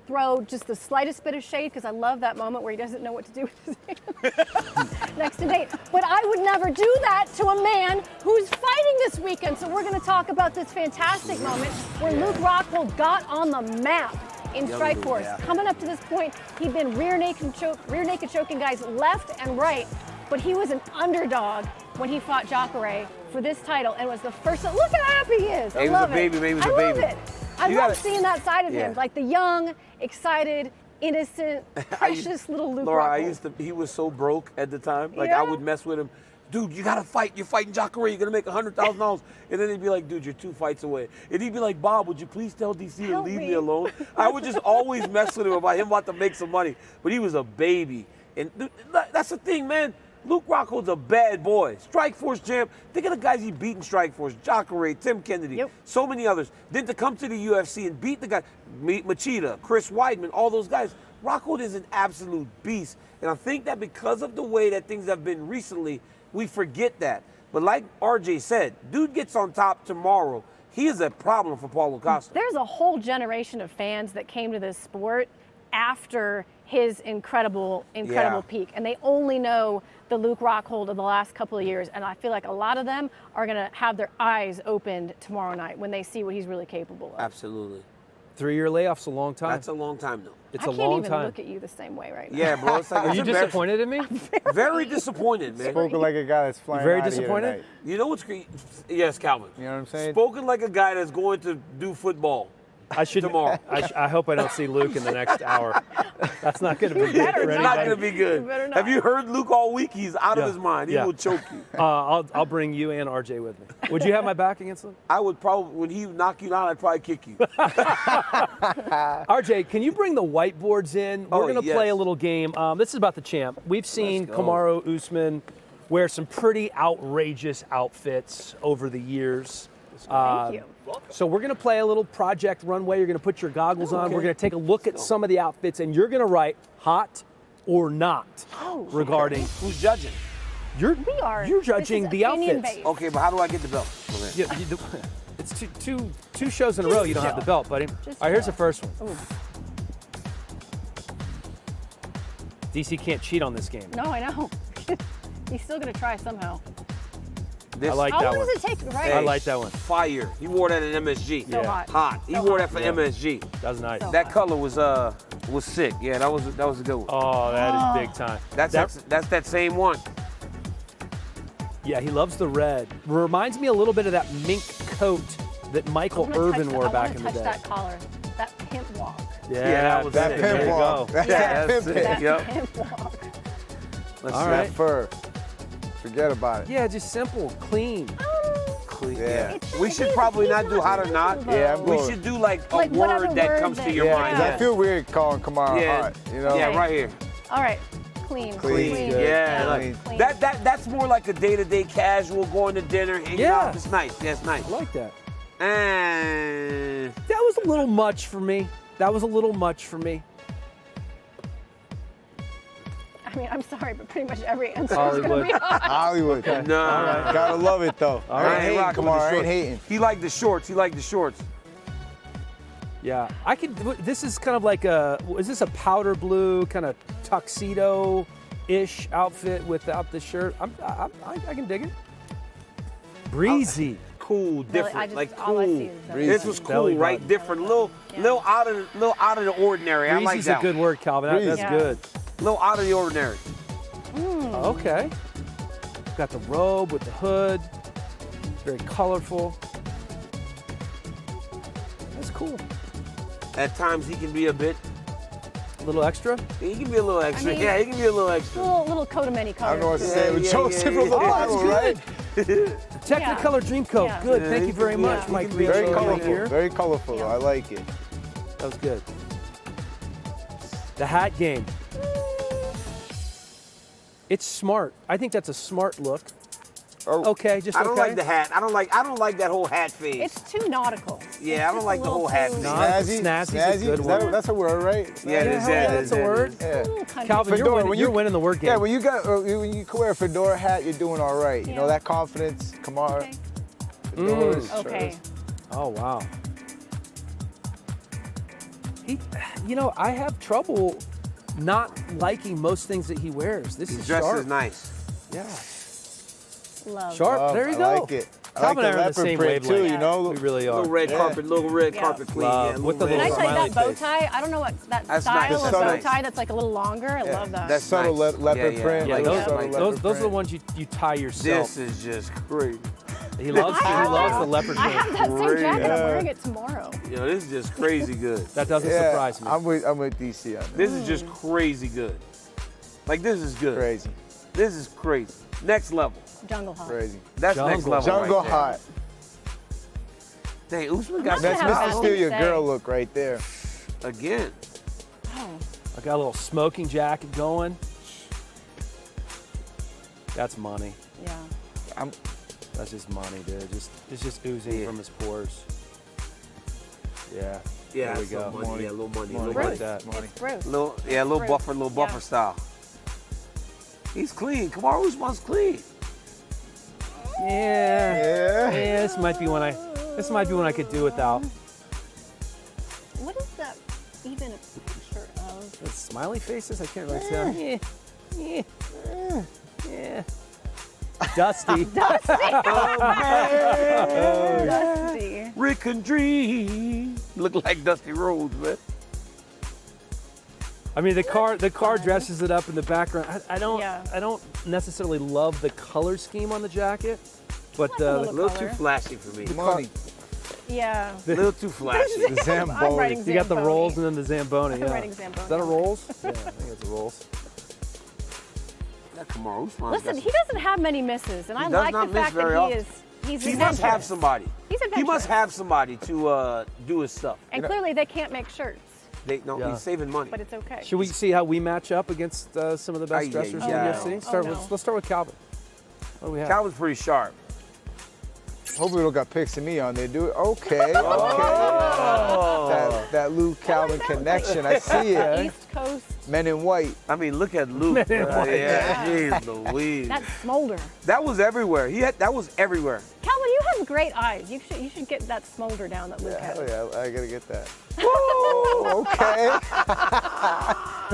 throw just the slightest bit of shade, because I love that moment where he doesn't know what to do with his hands next to Nate. But I would never do that to a man who's fighting this weekend. So we're going to talk about this fantastic moment where Luke Rockhold got on the map in Strikeforce. Coming up to this point, he'd been rear naked choking guys left and right, but he was an underdog when he fought Jacare for this title, and was the first. Look how happy he is. I love it. I love it. I love seeing that side of him, like the young, excited, innocent, precious little Luke Rockhold. He was so broke at the time. Like I would mess with him. Dude, you gotta fight. You're fighting Jacare. You're gonna make $100,000. And then he'd be like, dude, you're 2 fights away. And he'd be like, Bob, would you please tell DC to leave me alone? I would just always mess with him about him about to make some money. But he was a baby. And dude, that's the thing, man. Luke Rockhold's a bad boy. Strikeforce champ. Think of the guys he beat in Strikeforce. Jacare, Tim Kennedy, so many others. Then to come to the UFC and beat the guy, Machida, Chris Weidman, all those guys. Rockhold is an absolute beast. And I think that because of the way that things have been recently, we forget that. But like RJ said, dude gets on top tomorrow. He is a problem for Paolo Costa. There's a whole generation of fans that came to this sport after his incredible peak. And they only know the Luke Rockhold of the last couple of years. And I feel like a lot of them are going to have their eyes opened tomorrow night when they see what he's really capable of. Absolutely. 3-year layoff's a long time. That's a long time, though. It's I a long can't even time. look at you the same way right now. Yeah, bro. It's like, Are you disappointed in me? Very disappointed, man. Spoken like a guy that's flying Very out of here disappointed? tonight. You know what's great? Yes, Calvin. You know what I'm saying? Spoken like a guy that's going to do football. I should tomorrow. I hope I don't see Luke in the next hour. That's not going to be good for It's not anybody. going to be good. Have you heard Luke all week? He's out of his mind. He will choke you. I'll bring you and RJ with me. Would you have my back against him? I would probably, when he knock you down, I'd probably kick you. RJ, can you bring the whiteboards in? We're going to play a little game. This is about the champ. We've seen Kamaru Usman wear some pretty outrageous outfits over the years. Thank you. So we're going to play a little Project Runway. You're going to put your goggles on. We're going to take a look at some of the outfits, and you're going to write hot or not regarding. Who's judging? You're This judging is the opinion outfits. based. Okay, but how do I get the belt? It's two shows in a row you don't have the belt, buddy. All right, here's the first one. Ooh. DC can't cheat on this game. No, I know. He's still going to try somehow. I like How that long one. does it take? Right. I like that one. Fire. He wore that at MSG. So hot. Hot. He So wore hot. that for MSG. That was nice. So That hot. color was sick. Yeah, that was a good one. Oh, that is big time. That's that same one. Yeah, he loves the red. Reminds me a little bit of that mink coat that Michael Irvin wore back in the day. I want to touch that collar. That pimp walk. Yeah, that was That it. There pimp you walk. go. That's Yeah, that that's pimp it. walk. Yep. Pimp walk. Let's All see. right. That fur. Forget about it. Yeah, just simple, clean. Clean. Yeah. We should probably not do hot or not. Yeah, I'm We going. should do like a Like, what other word that word comes to that- your Yeah, mind. 'cause I feel weird calling Kamara Yeah. hot. You know? Yeah, Okay. right here. All right. Clean. Clean. Yeah, Clean. like, that's more like a day-to-day casual, going to dinner, hanging Yeah. out. It's nice. Yeah, it's nice. I like that. And That was a little much for me. I mean, I'm sorry, but pretty much every answer is going to Hollywood. be hot. Hollywood. no, Gotta love it though. All I right. ain't hating, rocking with Kamara. the I ain't shorts. hating. He liked the shorts. He liked the shorts. Yeah, this is kind of like is this a powder blue kind of tuxedo-ish outfit without the shirt? I can dig it. Breezy. Cool, different, all I see cool. is This was cool, Belly right? button. Different, little out of the ordinary. I like Breezy's that. a good word, Calvin. That's Yeah. good. Little out of the ordinary. Okay. Got the robe with the hood. Very colorful. That's cool. At times he can be a bit. A little extra. He can be a little extra. mean- Yeah, he can be a little extra. Little coat of many colors. I don't know what to too. say. With yeah, Joseph yeah, of the yeah. Bible, right? Technicolor Dreamcoat. Yeah. Good. Yeah, Thank he you very can- much, yeah, he Mike. can be Very Yeah. colorful. Here. Very colorful. Yeah. I like it. That was good. The hat game. It's smart. I think that's a smart look. Okay, just I don't okay. like the hat. I don't like that whole hat phase. It's too nautical. Yeah, I don't like the whole hat thing. Snazzy. Snazzy's a Snazzy. good Is that word. that's a word, right? Yeah, it is. Yeah, that's a word. Yeah. Calvin, Fedora, you're winning the word game. Yeah, when you can wear a fedora hat, you're doing all right. You know Yeah. that confidence, Kamara. Okay. Fedoras, Okay. shirts. Oh, wow. I have trouble not liking most things that he wears. This His is dress sharp. is nice. Yeah. Love. Sharp. Love, There you I go. like it. I Calvin like and the I are the leopard same print too. wavelength. You know, We really are. Little red carpet clean. Love. Yeah, little With the red. And I little tell you smiley that bow face. tie, I don't know what that That's style nice. of That's bow nice. tie that's like a little longer. I love that. That's subtle nice. leopard Yeah, print. Yeah, like those, subtle leopard those are the print. ones you tie yourself. This is just crazy. He loves the leopard I print. have that same jacket. I'm wearing it tomorrow. Yo, this is just crazy good. That doesn't Yeah, surprise me. I'm with DC on that. This is just crazy good. Like, this is good. Crazy. This is crazy. Next level. Jungle hot. Crazy. That's next Jungle. level. Jungle right there. hot. Dang, Usman I'm got not That's gonna have Mr. that Steal Your say. Girl look right there. again. Oh. I got a little smoking jacket going. That's money. Yeah. That's just money, dude. It's just oozing from his pores. Yeah. Yeah, There we that's go. some money. Yeah, a little money. A Money little like money. that. It's Bruce. Little Bruce. buffer Yeah. style. He's clean. Kamaru Usman's clean. Yeah. Yeah. This might be one I could do without. What is that even a picture of? The smiley faces. I can't really tell. Yeah. Dusty. Dusty. Oh, man. Dusty. Rick and Dream. Look like Dusty Rhodes, man. I mean, the car dresses it up in the background. I don't necessarily love the color scheme on the jacket, but a little too flashy for me. Money. Yeah. A little too flashy. The Zamboni. You got the rolls and then the Zamboni. I'm Yeah. writing Zamboni. Is that a rolls? Yeah, I think it's a rolls. That Kamaru Usman. Listen, he doesn't have many misses, and I does like not the miss fact very that often. he's He must have adventurous. somebody. He's He adventurous. must have somebody to do his stuff. And clearly they can't make shirts, He's saving money. but it's okay. Should we see how we match up against some of the best dressers in the UFC? Let's start with Calvin. What do we have? Calvin's pretty sharp. Hopefully, we don't got pics of me on there, do it? Okay. That Luke Calvin connection. I see it. East Coast. Men in white. I mean, look at Luke. Yeah, jeez Louise. That smolder. That was everywhere. That was everywhere. Calvin, you have great eyes. You should get that smolder down that Luke has. Oh yeah, I gotta get that. Whoa, okay.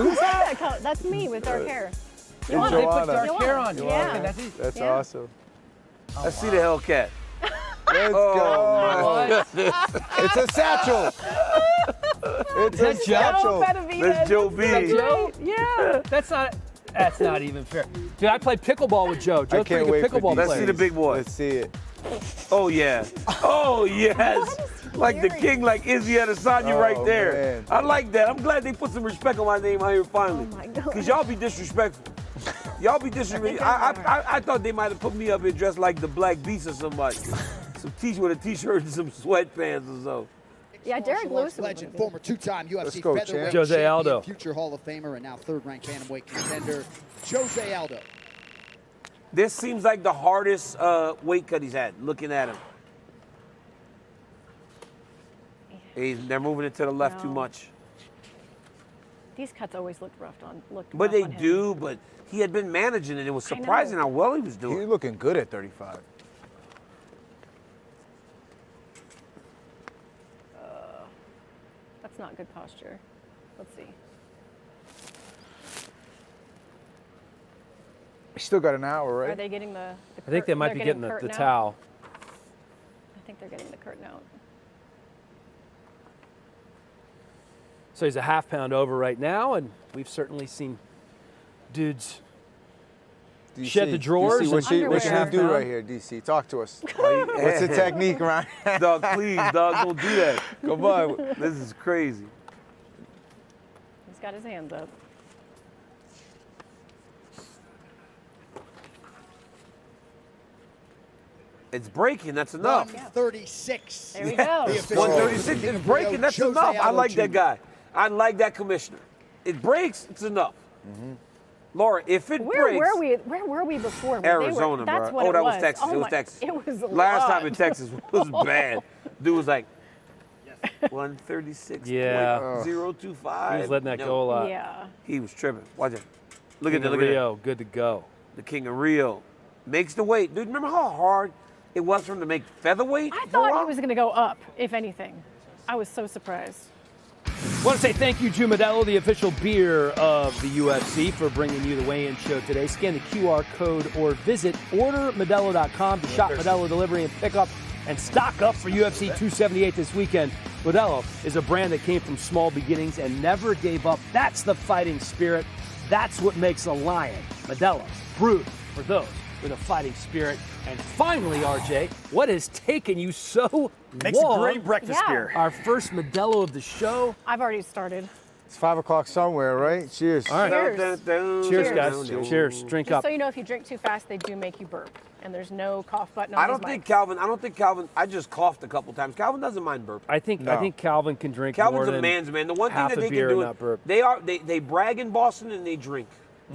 Who's that? That's me with dark hair. They put dark hair on you. Yeah. That's awesome. Let's see the Hellcat. Let's go. It's a satchel. It's a satchel. That's Joe B. Yeah. That's not even fair. Dude, I played pickleball with Joe. Joe's I can't wait for pickleball these. Let's see the big boy. Let's see it. Oh yeah. Oh yes. Like the king, like Izzy Adesanya right there. Man. I like that. I'm glad they put some respect on my name out here finally. Oh my God. Cause y'all be disrespectful. Y'all be disrespectful. I thought they might have put me up here dressed like the Black Beast or somebody. Some with a t-shirt and some sweatpants or so. Yeah, Derek Lewis. Legend, former two-time UFC go, featherweight champ. Jose champion, Aldo. future Hall of Famer, and now third-ranked bantamweight contender, Jose Aldo. This seems like the hardest weight cut he's had, looking at him. They're moving it to the left too much. These cuts always looked rough on. But they do, but he had been managing it. It was surprising how well he was doing. He's looking good at 35. That's not good posture. Let's see. He's still got an hour, right? Are they getting the I think they might be getting the curtain out? towel. I think they're getting the curtain out. So he's a half pound over right now, and we've certainly seen dudes shed the drawers. DC, what should Underwear. we do right here, DC? Talk to us. What's the technique, Ryan? Dog, please, dog, don't do that. Come on. This is crazy. He's got his hands up. It's breaking, that's enough. 136. There we go. 136, it's breaking, that's Jose enough. I Aldo like that Jr. guy. I like that commissioner. It breaks, it's enough. Laura, if it breaks. Where were we before? When Arizona, that's bro. what Oh, that was was. Texas. Oh It was my- Texas. It was a Last lot. time in Texas was bad. Dude was like 136.025. He was letting that go a lot. Yeah. He was tripping. Watch it. Look at King that. of Look at Rio, good to go. the King of Rio. Makes the weight. Dude, remember how hard it was for him to make featherweight? I thought he was going to go up, if anything. I was so surprised. I want to say thank you to Modelo, the official beer of the UFC, for bringing you the weigh-in show today. Scan the QR code or visit ordermodelo.com to shop Modelo delivery and pick up and stock up for UFC 278 this weekend. Modelo is a brand that came from small beginnings and never gave up. That's the fighting spirit. That's what makes a lion. Modelo, brewed for those with a fighting spirit. And finally, RJ, what has taken you so Makes long? a great breakfast beer. Our first Modelo of the show. I've already started. It's 5 o'clock somewhere, right? Cheers. All right. Cheers. Cheers, guys. Cheers. Drink Just up. so you know, if you drink too fast, they do make you burp. And there's no cough button on I these don't think mics. Calvin, I just coughed a couple times. Calvin doesn't mind burping. I think Calvin can drink Calvin's more a than man's man. The one thing half that a they can beer do and not burp. they brag in Boston and they drink.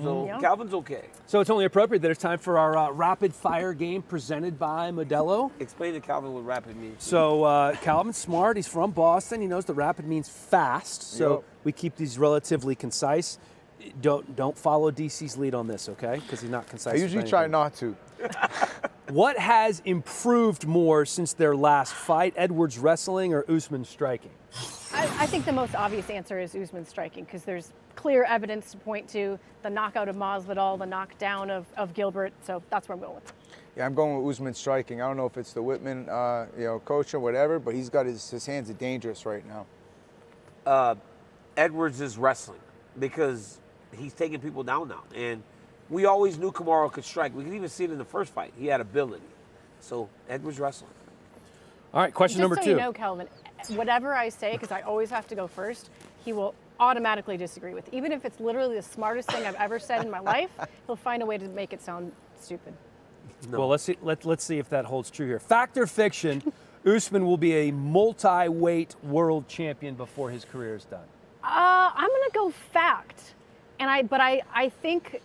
So Yeah. Calvin's okay. So it's only appropriate that it's time for our rapid fire game presented by Modelo. Explain to Calvin what rapid means. So Calvin's smart. He's from Boston. He knows that rapid means fast. So Yep. we keep these relatively concise. Don't follow DC's lead on this, okay? Because he's not concise. I usually with try anything. not to. What has improved more since their last fight? Edwards wrestling or Usman striking? I think the most obvious answer is Usman striking because there's clear evidence to point to the knockout of Masvidal, the knockdown of Gilbert. So that's where I'm going with. Yeah, I'm going with Usman striking. I don't know if it's the Whitman, coach or whatever, but he's got his hands are dangerous right now. Edwards is wrestling because he's taking people down now. And we always knew Camaro could strike. We could even see it in the first fight. He had ability. So Edwards wrestling. All right, question number 2. Just so you know, Kelvin, whatever I say, because I always have to go first, he will automatically disagree with. Even if it's literally the smartest thing I've ever said in my life, he'll find a way to make it sound stupid. No. Well, let's see if that holds true here. Fact or fiction, Usman will be a multi-weight world champion before his career is done. I'm going to go fact. But I think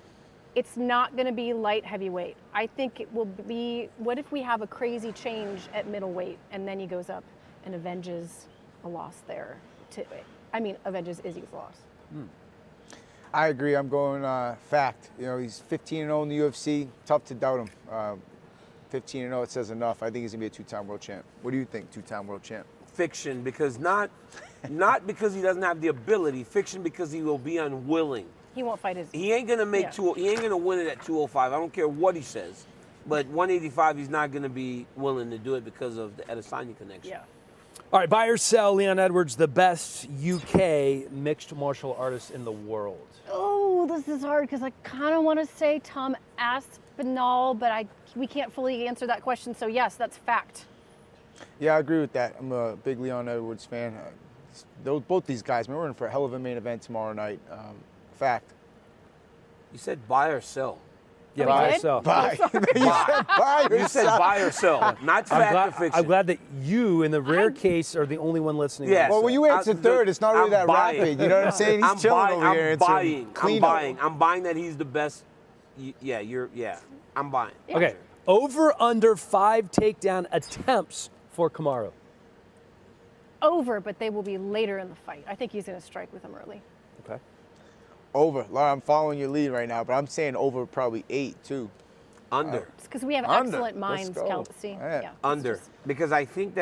it's not going to be light heavyweight. I think it will be, what if we have a crazy change at middleweight and then he goes up and avenges a loss there? Avenges Izzy's loss. I agree. I'm going fact. He's 15-0 in the UFC. Tough to doubt him. 15-0, it says enough. I think he's going to be a 2-time world champ. What do you think, 2-time world champ? Fiction, because not because he doesn't have the ability. Fiction because he will be unwilling. He won't fight his. He ain't gonna make He ain't gonna win it at 205. I don't care what he says, but 185 he's not gonna be willing to do it because of the Adesanya connection. Yeah. All right, buy or sell Leon Edwards, the best UK mixed martial artist in the world. Oh, this is hard because I kind of want to say Tom Aspinall, but we can't fully answer that question. So yes, that's fact. Yeah, I agree with that. I'm a big Leon Edwards fan. Both these guys, we're in for a hell of a main event tomorrow night. Fact. You said buy or sell. Yeah, buy or sell. Buy. You said buy or sell, not fact or fiction. I'm glad that you, in the rare case, are the only one listening. Yes. Well, when you answer third, it's not really that rapid. You know what I'm saying? He's chilling over here. I'm buying that he's the best. I'm buying. Okay. Over under 5 takedown attempts for Camaro. Over, but they will be later in the fight. I think he's going to strike with him early. Okay. Over. Laura, I'm following your lead right now, but I'm saying over probably 8 too. Under. It's because we have excellent minds, Kelsey. Yeah. Under. Because I think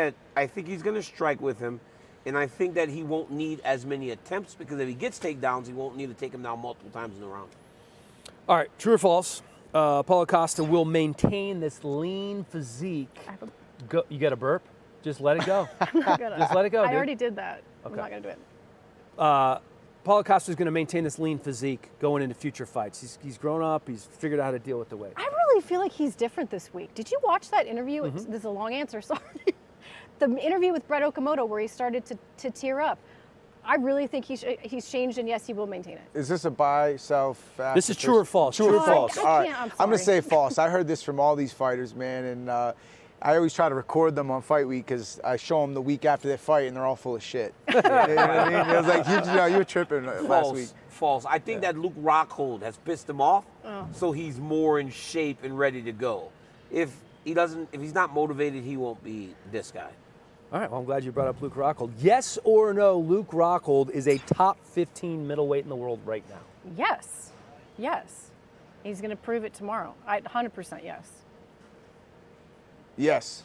he's going to strike with him, and I think that he won't need as many attempts because if he gets takedowns, he won't need to take him down multiple times in the round. All right. True or false? Paolo Costa will maintain this lean physique. You got a burp? Just let it go. Just let it go. I already did that. Okay. I'm not going to do it. Paolo Costa is going to maintain this lean physique going into future fights. He's grown up. He's figured out how to deal with the weight. I really feel like he's different this week. Did you watch that interview? Mm-hmm. This is a long answer, sorry. The interview with Brett Okamoto where he started to tear up. I really think he's changed, and yes, he will maintain it. Is this a buy, sell, fact? This is true or false? True or false? I All right. can't, I'm going to say false. I heard this from all these fighters, man, and I always try to record them on fight week because I show them the week after their fight, and they're all full of shit. You know what I mean? It was like, you were tripping last week. False. I think that Luke Rockhold has pissed him off, so he's more in shape and ready to go. If he's not motivated, he won't be this guy. All right, well, I'm glad you brought up Luke Rockhold. Yes or no, Luke Rockhold is a top 15 middleweight in the world right now? Yes. Yes. He's going to prove it tomorrow. 100% yes. Yes.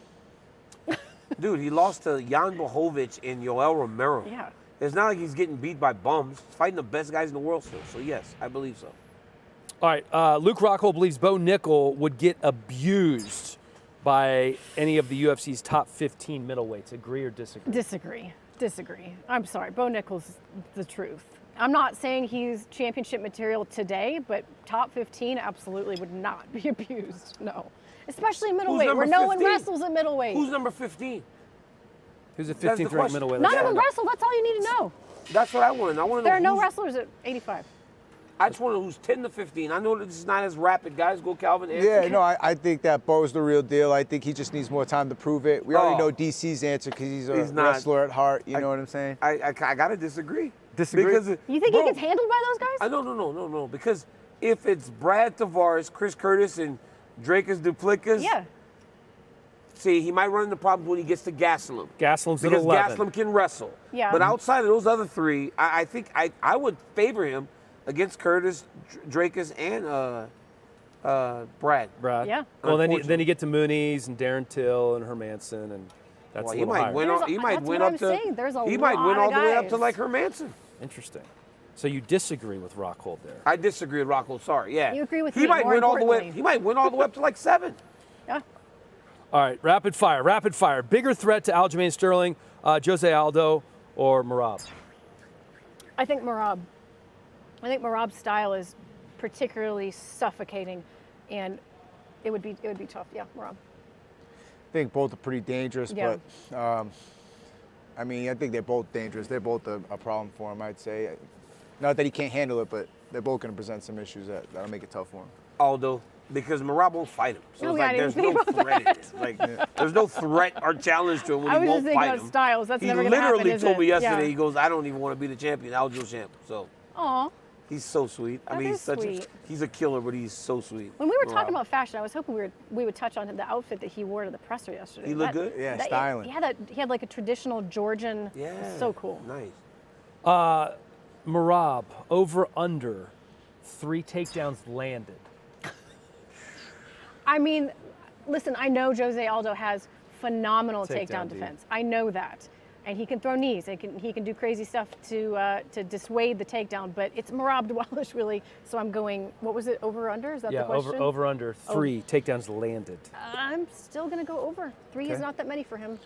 Dude, he lost to Jan Blachowicz and Yoel Romero. Yeah. It's not like he's getting beat by bums. He's fighting the best guys in the world still. So, yes, I believe so. All right, Luke Rockhold believes Bo Nickel would get abused by any of the UFC's top 15 middleweights. Agree or disagree? Disagree. I'm sorry. Bo Nickel's the truth. I'm not saying he's championship material today, but top 15 absolutely would not be abused. No. Especially middleweight, where no one wrestles at middleweight. Who's number 15? Who's the 15th ranked middleweight? None of them wrestle. That's all you need to know. That's what I want to know. There are no wrestlers at 85. I just want to know who's 10 to 15. I know this is not as rapid. Guys, go Calvin. Yeah, no, I think that Bo's the real deal. I think he just needs more time to prove it. We already know DC's answer because he's a wrestler at heart. You know what I'm saying? I got to disagree. Disagree? Because, you think he gets handled by those guys? No. Because if it's Brad Tavares, Chris Curtis, and Drakus Duplikas, see, he might run into problems when he gets to Gastelum. Gastelum's at 11. Because Gastelum can wrestle. Yeah. But outside of those other three, I think I would favor him against Curtis, Drakus, and Brad. Yeah. Well, then you get to Mooney's and Darren Till and Hermanson, and that's he a little might higher. win. He might win up to. He might win all the way up to like Hermanson. Interesting. So you disagree with Rockhold there? I disagree with Rockhold. Sorry. Yeah. You agree with he me, might more win all the way. importantly. He might win all the way up to like 7. Yeah. All right, rapid fire. Bigger threat to Aljamain Sterling, Jose Aldo, or Merab? I think Merab. I think Merab's style is particularly suffocating, and it would be tough. Yeah, Merab. I think both are pretty dangerous, Yeah. but I mean, I think they're both dangerous. They're both a problem for him, I'd say. Not that he can't handle it, but they're both going to present some issues that'll make it tough for him. Aldo, because Merab won't fight him. So it's like there's no threat in it. Like, there's no threat or challenge to him when he won't fight him. I was just thinking about styles. That's never going to happen, He literally told me yesterday, Yeah. he goes, I don't even want to be the champion. Aldo's champ. So Aw. he's so sweet. I mean, That is sweet. he's a killer, but he's so sweet. When we were Merab. talking about fashion, I was hoping we would touch on the outfit that he wore to the presser yesterday. He looked good? Yeah, styling. He had like a traditional Georgian. Yeah. It was so cool. Nice. Merab, over under 3 takedowns landed. I mean, listen, I know Jose Aldo has phenomenal Takedown takedown D. defense. I know that. And he can throw knees. He can do crazy stuff to dissuade the takedown. But it's Merab Dvalishvili, so I'm going. What was it? Over under? Is that the question? over under 3 takedowns landed. I'm still gonna go over. 3 is not that many for him.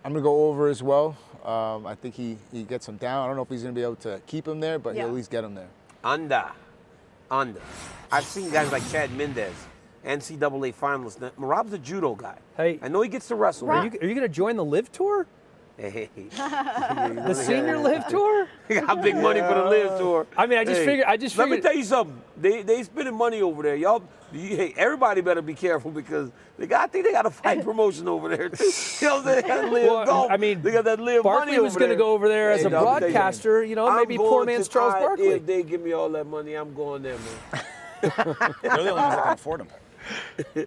I'm going to go over as well. I think he gets him down. I don't know if he's going to be able to keep him there, but he'll at least get him there. Under. I've seen guys like Chad Mendez, NCAA finalist. Now, Merab's a judo guy. Hey, I know he gets to wrestle. Are you going to join the Live Tour? Hey. The senior Live Tour? He got big money for the Live Tour. I mean, I just figured. Let me tell you something. They spending money over there, y'all. Hey, everybody better be careful because I think they got a fight promotion over there too. You know, they got Live Golf. I mean, they got that Live Barkley money over was going to there. go over there as a Hey, I'll tell you, broadcaster. You know, maybe poor man's Charles Barkley. If they give me all that money, I'm going there, man. They're the only ones that can afford them.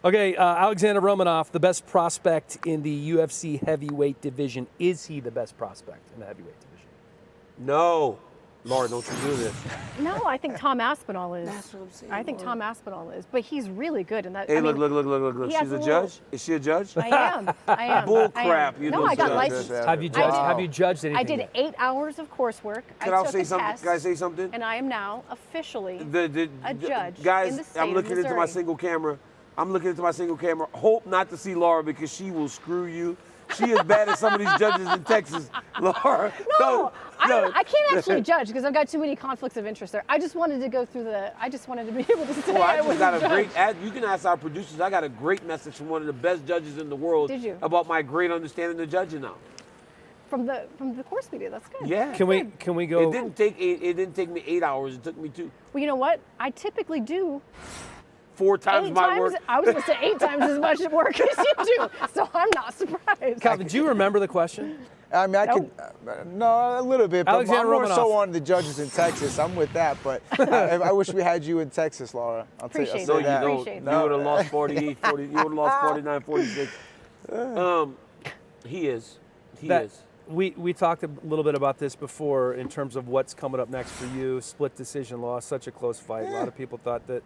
Okay, Alexander Romanov, the best prospect in the UFC heavyweight division. Is he the best prospect in the heavyweight division? No. Laura, don't you do this. No, I think Tom Aspinall is. That's what I'm saying, I think Laura. Tom Aspinall is, but he's really good in that. Hey, I mean, look. he has She's a a judge? Is she a judge? I am. Bull I am. crap. You No, know I got judge. licensed. Have you judged? Have you judged anything? I did yet? 8 hours of coursework. Can I I took say a something? test, Can I say something? and I am now officially a judge guys, in the state I'm looking of into my Missouri. single camera. Hope not to see Laura because she will screw you. She is bad as some of these judges in Texas. Laura. No, I can't actually judge because I've got too many conflicts of interest there. I just wanted to go through I just wanted to be able to say Well, I I was just got a a judge. great. You can ask our producers. I got a great message from one of the best judges in the world. Did you? About my great understanding of judging now. From the course video. That's good. Yeah. Can we go? It didn't take me 8 hours. It took me 2. Well, you know what? I typically do 4 times 8 my times. work. I was going to say 8 times as much work as you do, so I'm not surprised. Calvin, do you remember the question? I mean, I could, no, a little bit, but Alexander I'm more Romanov. so on the judges in Texas. I'm with that, but I wish we had you in Texas, Laura. I'll Appreciate say it. that. You Appreciate would have lost 48, 40. You would have lost 49, 46. He is. We talked a little bit about this before in terms of what's coming up next for you. Split decision loss, such a close fight. A lot of people thought that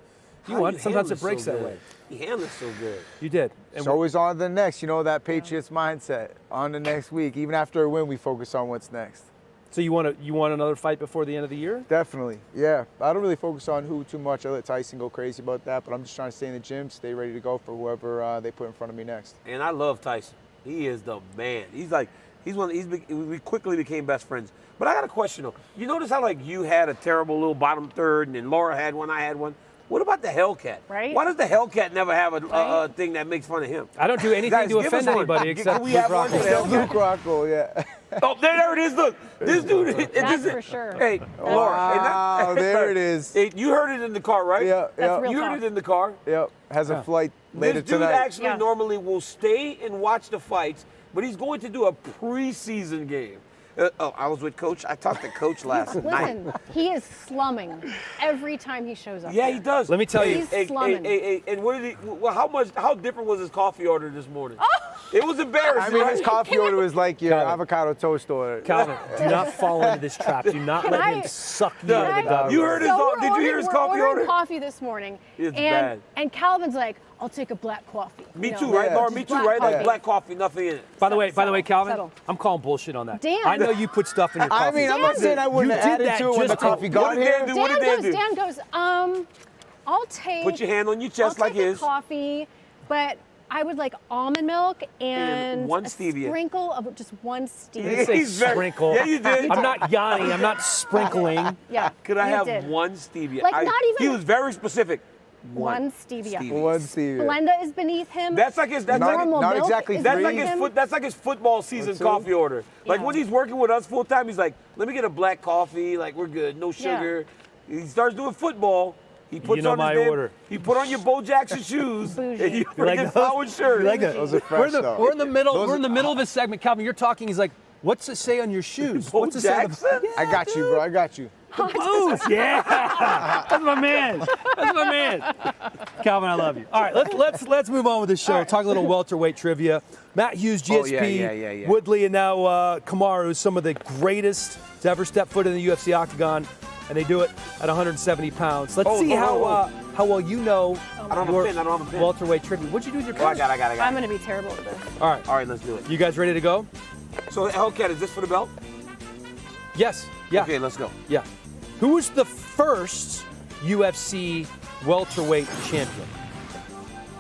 you won. Sometimes it breaks that way. He handled so good. You did. And It's always on to the next. You know, that Patriots mindset. On the next week. Even after a win, we focus on what's next. So you want another fight before the end of the year? Definitely, yeah. I don't really focus on who too much. I let Tyson go crazy about that, but I'm just trying to stay in the gym, stay ready to go for whoever they put in front of me next. And I love Tyson. He is the man. We quickly became best friends. But I got a question though. You notice how you had a terrible little bottom third, and then Laura had one, I had one. What about the Hellcat? Right. Why does the Hellcat never have a thing that makes fun of him? I don't do anything Guys, to give offend us one. anybody except Can we have one for the Hellcat? Luke Rockwell, yeah. Oh, there it is. Look, this dude. That's for sure. Hey, Laura. Wow, there it is. Hey, you heard it in the car, right? Yeah, That's real You talk. heard it in the car. Yep, has a flight later This dude tonight. actually normally will stay and watch the fights, but he's going to do a preseason game. I was with Coach. I talked to Coach last night. Listen, he is slumming every time he shows up. Yeah, there. he does. Let me tell you. He's slumming. And what did he? Well, how different was his coffee order this morning? It was embarrassing. I mean, right? his coffee order was like your Calvin. avocado toast order. Calvin, do not fall into this trap. Do not let him suck you into the Right? gut. You heard his. So Did you hear his coffee we're ordering order? coffee this morning, It's and bad. Calvin's like, "I'll take a black coffee." Me You know, too, right, Yeah. Laura? Me just too, right? black Like coffee. black coffee, nothing in it. By the way, Calvin, Settle. I'm calling bullshit on that. Dan. I know you put stuff in your coffee. I mean, I'm not saying I wouldn't You have did added that to it when the just to- coffee got What did here. Dan do? What did Dan do? Dan goes, I'll take. Put your hand on your chest like his. Coffee, but I would like almond milk and one a stevia. sprinkle of just one stevia. You didn't say sprinkle. Yeah, you did. I'm not yawning. I'm not sprinkling. Yeah. Could I you have did. one stevia? Like, not even- He was very specific. One stevia. One stevia. Splenda is beneath him. That's like his. That's Normal not milk exactly is That's three. like beneath his him. that's like his football season two? coffee order. Like Yeah. when he's working with us full time, he's like, "Let me get a black coffee. Like we're good, no sugar." He starts doing football. He puts know on my his order. You put on your Bo Jackson shoes Bougie. and you You like freaking those? flowered shirt. You like that? Those are fresh, though. We're in the middle. Those We're in the are- middle of a segment, Calvin. You're talking. He's like, "What's it say on your shoes? Bo What's it say on the-" Jackson? I got you, bro. I got you. Boots, yeah. That's my man. That's my man. Calvin, I love you. All right, let's move on with this show. Talk a little welterweight trivia. Matt Hughes, GSP, yeah. Woodley, and now Kamaru, some of the greatest to ever step foot in the UFC octagon, and they do it at 170 pounds. Let's see how well you know I don't have your a pin. I don't have a pin. welterweight trivia. What'd you do with your Oh, I pen? got it. I'm going to be terrible at this. All right, All right, let's do it. you guys ready to go? So Hellcat, is this for the belt? Yes. Yeah. Okay, let's go. Yeah. Who was the first UFC welterweight champion?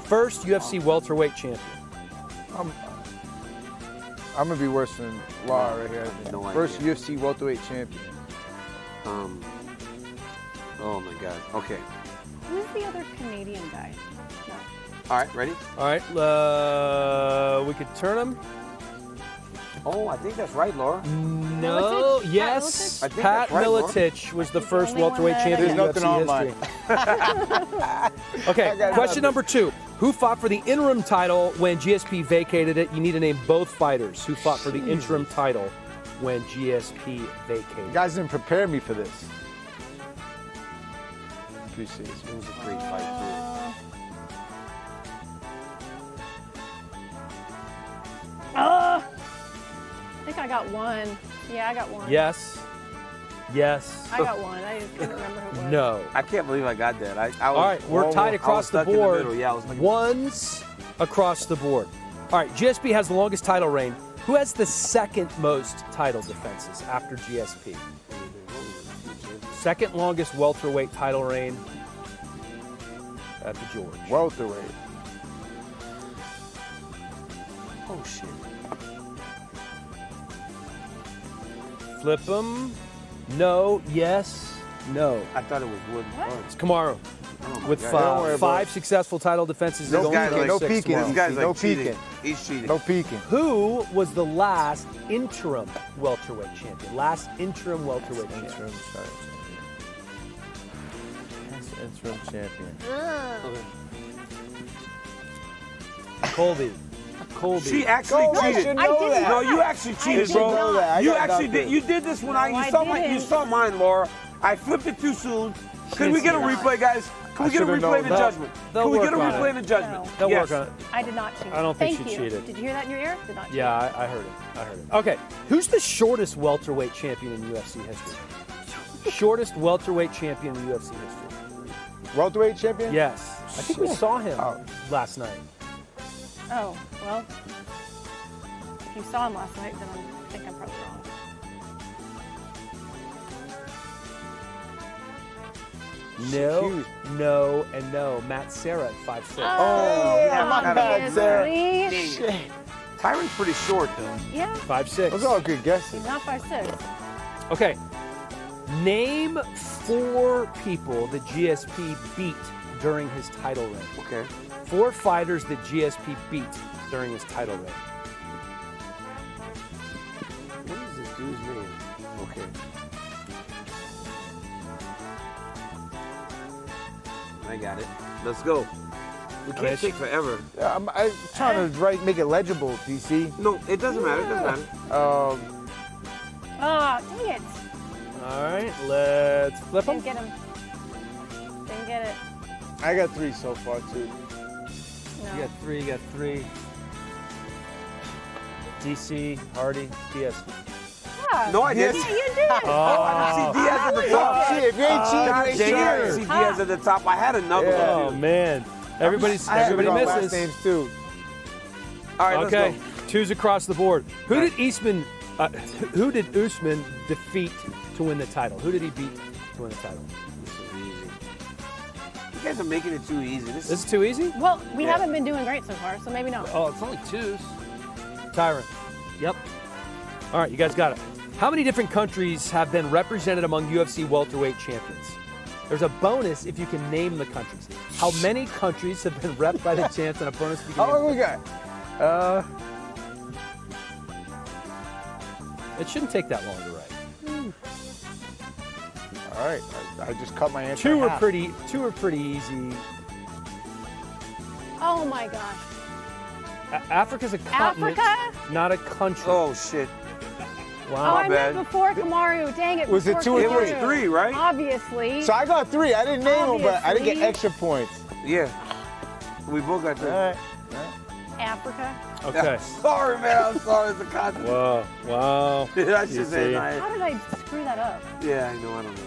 First UFC welterweight champion. I'm gonna be worse than Laura right here. No First idea. UFC welterweight champion. Oh my God. Okay. Who's the other Canadian guy? No. All right, ready? All right. We could turn him. Oh, I think that's right, Laura. No. Miletich? Yes. I think Pat that's right, Laura. Miletich was the He's the first only one welterweight that I champion in got. There's UFC nothing history. Okay. Question number 2. Who fought for the interim title when GSP vacated it? You need to name both fighters who fought for the interim title when GSP vacated. You guys didn't prepare me for this. Appreciate it. It was a great fight, I think I got one. Yeah, I got one. Yes. Yes. I got one. I just couldn't remember who it was. No. I can't believe I got that. I was, All right, we're tied across the stuck in the board. middle. Yeah, I was like, Ones across the board. All right, GSP has the longest title reign. Who has the second most title defenses after GSP? Second longest welterweight title reign after George. Welterweight. oh shit. Flip them. No. Yes. No. I thought it was Wood. It's Camaro. With God. Don't worry about five successful title defenses. No He's only peeking, got no six peeking. tomorrow. This guy's No like cheating. peeking. He's cheating. No peeking. Who was the last interim welterweight champion? Last interim welterweight champion. Interim champion. Colby. She actually Go, I cheated. should know I didn't that. No, you actually cheated, did bro. not. I You got actually nothing. did. You did this when No, I you didn't. saw mine, Laura. I flipped it too soon. Can we get a replay, guys? Can we get a should've replay known in the that. judgment? They'll Can we get a work on replay it. in the judgment? No. They'll Yes. work on it. I did not cheat. I don't think Thank she you. cheated. Did you hear that in your ear? Did not cheat. Yeah, I heard it. I heard it. Okay, who's the shortest welterweight champion in UFC history? Shortest welterweight champion in UFC history. Welterweight champion? Yes. I think we saw him last night. Oh, well. If you saw him last night, then I think I'm probably wrong. No, no, and no. Matt Serra at 5'6". Yeah, my bad, Sarah. Really? Tyron's pretty short, though. Yeah, 5'6". Those are all good guesses. he's not 5'6". Okay. Name 4 people that GSP beat during his title reign. Okay. 4 fighters that GSP beat during his title reign. What is this dude's name? Okay. I got it. Let's go. We can't take forever. I'm trying to make it legible, DC. No, it doesn't matter. It doesn't matter. Oh, dang it. All right, let's flip Didn't them. get him. Didn't get it. I got 3 so far, too. No. You got 3. DC, Hardy, Diaz. Yeah. No, I didn't. Yeah, you did. Oh, I didn't see Diaz at the top. Shit, if you ain't cheating, God you ain't dang it, I cheating. see Diaz at the top. I had another Oh one. man, everybody I misses. last names, too. All right, Okay, let's 2's across the board. Who did Usman defeat to win the title? Who did he beat to win the title? go. This is easy. You guys are making it too easy. This is too easy? Well, we haven't been doing great so far, so maybe not. Oh, it's only twos. Tyron. Yep. All right, you guys got it. How many different countries have been represented among UFC welterweight champions? There's a bonus if you can name the countries. How many countries have been repped by the champs and a bonus if you can How long we got? It shouldn't take that long to write. All right, I just cut my answer. Two in are half. pretty easy. Oh my gosh. Africa's a continent, Africa? not a country. Oh shit. Wow. Oh, I meant before Kamaru. Dang it. Was it before 2 or Kamaru. 3? Right? Obviously. So I got 3. I didn't name them, but I didn't get Obviously. extra points. Yeah. We both got 3. All right. Africa. Okay. Sorry, man. I'm sorry. It's a continent. Wow. Wow. That's You just see? nice. How did I screw that up? Yeah, I know. I don't know.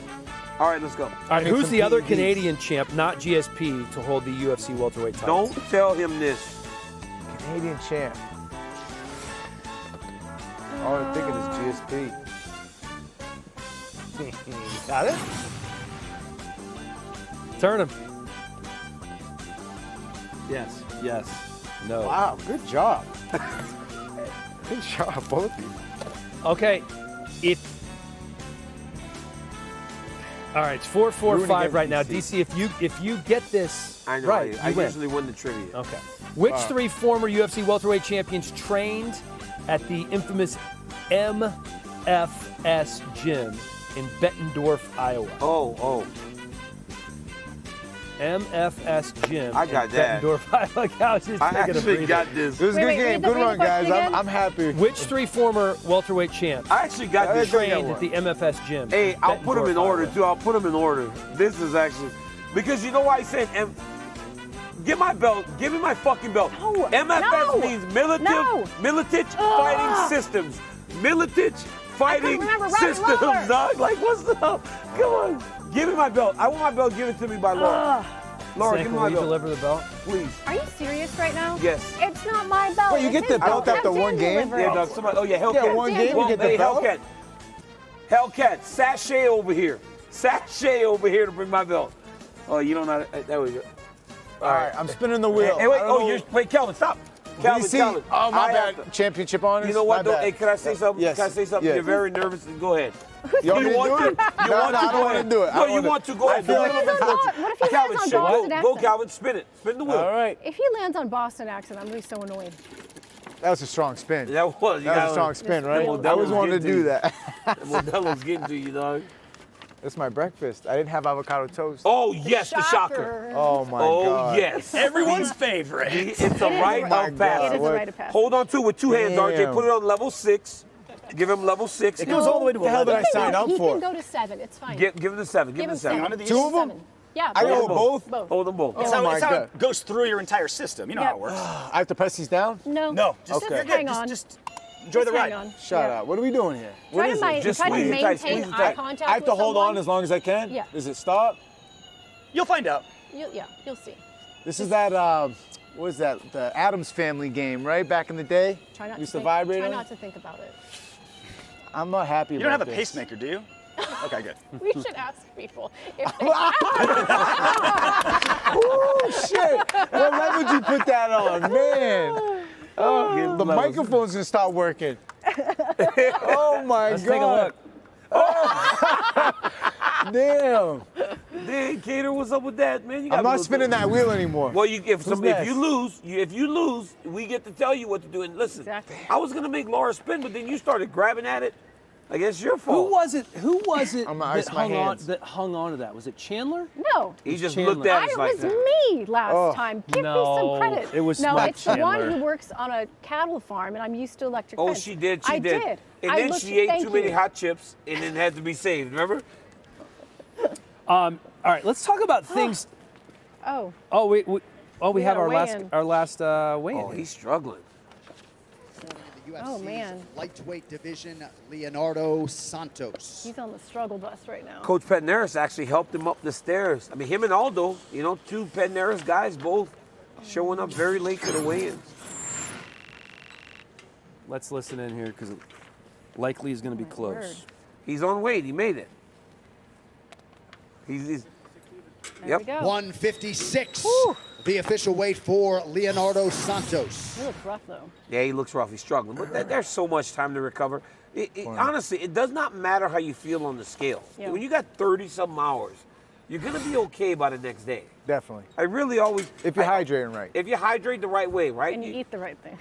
All right, let's go. All right, who's the other Canadian champ, not GSP, to hold the UFC welterweight title? Don't tell him this. Canadian champ. All I'm thinking is GSP. Got it? Turn him. Yes. Yes. No. Wow, good job. Good job, both of you. Okay. All right, it's 4-4-5 right now. DC, if you get this I know. right, I you win. usually win the trivia. Okay. Which 3 former UFC welterweight champions trained at the infamous MFS gym in Bettendorf, Iowa? Oh. MFS gym. I got in that. Bettendorf, Iowa. I was just I taking a actually breather. got this. It was a good game. Good run, guys. I'm happy. Which 3 former welterweight champs I actually got this. trained at the MFS gym? Hey, I'll put them in Bettendorf, order Iowa? too. I'll put them in order. This is actually because you know why I said give my belt. Give me my fucking belt. No, MFS no, means Militive no. Fighting Systems. Militive Fighting remember, right, Systems, lower. dog. Like what's up? Come on, give me my belt. I want my belt given to me by Laura. Laura, Sam, give me will my you belt, deliver the belt? please. Are you serious right now? Yes. It's not my belt. Wait, you it's get the his belt Let after Dan one game? deliver Yeah, it. dog. Somebody. Oh yeah, Hellcat. Yeah, one game, you get the Hey, belt? Hellcat, sachet over here. Sachet over here to bring my belt. Oh, you don't know. There we go. All right, I'm spinning the wheel. Hey, wait, I don't know- wait, Calvin, stop. Calvin, DC, Calvin. oh, my I bad. have to- Championship honors? You know what, My though? bad. Hey, can I say something? Yes. Can I say something? Yes. You're very nervous. Go ahead. You want me to want do to? it? You No, want no, to? I don't Go want to ahead. do it. No, you want to? Go ahead. I feel like What if he Calvin, lands on shit, Boston go, accent? Calvin, spin it. Spin the wheel. All right. If he lands on Boston accent, I'm gonna be so annoyed. That was a strong spin. That was. That was a strong spin, right? Modelo's I always wanted to getting do to that. Modelo's getting to you, dog. That's my breakfast. I didn't have avocado toast. Oh, yes, the shocker. Oh, my Oh, God. yes. Everyone's favorite. It's a It is right a of right- It pass. is a What? right of pass. Hold on to it with 2 hands, RJ. Damn. Put it on level 6. Give him level 6. It goes all the way to What the hell did 11. I sign up He for? can go to 7. It's fine. Give him the 7. Give him the 7. None of these? Two of them? 7. Yeah. I both. go both? Both. Hold them both. It's Oh how, my it's how God. it goes through your entire system. You know Yeah. how it works. I have to press these down? No. No, just, Okay. you're good. Hang on. Just enjoy the Just ride. hang on. Shut Yeah. up. What are we doing here? What Try is to, it? Just try to squeeze it tight, maintain squeeze it eye tight. contact I have to with hold on someone. as long as I can? Yeah. Does it stop? You'll find out. You'll see. This is that, what is that? The Addams Family game, right? Back in the day? Try not Used to to think, vibrate Try on not it? to think about it. I'm not happy You about don't have a this. pacemaker, do you? Okay, good. We should ask people if they Oh, shit. What level did you put that on? Man. Oh, the microphone's gonna start working. Oh, my Let's God. take a look. Damn. Dang, Cater, what's up with that, man? You I'm gotta not go spinning through it. that wheel anymore. Well, if next? you lose, we get to tell you what to do. And listen, Exactly. I was gonna make Laura spin, but then you started grabbing at it. I guess it's your fault. Who was it? I'm gonna ice my hands. that hung on to that? Was it Chandler? No. He just Chandler. looked at It us like was that. me last Oh. time. Give No, me some credit. it was no, not it's the one Chandler. who works on a cattle farm, and I'm used to electric Oh, fence. she did. I did. And I then looked- she ate thank too many you. hot chips and then had to be saved. Remember? All right, let's talk about things. Oh. Oh, we have got a our last weigh-in. weigh-in. Oh, he's struggling. The UFC's Oh, man. lightweight division, Leonardo Santos. He's on the struggle bus right now. Coach Pedneris actually helped him up the stairs. I mean, him and Aldo, two Pedneris guys, both showing up very late to the weigh-ins. Let's listen in here because likely is going to be close. word. He's on weight. He made it. He's There we go. 156. The official weight for Leonardo Santos. He looks rough, though. Yeah, he looks rough. He's struggling. But there's so much time to recover. Honestly, it does not matter how you feel on the scale. Yeah. When you got 30-something hours, you're going to be okay by the next day. Definitely. I really always... If you're hydrating right. If you hydrate the right way, right? And you eat the right thing.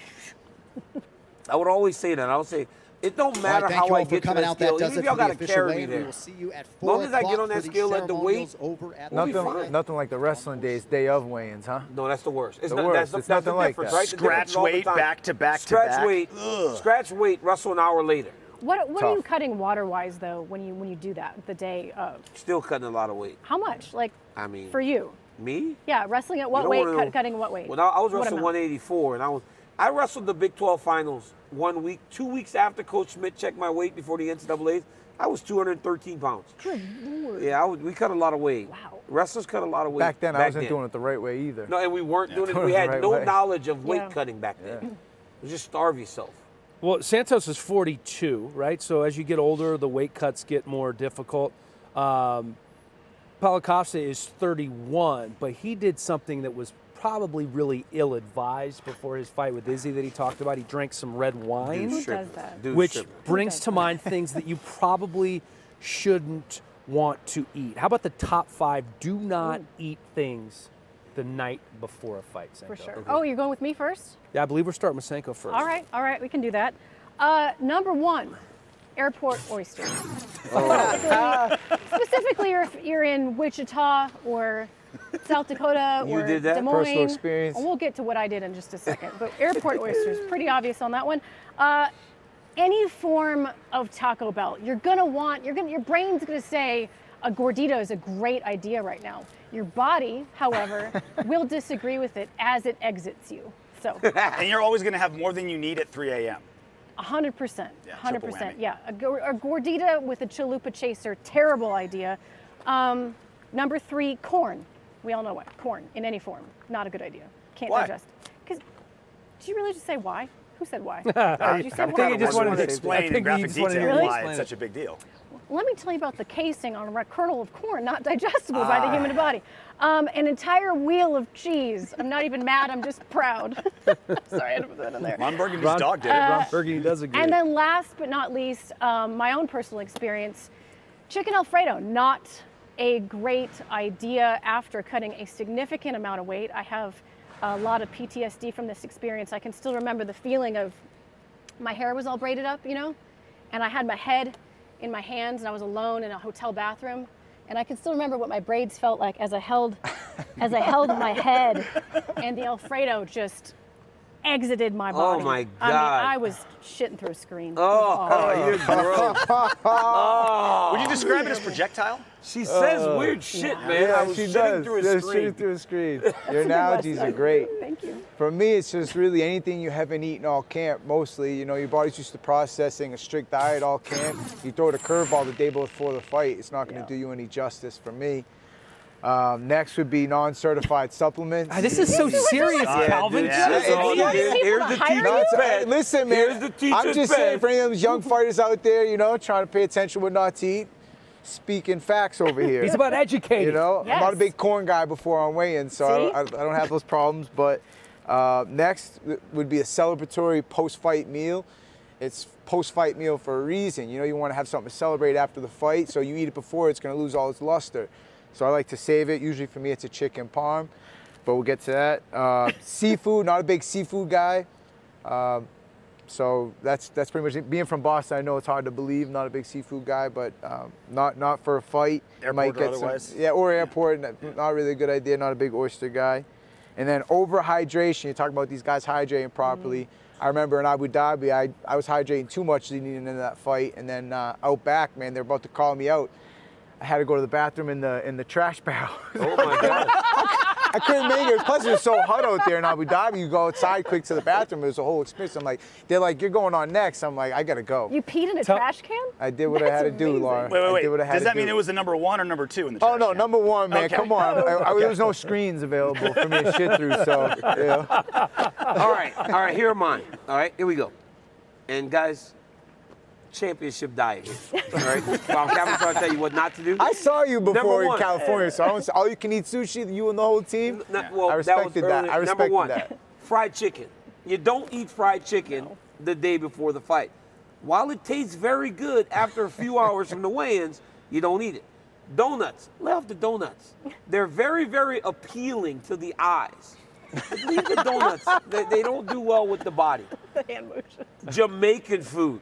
I would always say that. I would say, it don't matter Thank how you I all for get to coming that out. scale. That does Even it if y'all for the got to official carry me weigh-in. We there. will see you at As long as I get 4 on that o'clock for scale at the weight, ceremonials over at the fight. Nothing like the wrestling days, day of weigh-ins, huh? No, that's the worst. It's The not, worst. That's, It's that's nothing the like difference, that. right? The difference Scratch is all the weight time. back to back to Scratch back. weight. Scratch weight. Wrestle an hour later. What are Tough. you cutting water-wise, though, when you do that the day of? Still cutting a lot of weight. How much? Like, I mean, for you? me? Yeah, wrestling at what You don't weight? wanna know- Cutting what weight? Well, I was What wrestling amount? 184, and I wrestled the Big 12 finals 1 week, 2 weeks after Coach Schmidt checked my weight before the NCAAs. I was 213 pounds. Good Lord. Yeah, we cut a lot of weight. Wow. Wrestlers cut a lot of weight. Back then, I wasn't doing it the right way either. No, and we weren't doing it. Doing We it the had right no way. knowledge of weight Yeah. cutting back then. It was just starve yourself. Well, Santos is 42, right? So as you get older, the weight cuts get more difficult. Paolo Costa is 31, but he did something that was probably really ill-advised before his fight with Izzy that he talked about. He drank some red wine, Who does that? which stripping. brings does to mind things that you probably shouldn't want to eat. How about the top 5 do not eat things the night before a fight, Senko? For sure. Oh, you're going with me first? Yeah, I believe we're starting with Senko first. All right, we can do that. Number 1, airport oysters. Specifically, if you're in Wichita or South Dakota You or did that? Des Moines. Personal experience. And we'll get to what I did in just a second. But airport oysters, pretty obvious on that one. Any form of Taco Bell, your brain's gonna say a gordita is a great idea right now. Your body, however, will disagree with it as it exits you. So, And you're always going to have more than you need at 3 a.m. 100%. Yeah, 100%. triple whammy. Yeah. A gordita with a chalupa chaser, terrible idea. Number 3, corn. We all know why. Corn in any form, not a good idea. Can't Why? digest. Because, did you really just say why? Who said why? I Did you say I why? think he just wanted to I explain in think he graphic just wanted to detail Really? why explain it's it. such a big deal. Let me tell you about the casing on a kernel of corn, not digestible by the human body. An entire wheel of cheese. I'm not even mad, I'm just proud. Sorry, I had to put that in there. Ron Burgundy's dog did it. Ron Burgundy does agree. And then last but not least, my own personal experience, chicken Alfredo, not a great idea after cutting a significant amount of weight. I have a lot of PTSD from this experience. I can still remember the feeling of my hair was all braided up, and I had my head in my hands and I was alone in a hotel bathroom. And I can still remember what my braids felt like as I held my head and the Alfredo just exited my body. Oh my I mean, God. I was shitting through a screen. You're gross. Would you describe it as projectile? She says weird shit, man. I was she shitting does. through a Just screen. shooting through a screen. Your analogies are great. Thank you. For me, it's just really anything you haven't eaten all camp, mostly. Your body's used to processing a strict diet all camp. You throw the curveball the day before the fight, it's not going to do you any justice for me. Next would be non-certified supplements. This is so serious, Calvin. Here's the teacher's pet. Listen, man, Here's the teacher's I'm just pet. saying for any of those young fighters out there, trying to pay attention what not to eat, speaking facts over here. He's about educating. I'm not a big corn guy before on weigh-in, so I don't have those problems. But next would be a celebratory post-fight meal. It's post-fight meal for a reason. You want to have something to celebrate after the fight, so you eat it before, it's going to lose all its luster. So I like to save it. Usually for me, it's a chicken parm, but we'll get to that. Seafood, not a big seafood guy. So that's pretty much it. Being from Boston, I know it's hard to believe. Not a big seafood guy, but not for a fight. Airport or otherwise? Or airport. Not really a good idea. Not a big oyster guy. And then over-hydration. You talk about these guys hydrating properly. I remember in Abu Dhabi, I was hydrating too much leading into that fight. And then out back, man, they're about to call me out. I had to go to the bathroom in the trash barrel. Oh my God. I couldn't make it. Plus, it was so hot out there in Abu Dhabi. You go outside quick to the bathroom. It was a whole experience. They're like, you're going on next. I'm like, I gotta go. You peed in a trash can? I did what I had to do, Laura. Wait. I did what I had Does to that do. mean it was the number 1 or number 2 in the trash Oh no, can? number 1, man. Okay. Come on. There was no screens available for me to shit through. So, All right, here are mine. All right, here we go. And guys, championship diet here. All right? Well, I'm trying to tell you what not to do. I saw you Number before in one. California, so I was all you can eat sushi, you and the whole team. Well, I respected that. I respected Number one, that. fried chicken. You don't eat fried chicken the day before the fight. While it tastes very good after a few hours from the weigh-ins, you don't eat it. Donuts. Lay off the donuts. They're very, very appealing to the eyes. Leave the donuts. They don't do well with the body. The hand motion. Jamaican food.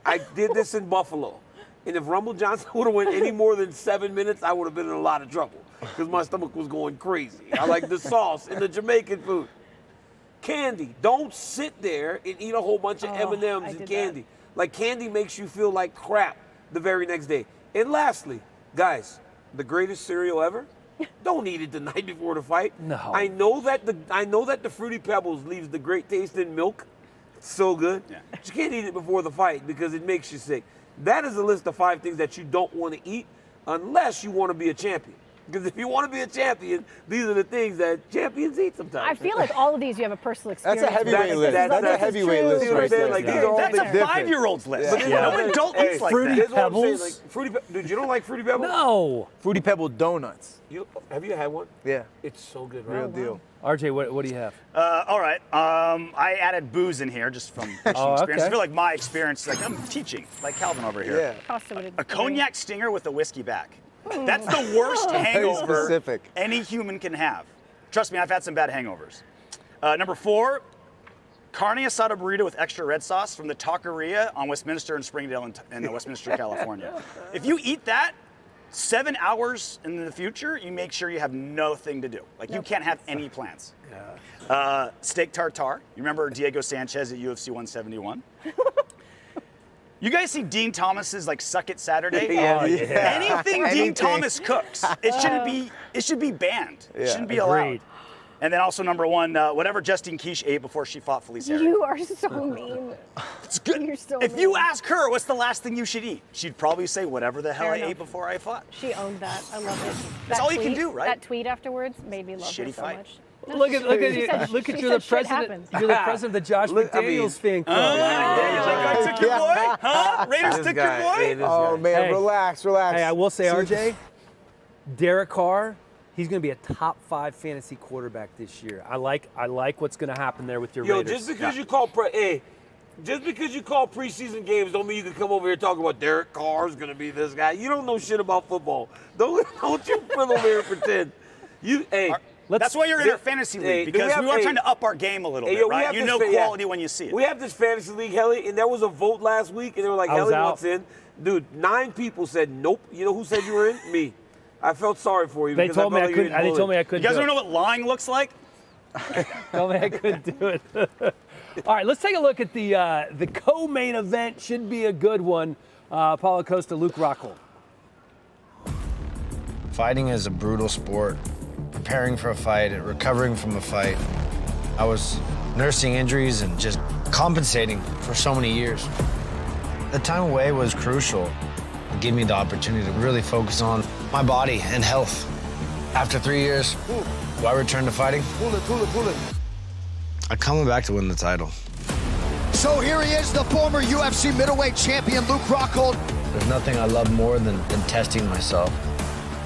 I did this in Buffalo. And if Rumble Johnson would have went any more than 7 minutes, I would have been in a lot of trouble because my stomach was going crazy. I like the sauce and the Jamaican food. Candy. Don't sit there and eat a whole bunch of M&Ms and candy. Like, candy makes you feel like crap the very next day. And lastly, guys, the greatest cereal ever, don't eat it the night before the fight. No. I know that the Fruity Pebbles leaves the great taste in milk. It's so good. Yeah. But you can't eat it before the fight because it makes you sick. That is a list of 5 things that you don't want to eat unless you want to be a champion. Because if you want to be a champion, these are the things that champions eat sometimes. I feel like all of these you have a personal experience. That's a heavyweight list. That's a heavyweight list right there. Like, these are all That's a different. 5-year-old's list. Yeah. No adult eats like Fruity that. Pebbles? Like, dude, you don't like Fruity Pebbles? No. Fruity Pebble donuts. Have you had one? Yeah. It's so good, right? Real deal. RJ, what do you have? All right. I added booze in here just from personal experience. okay. I feel like my experience, like I'm teaching, like Calvin over here. Yeah. Costa would A cognac stinger with a whiskey back. Hmm. That's the worst hangover specific. any human can have. Trust me, I've had some bad hangovers. Number 4, carne asada burrito with extra red sauce from the Taqueria on Westminster and Springdale in Westminster, California. If you eat that, 7 hours in the future, you make sure you have nothing to do. Like, you can't have any plans. Steak tartare. You remember Diego Sanchez at UFC 171? You guys see Dean Thomas's like Suck It Saturday? Anything Dean Thomas cooks, it should be banned. It shouldn't be allowed. And then also number 1, whatever Justine Quiche ate before she fought Felice Herrig. You are so mean. It's good. You're so if mean. you ask her what's the last thing you should eat, she'd probably say whatever the hell Fair I enough. ate before I fought. She owned that. I love it. That's That all you can tweet- do, right? That tweet afterwards made me love her Shitty so fight. much. Look at She said- you. Look at she you're the said shit president. happens. You're the president of the Josh McDaniels fan club. I took your boy? Huh? Raiders took your boy? Oh, man, Hey. relax. Hey, I will say, RJ, Derek Carr, he's going to be a top 5 fantasy quarterback this year. I like what's going to happen there with your Raiders. Just because you call preseason games don't mean you can come over here and talk about Derek Carr's going to be this guy. You don't know shit about football. Don't you come over here and pretend. That's why you're in our fantasy league, because we are trying to up our game a little bit, right? You know quality when you see it. We have this fantasy league, Helly, and there was a vote last week, and they were like, Helly wants in. Dude, 9 people said nope. You know who said you were in? Me. I felt sorry for you. They told me I couldn't. They told me I couldn't. You guys do don't know what lying looks like? Told me I couldn't do it. All right, let's take a look at the co-main event. Should be a good one. Paolo Costa, Luke Rockhold. Fighting is a brutal sport. Preparing for a fight and recovering from a fight. I was nursing injuries and just compensating for so many years. The time away was crucial. It gave me the opportunity to really focus on my body and health. After 3 years, do I return to fighting? Pull it. I'm coming back to win the title. So here he is, the former UFC middleweight champion, Luke Rockhold. There's nothing I love more than testing myself.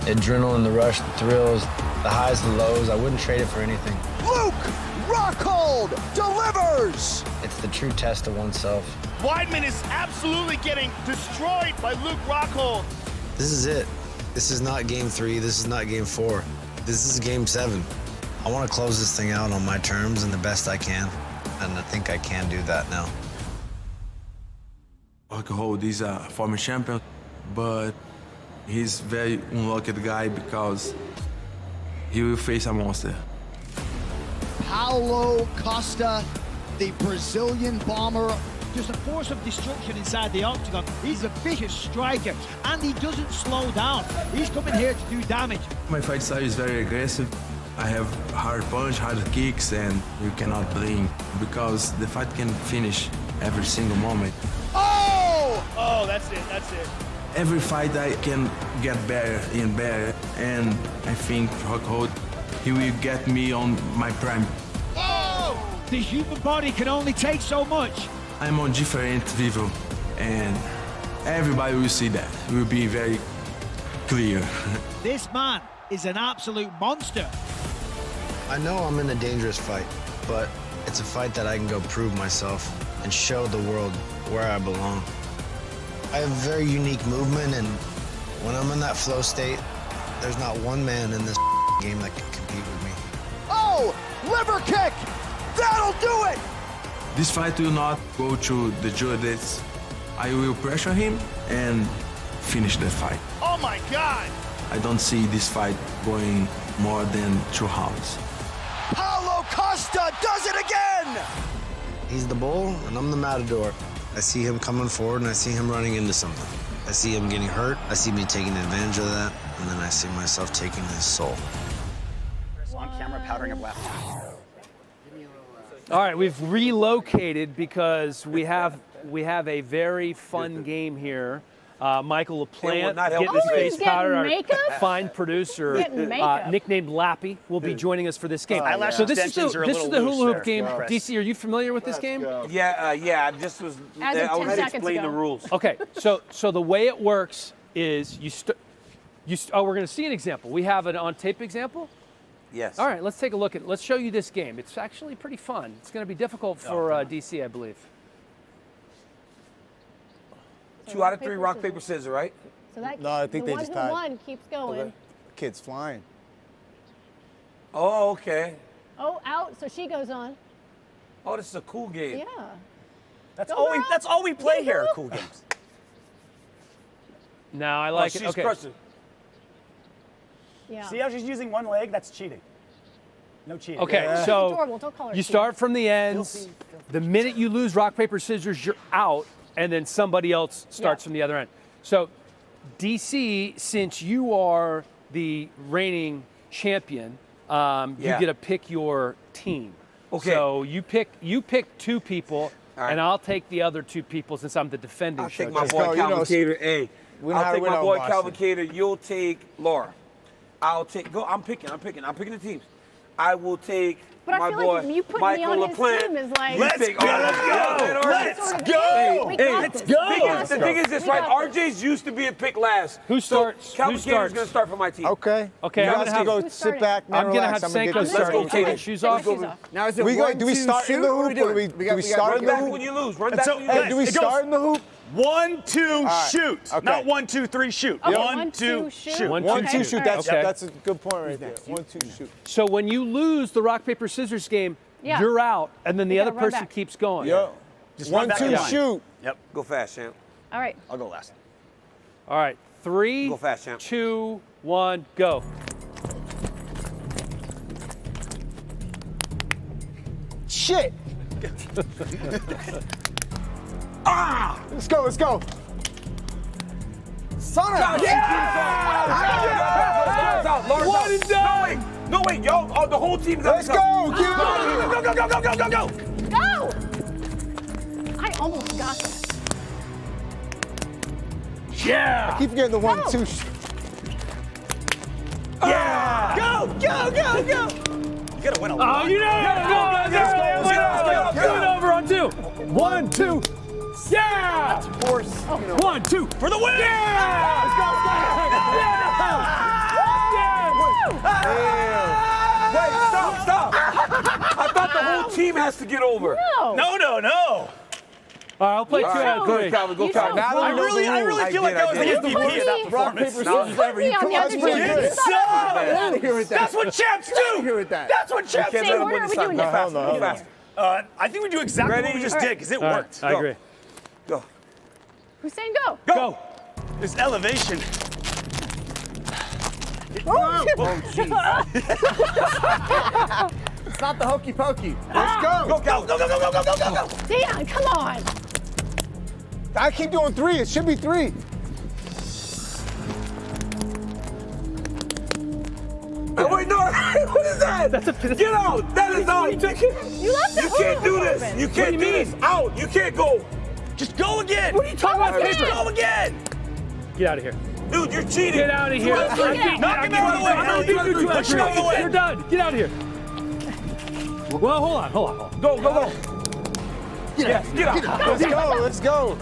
The adrenaline, the rush, the thrills, the highs, the lows, I wouldn't trade it for anything. Luke Rockhold delivers! It's the true test of oneself. Weidman is absolutely getting destroyed by Luke Rockhold. This is it. This is not game 3, this is not game 4. This is game 7. I want to close this thing out on my terms and the best I can, and I think I can do that now. Rockhold is a former champion, but he's very unlucky guy because he will face a monster. Paolo Costa, the Brazilian bomber. Just a force of destruction inside the octagon. He's a vicious striker, and he doesn't slow down. He's coming here to do damage. My fight style is very aggressive. I have hard punch, hard kicks, and you cannot blink because the fight can finish every single moment. Oh, that's it. Every fight I can get better and better, and I think Rockhold, he will get me on my prime. The human body can only take so much. I'm on different level. and everybody will see that. It will be very clear. This man is an absolute monster. I know I'm in a dangerous fight, but it's a fight that I can go prove myself and show the world where I belong. I have very unique movement, and when I'm in that flow state, there's not one man in this game that can compete with me. Oh, liver kick! That'll do it! This fight will not go to the judges. I will pressure him and finish the fight. Oh my God! I don't see this fight going more than 2 rounds. Paolo Costa does it again! He's the bull, and I'm the matador. I see him coming forward, and I see him running into something. I see him getting hurt. I see me taking advantage of that, and then I see myself taking his soul. On camera powdering up left. All right, we've relocated because we have a very fun game here. Michael LaPlante getting his face powder. Our fine producer, nicknamed Lappy, will be joining us for this game. So this is the hula hoop game. DC, are you familiar with this game? Yeah. This was. I was explaining the rules. Okay, so the way it works is we're going to see an example. We have an on-tape example. Yes. All right, let's take a look at. Let's show you this game. It's actually pretty fun. It's going to be difficult for DC, I believe. 2 out of 3, rock, paper, scissors, right? So that No, I think the they one just who tied. won keeps going. Okay. Kid's flying. Oh, okay. Oh, out. So she goes on. Oh, this is a cool game. Yeah. That's all we play here. Cool games. No, I like it. She's Okay. crushing. Yeah. See how she's using one leg? That's cheating. No cheating. Okay, She's so adorable. Don't call her you cheating. start from the ends. The minute you lose rock, paper, scissors, you're out, and then somebody else starts from the other end. So, DC, since you are the reigning champion, you get to pick your team. Okay. So you pick 2 people, and I'll take the other 2 people since I'm the defending. I'll take my boy Calvin Cater. I'll take my boy Calvin Cater. You'll take Laura. I'll take. Go. I'm picking the teams. I will take But my I feel boy like you putting Michael me on his LaPlante. team is like. Let's go! Let's go! Let's go! The thing is this, right? RJ's used to be a pick last. Who starts? Calvin Cater's going to start for my team. Okay. Okay, You I'm guys gonna can have- go sit back. I'm going to have relax. I'm Senko gonna start. get and take his shoes off. Now Do we start in the hoop or do we start Run in the back hoop? when you lose. Run back when you Hey, lose. Do we start in the hoop? 1, 2, right. shoot. Okay. Not 1, 2, 3, shoot. Okay, 1, 2, shoot. 1, 1, 2, 2, shoot. Okay. That's a good point right there. 1, 2, shoot. So when you lose the rock, paper, scissors game, Yeah. you're out, and then the You other gotta run person back. keeps going. Yo. Just run 1, back 2, in line. shoot. Yep. Go fast, champ. All right. I'll go last. All right, 3, Go fast, champ. 2, 1, go. Shit. Let's go. Let's go. Son of One and done. No, wait, yo. Oh, the whole team's up. Let's go. Get out of here. Go. Go! I almost got this. Yeah. Keep getting the 1, 2. Yeah. Go. You gotta win a lot. Oh, you know it! Go it over on 2. 1, 2. Yeah! Of course. 1, 2. For the win! Yeah! Let's go! Wait, stop. I thought the whole team has to get over. No. All right, I'll play 2 out of 3. Go, Calvin. Go, Calvin. I really feel like I was the MVP of that performance. That's what champs do. That's what champs do. Can't let him win this time. Go fast. Go fast. I think we do exactly what we just did because it worked. I agree. Go. Who's saying go? Go. This elevation. Oh, It's not the hokey pokey. Let's go. Go, Calvin. Go. Dan, come on. I keep doing 3. It should be 3. Wait, no. What is that? Get out. That is out. You left the You can't do hoop this. open. You can't do this. Out. You can't go. Just go again. What are you talking about? Just go again. Get out of here. Dude, you're cheating. Get out of here. Knock him out of the way. Push him out of the way. You're done. Get out of here. Well, hold on. Go. Yes, get out. Let's go.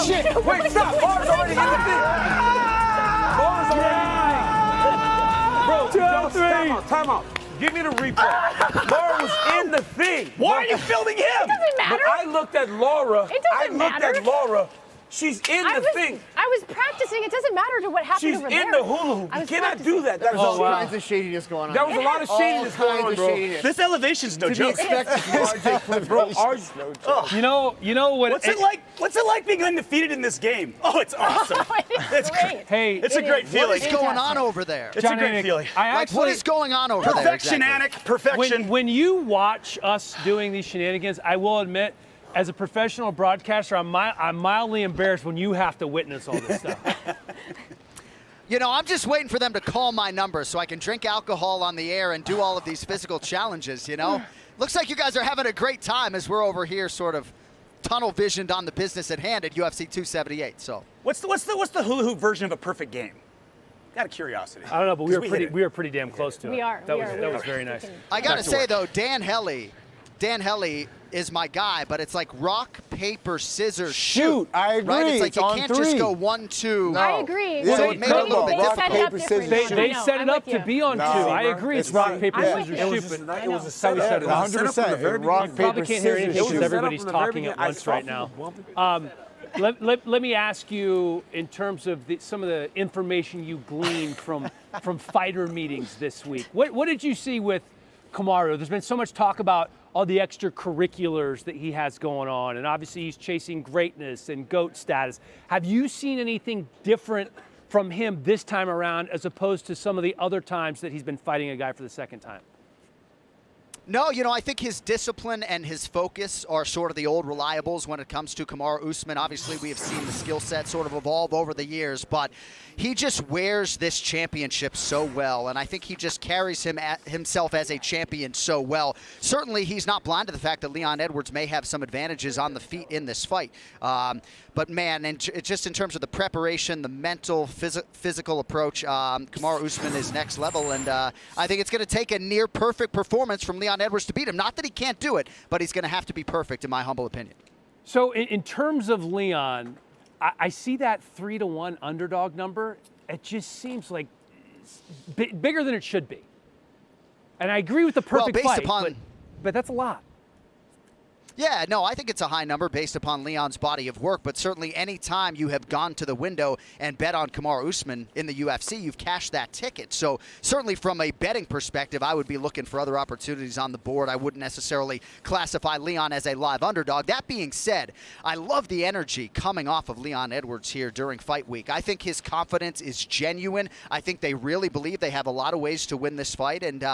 Shit! Wait, stop! Laura's already in the thing! Laura's already in the thing! Bro, time out. Give me the replay. Laura was in the thing. Why are you filming him? It doesn't matter. But I looked at Laura. It doesn't matter. I looked at Laura. She's in the thing. I was practicing. It doesn't matter to what happened She's over there. in the hula hoop. You cannot do that. There's all kinds of shadiness going on. There was a lot of shadiness going on, bro. This elevation's no joke. Bro, You know what? What's it like being undefeated in this game? Oh, it's awesome. It's great. Hey, it's a great feeling. What is going on over there? It's a great feeling. What is going on over there? Perfection. When you watch us doing these shenanigans, I will admit, as a professional broadcaster, I'm mildly embarrassed when you have to witness all this stuff. You know, I'm just waiting for them to call my number so I can drink alcohol on the air and do all of these physical challenges, you know? Looks like you guys are having a great time as we're over here sort of tunnel visioned on the business at hand at UFC 278. So what's the hula hoop version of a perfect game? Out of curiosity. I don't know, but we were pretty damn close to it. We are. That was very nice. I got to say, though, Dan Hellie is my guy, but it's like rock, paper, scissors, shoot. I agree. Right? It's like It's you on can't three. just go 1-2. No. I agree. So it made it a little bit rock, difficult. paper, scissors, shoot. They set it up to be on two. I agree. It's rock, paper, scissors, shoot. It was a setup. 100%. Rock, paper, Probably can't hear anything scissors, because shoot. everybody's talking at once right now. Let me ask you, in terms of some of the information you gleaned from fighter meetings this week, what did you see with Kamaru? There's been so much talk about all the extracurriculars that he has going on, and obviously he's chasing greatness and GOAT status. Have you seen anything different from him this time around as opposed to some of the other times that he's been fighting a guy for the second time? No, you know, I think his discipline and his focus are sort of the old reliables when it comes to Kamaru Usman. Obviously, we have seen the skill set sort of evolve over the years, but he just wears this championship so well, and I think he just carries himself as a champion so well. Certainly, he's not blind to the fact that Leon Edwards may have some advantages on the feet in this fight. But, man, and just in terms of the preparation, the mental, physical approach, Kamaru Usman is next level, and I think it's going to take a near-perfect performance from Leon Edwards to beat him. Not that he can't do it, but he's going to have to be perfect, in my humble opinion. So in terms of Leon, I see that 3-1 underdog number. It just seems like bigger than it should be. And I agree with the perfect fight, but that's a lot. Yeah, no, I think it's a high number based upon Leon's body of work, but certainly any time you have gone to the window and bet on Kamaru Usman in the UFC, you've cashed that ticket. So certainly from a betting perspective, I would be looking for other opportunities on the board. I wouldn't necessarily classify Leon as a live underdog. That being said, I love the energy coming off of Leon Edwards here during fight week. I think his confidence is genuine. I think they really believe they have a lot of ways to win this fight. And,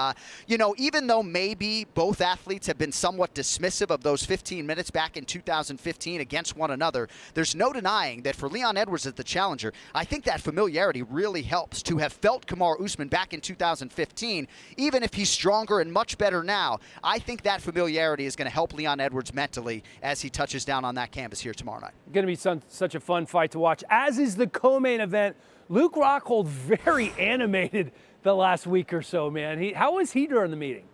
you know, even though maybe both athletes have been somewhat dismissive of those 15 minutes back in 2015 against one another, there's no denying that for Leon Edwards as the challenger, I think that familiarity really helps. To have felt Kamaru Usman back in 2015, even if he's stronger and much better now, I think that familiarity is going to help Leon Edwards mentally as he touches down on that canvas here tomorrow night. Going to be such a fun fight to watch, as is the co-main event. Luke Rockhold very animated the last week or so, man. How was he during the meeting?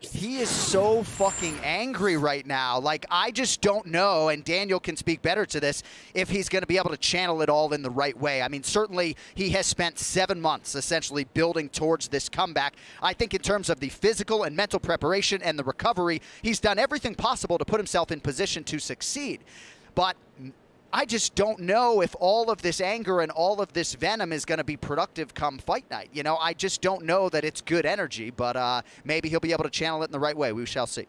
He is so fucking angry right now. Like, I just don't know, and Daniel can speak better to this, if he's going to be able to channel it all in the right way. I mean, certainly he has spent 7 months essentially building towards this comeback. I think in terms of the physical and mental preparation and the recovery, he's done everything possible to put himself in position to succeed. But I just don't know if all of this anger and all of this venom is going to be productive come fight night. You know, I just don't know that it's good energy, but maybe he'll be able to channel it in the right way. We shall see.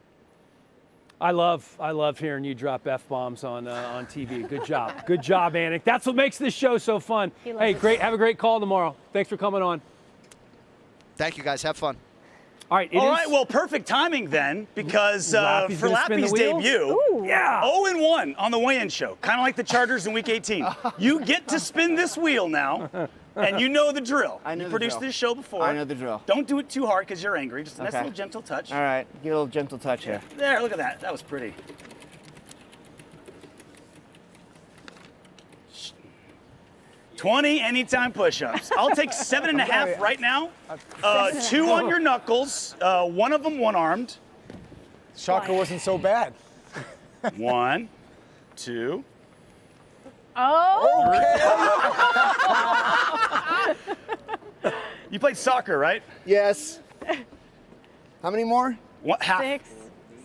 I love hearing you drop F-bombs on TV. Good job. Good job, Anik. That's what makes this show so fun. Hey, great. Have a great call tomorrow. Thanks for coming on. Thank you, guys. Have fun. All right, well, perfect timing then, because for Lappy's debut, 0-1 on the weigh-in show, kind of like the Chargers in Week 18. You get to spin this wheel now, and you know the drill. You produced this show before. I know the drill. Don't do it too hard because you're angry. Just a nice little gentle touch. All right, get a little gentle touch here. There, look at that. That was pretty. 20 anytime push-ups. I'll take 7.5 right now. 2 on your knuckles. One of them one-armed. Shaka wasn't so bad. 1, 2. Oh! You played soccer, right? Yes. How many more? What, half? 6,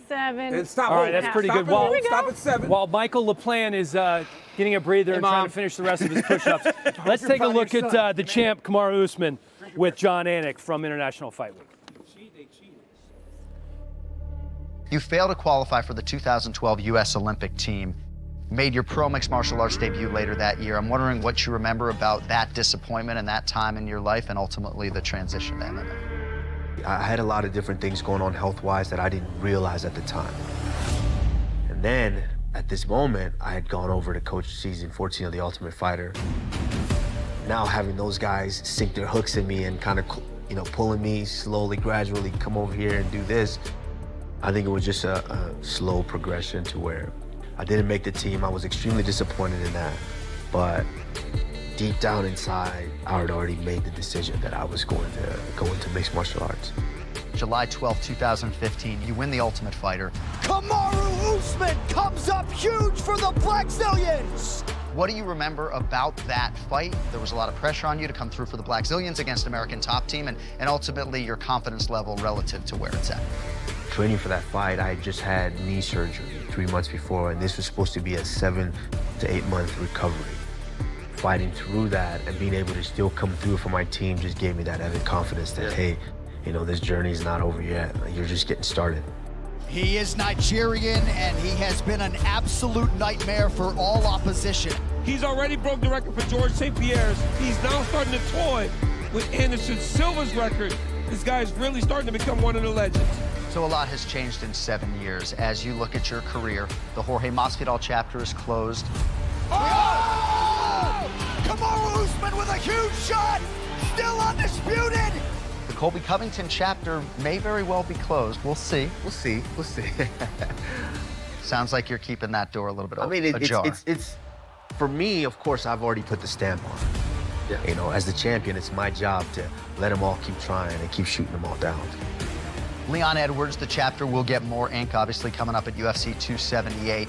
7. All right, that's pretty good. Stop at 7. While Michael LaPlante is getting a breather and trying to finish the rest of his push-ups, let's take a look at the champ, Kamaru Usman, with John Anik from International Fight Week. You failed to qualify for the 2012 U.S. Olympic team, made your pro mixed martial arts debut later that year. I'm wondering what you remember about that disappointment and that time in your life and ultimately the transition to MMA. I had a lot of different things going on health-wise that I didn't realize at the time. And then, at this moment, I had gone over to coach season 14 of The Ultimate Fighter. Now having those guys sink their hooks in me and kind of, pulling me slowly, gradually, come over here and do this, I think it was just a slow progression to where I didn't make the team. I was extremely disappointed in that. But deep down inside, I had already made the decision that I was going to go into mixed martial arts. July 12, 2015, you win The Ultimate Fighter. Kamaru Usman comes up huge for the Blackzilians! What do you remember about that fight? There was a lot of pressure on you to come through for the Blackzilians against American Top Team, and ultimately your confidence level relative to where it's at. Training for that fight, I had just had knee surgery 3 months before, and this was supposed to be a 7 to 8 month recovery. Fighting through that and being able to still come through for my team just gave me that added confidence that, hey, this journey is not over yet. You're just getting started. He is Nigerian, and he has been an absolute nightmare for all opposition. He's already broke the record for George St. Pierre's. He's now starting to toy with Anderson Silva's record. This guy is really starting to become one of the legends. So a lot has changed in 7 years. As you look at your career, the Jorge Masvidal chapter is closed. Oh! Kamaru Usman with a huge shot! Still undisputed! The Colby Covington chapter may very well be closed. We'll see. We'll see. We'll see. Sounds like you're keeping that door a little bit ajar. It's for me, of course, I've already put the stamp on it. Yeah. As the champion, it's my job to let them all keep trying and keep shooting them all down. Leon Edwards, the chapter will get more ink, obviously, coming up at UFC 278.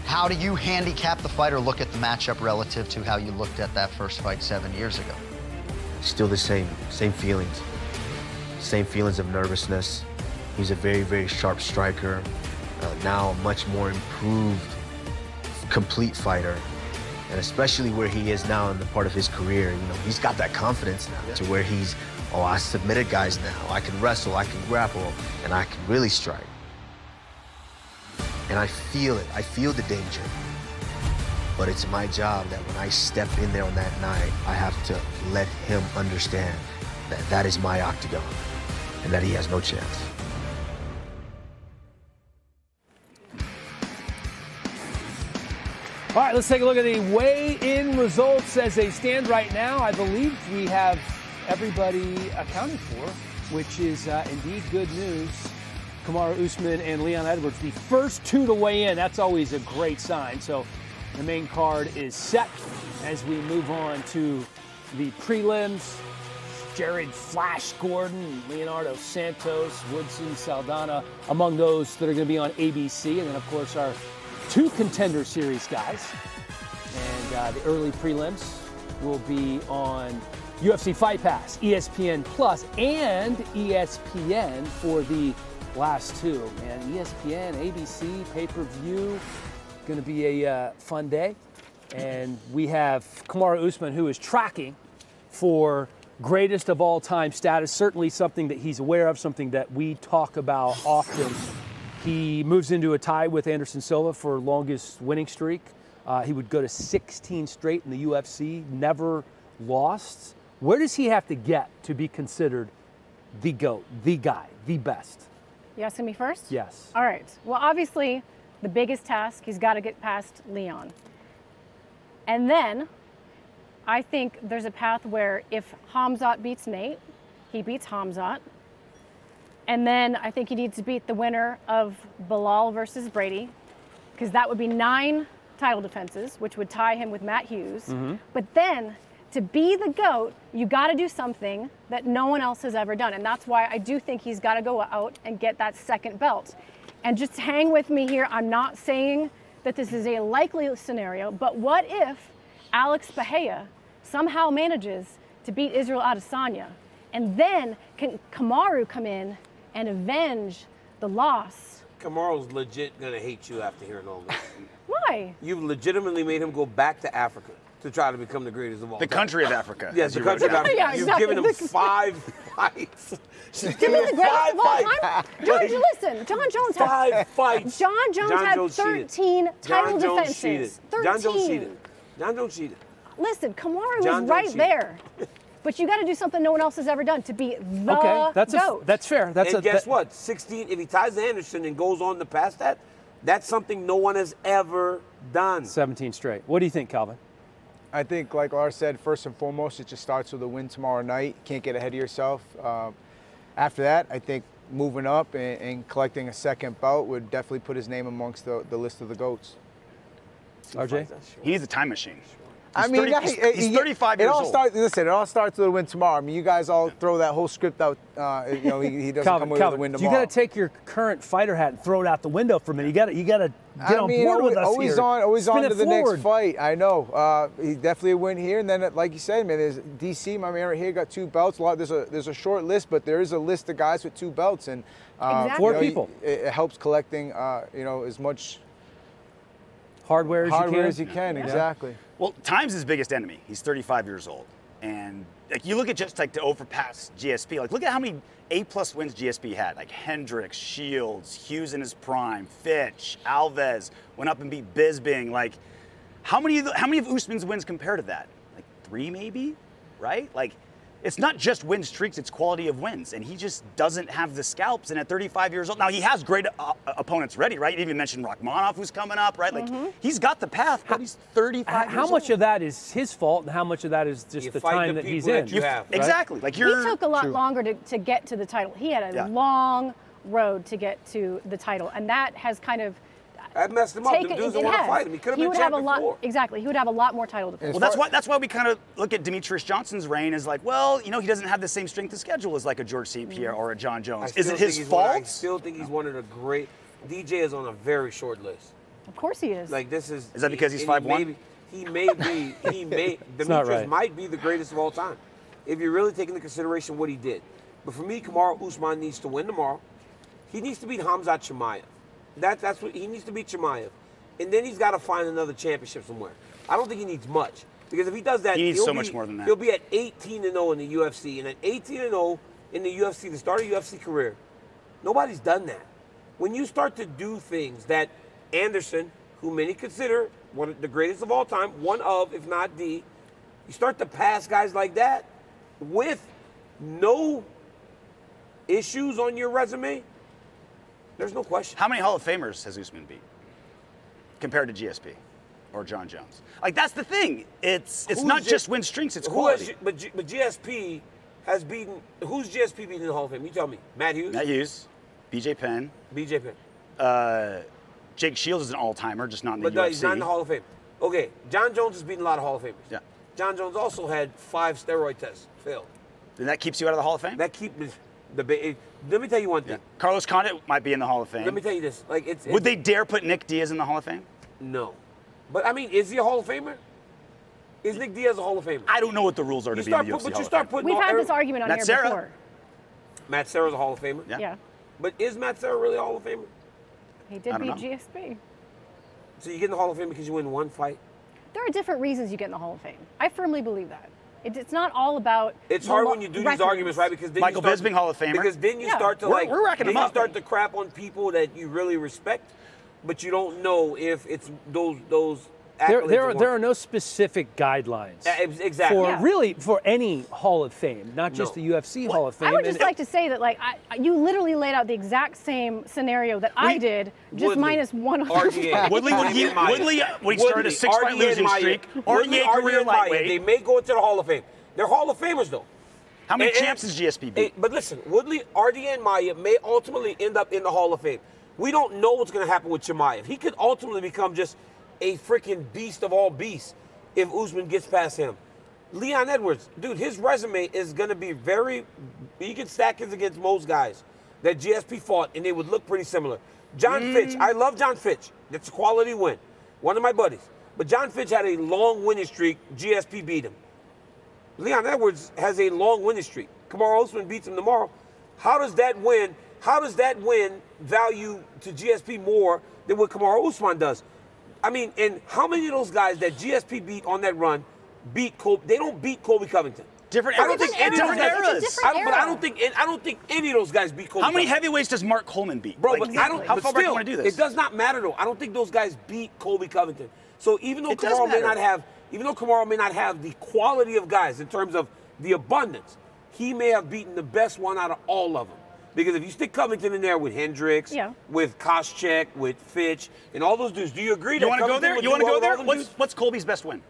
How do you handicap the fight or look at the matchup relative to how you looked at that first fight 7 years ago? Still the same feelings. Same feelings of nervousness. He's a very, very sharp striker. Now a much more improved, complete fighter. And especially where he is now in the part of his career, he's got that confidence now to where he's, I submitted guys now. I can wrestle, I can grapple, and I can really strike. And I feel it. I feel the danger. But it's my job that when I step in there on that night, I have to let him understand that that is my octagon and that he has no chance. All right, let's take a look at the weigh-in results as they stand right now. I believe we have everybody accounted for, which is indeed good news. Kamaru Usman and Leon Edwards, the first two to weigh in. That's always a great sign. So the main card is set as we move on to the prelims. Jared Flash Gordon, Leonardo Santos, Woodson, Saldana, among those that are going to be on ABC. And then, of course, our two Contender Series guys. And the early prelims will be on UFC Fight Pass, ESPN Plus, and ESPN for the last two. And ESPN, ABC, pay-per-view, going to be a fun day. And we have Kamaru Usman, who is tracking for greatest of all time status, certainly something that he's aware of, something that we talk about often. He moves into a tie with Anderson Silva for longest winning streak. He would go to 16 straight in the UFC, never lost. Where does he have to get to be considered the GOAT, the guy, the best? You asking me first? Yes. All right. Well, obviously, the biggest task, he's got to get past Leon. And then I think there's a path where if Hamzat beats Nate, he beats Hamzat. And then I think he needs to beat the winner of Bilal versus Brady, because that would be 9 title defenses, which would tie him with Matt Hughes. Mm-hmm. But then to be the GOAT, you got to do something that no one else has ever done. And that's why I do think he's got to go out and get that second belt. And just hang with me here. I'm not saying that this is a likely scenario, but what if Alex Bahia somehow manages to beat Israel Adesanya, and then can Kamaru come in and avenge the loss? Kamaru's legit gonna hate you after hearing all this. Why? You've legitimately made him go back to Africa to try to become the greatest of all The time. country of Africa. Yes, the country of Africa. Yeah, You've exactly. given him 5 fights. She's Give me given the him greatest 5 of all fights. time. George, listen, John Jones had 5 fights. John Jones had Jones 13 cheated. title John Jones defenses. cheated. 13. John Jones cheated. John Jones cheated. Listen, Kamaru John was right Jones cheated. there. But you got to do something no one else has ever done to be the Okay, GOAT. that's fair. And guess what? 16. If he ties Anderson and goes on to pass that, that's something no one has ever done. 17 straight. What do you think, Calvin? I think, like Lars said, first and foremost, it just starts with a win tomorrow night. Can't get ahead of yourself. After that, I think moving up and collecting a second bout would definitely put his name amongst the list of the GOATs. RJ? He needs a time machine. I mean, he's 35 years old. Listen, it all starts with a win tomorrow. I mean, you guys all throw that whole script out. He doesn't come away with a win tomorrow. You got to take your current fighter hat and throw it out the window for a minute. You got to get on board with us always here. Always Spin on it to the forward. next fight. I know. He definitely a win here, and then, like you said, man, there's DC. My man right here got 2 belts. There's a short list, but there is a list of guys with 2 belts, and Exactly. 4 people. It helps collecting, as much hardware as you can. Yeah. Exactly. Well, time's his biggest enemy. He's 35 years old. And like you look at just like to overpass GSP, like look at how many A+ wins GSP had. Like Hendricks, Shields, Hughes in his prime, Fitch, Alves, went up and beat Bisping. Like how many of Usman's wins compare to that? Like 3 maybe, right? Like it's not just win streaks, it's quality of wins. And he just doesn't have the scalps. And at 35 years old, now he has great opponents ready, right? You even mentioned Rachmanov, who's coming up, right? Like he's got the path, but he's 35 years old. How much of that is his fault and how much of that is just the time that he's in? Exactly. Like He took a lot longer to get to the title. He had a long road to get to the title, and that has kind of That messed him up. The dudes don't want to fight him. He could have been champion before. Exactly. He would have a lot more title defense. Well, that's why we kind of look at Demetrius Johnson's reign as like, well, he doesn't have the same strength of schedule as like a George St. Pierre or a John Jones. Is it his fault? I still think he's one of the great. DJ is on a very short list. Of course he is. Like this is. Is that because he's 5'1"? He may be. Demetrius might be the greatest of all time, if you're really taking into consideration what he did. But for me, Kamaru Usman needs to win tomorrow. He needs to beat Khamzat Chimaev. That's what he needs to beat Chimaev. And then he's got to find another championship somewhere. I don't think he needs much. Because if he does that, he needs so much more than that. He'll be at 18-0 in the UFC. And at 18-0 in the UFC, the start of UFC career, nobody's done that. When you start to do things that Anderson, who many consider one of the greatest of all time, one of, if not the, you start to pass guys like that with no issues on your resume, there's no question. How many Hall of Famers has Usman beat compared to GSP or John Jones? Like that's the thing. It's not just win streaks, it's quality. But GSP has beaten. Who's GSP beaten in the Hall of Fame? You tell me. Matt Hughes. Matt Hughes, BJ Penn. BJ Penn. Jake Shields is an all-timer, just not in the UFC. But he's not in the Hall of Fame. Okay, John Jones has beaten a lot of Hall of Famers. Yeah. John Jones also had 5 steroid tests failed. Then that keeps you out of the Hall of Fame? That keeps the. Let me tell you one thing. Yeah. Carlos Condit might be in the Hall of Fame. Let me tell you this. Would they dare put Nick Diaz in the Hall of Fame? No. But I mean, is he a Hall of Famer? Is Nick Diaz a Hall of Famer? I don't know what the rules are to be in the UFC Hall of Fame. We've had this argument on Matt here Serra. before. Matt Serra's a Hall of Famer. Yeah. But is Matt Serra really a Hall of Famer? He did beat GSP. So you get in the Hall of Fame because you win one fight? There are different reasons you get in the Hall of Fame. I firmly believe that. It's not all about. It's hard when you do these arguments, right? Because then Michael Bisping, Hall of Famer. Because then you start to we're racking them then up. you start to crap on people that you really respect, but you don't know if it's those accolades. There are no specific guidelines. Exactly. For any Hall of Fame, not just the UFC Hall of Fame. I would just like to say that, you literally laid out the exact same scenario that I did, just minus one other fight. Woodley, when he started a 6-fight losing streak, RDA career lightweight. They may go into the Hall of Fame. They're Hall of Famers, though. How many champs has GSP beat? But listen, Woodley, RDA, and Maia may ultimately end up in the Hall of Fame. We don't know what's going to happen with Chimaev. He could ultimately become just a freaking beast of all beasts if Usman gets past him. Leon Edwards, dude, his resume is going to be you can stack his against most guys that GSP fought, and they would look pretty similar. John Fitch, I love John Fitch. That's a quality win. One of my buddies. But John Fitch had a long winning streak. GSP beat him. Leon Edwards has a long winning streak. Kamaru Usman beats him tomorrow. How does that win value to GSP more than what Kamaru Usman does? I mean, and how many of those guys that GSP beat on that run beat Colby? They don't beat Colby Covington. Different I don't think any of those guys. eras. But I don't think any of those guys beat Colby. How many Covington. heavyweights does Mark Coleman beat? Bro, Like, but I don't. How But far back do you still, want to do this? it does not matter though. I don't think those guys beat Colby Covington. So even though It does Kamaru may matter. not have, the quality of guys in terms of the abundance, he may have beaten the best one out of all of them. Because if you stick Covington in there with Hendricks, with Koscheck, with Fitch, and all those dudes, do you agree? You want to go there? You want to go there? What's What's Colby's best win?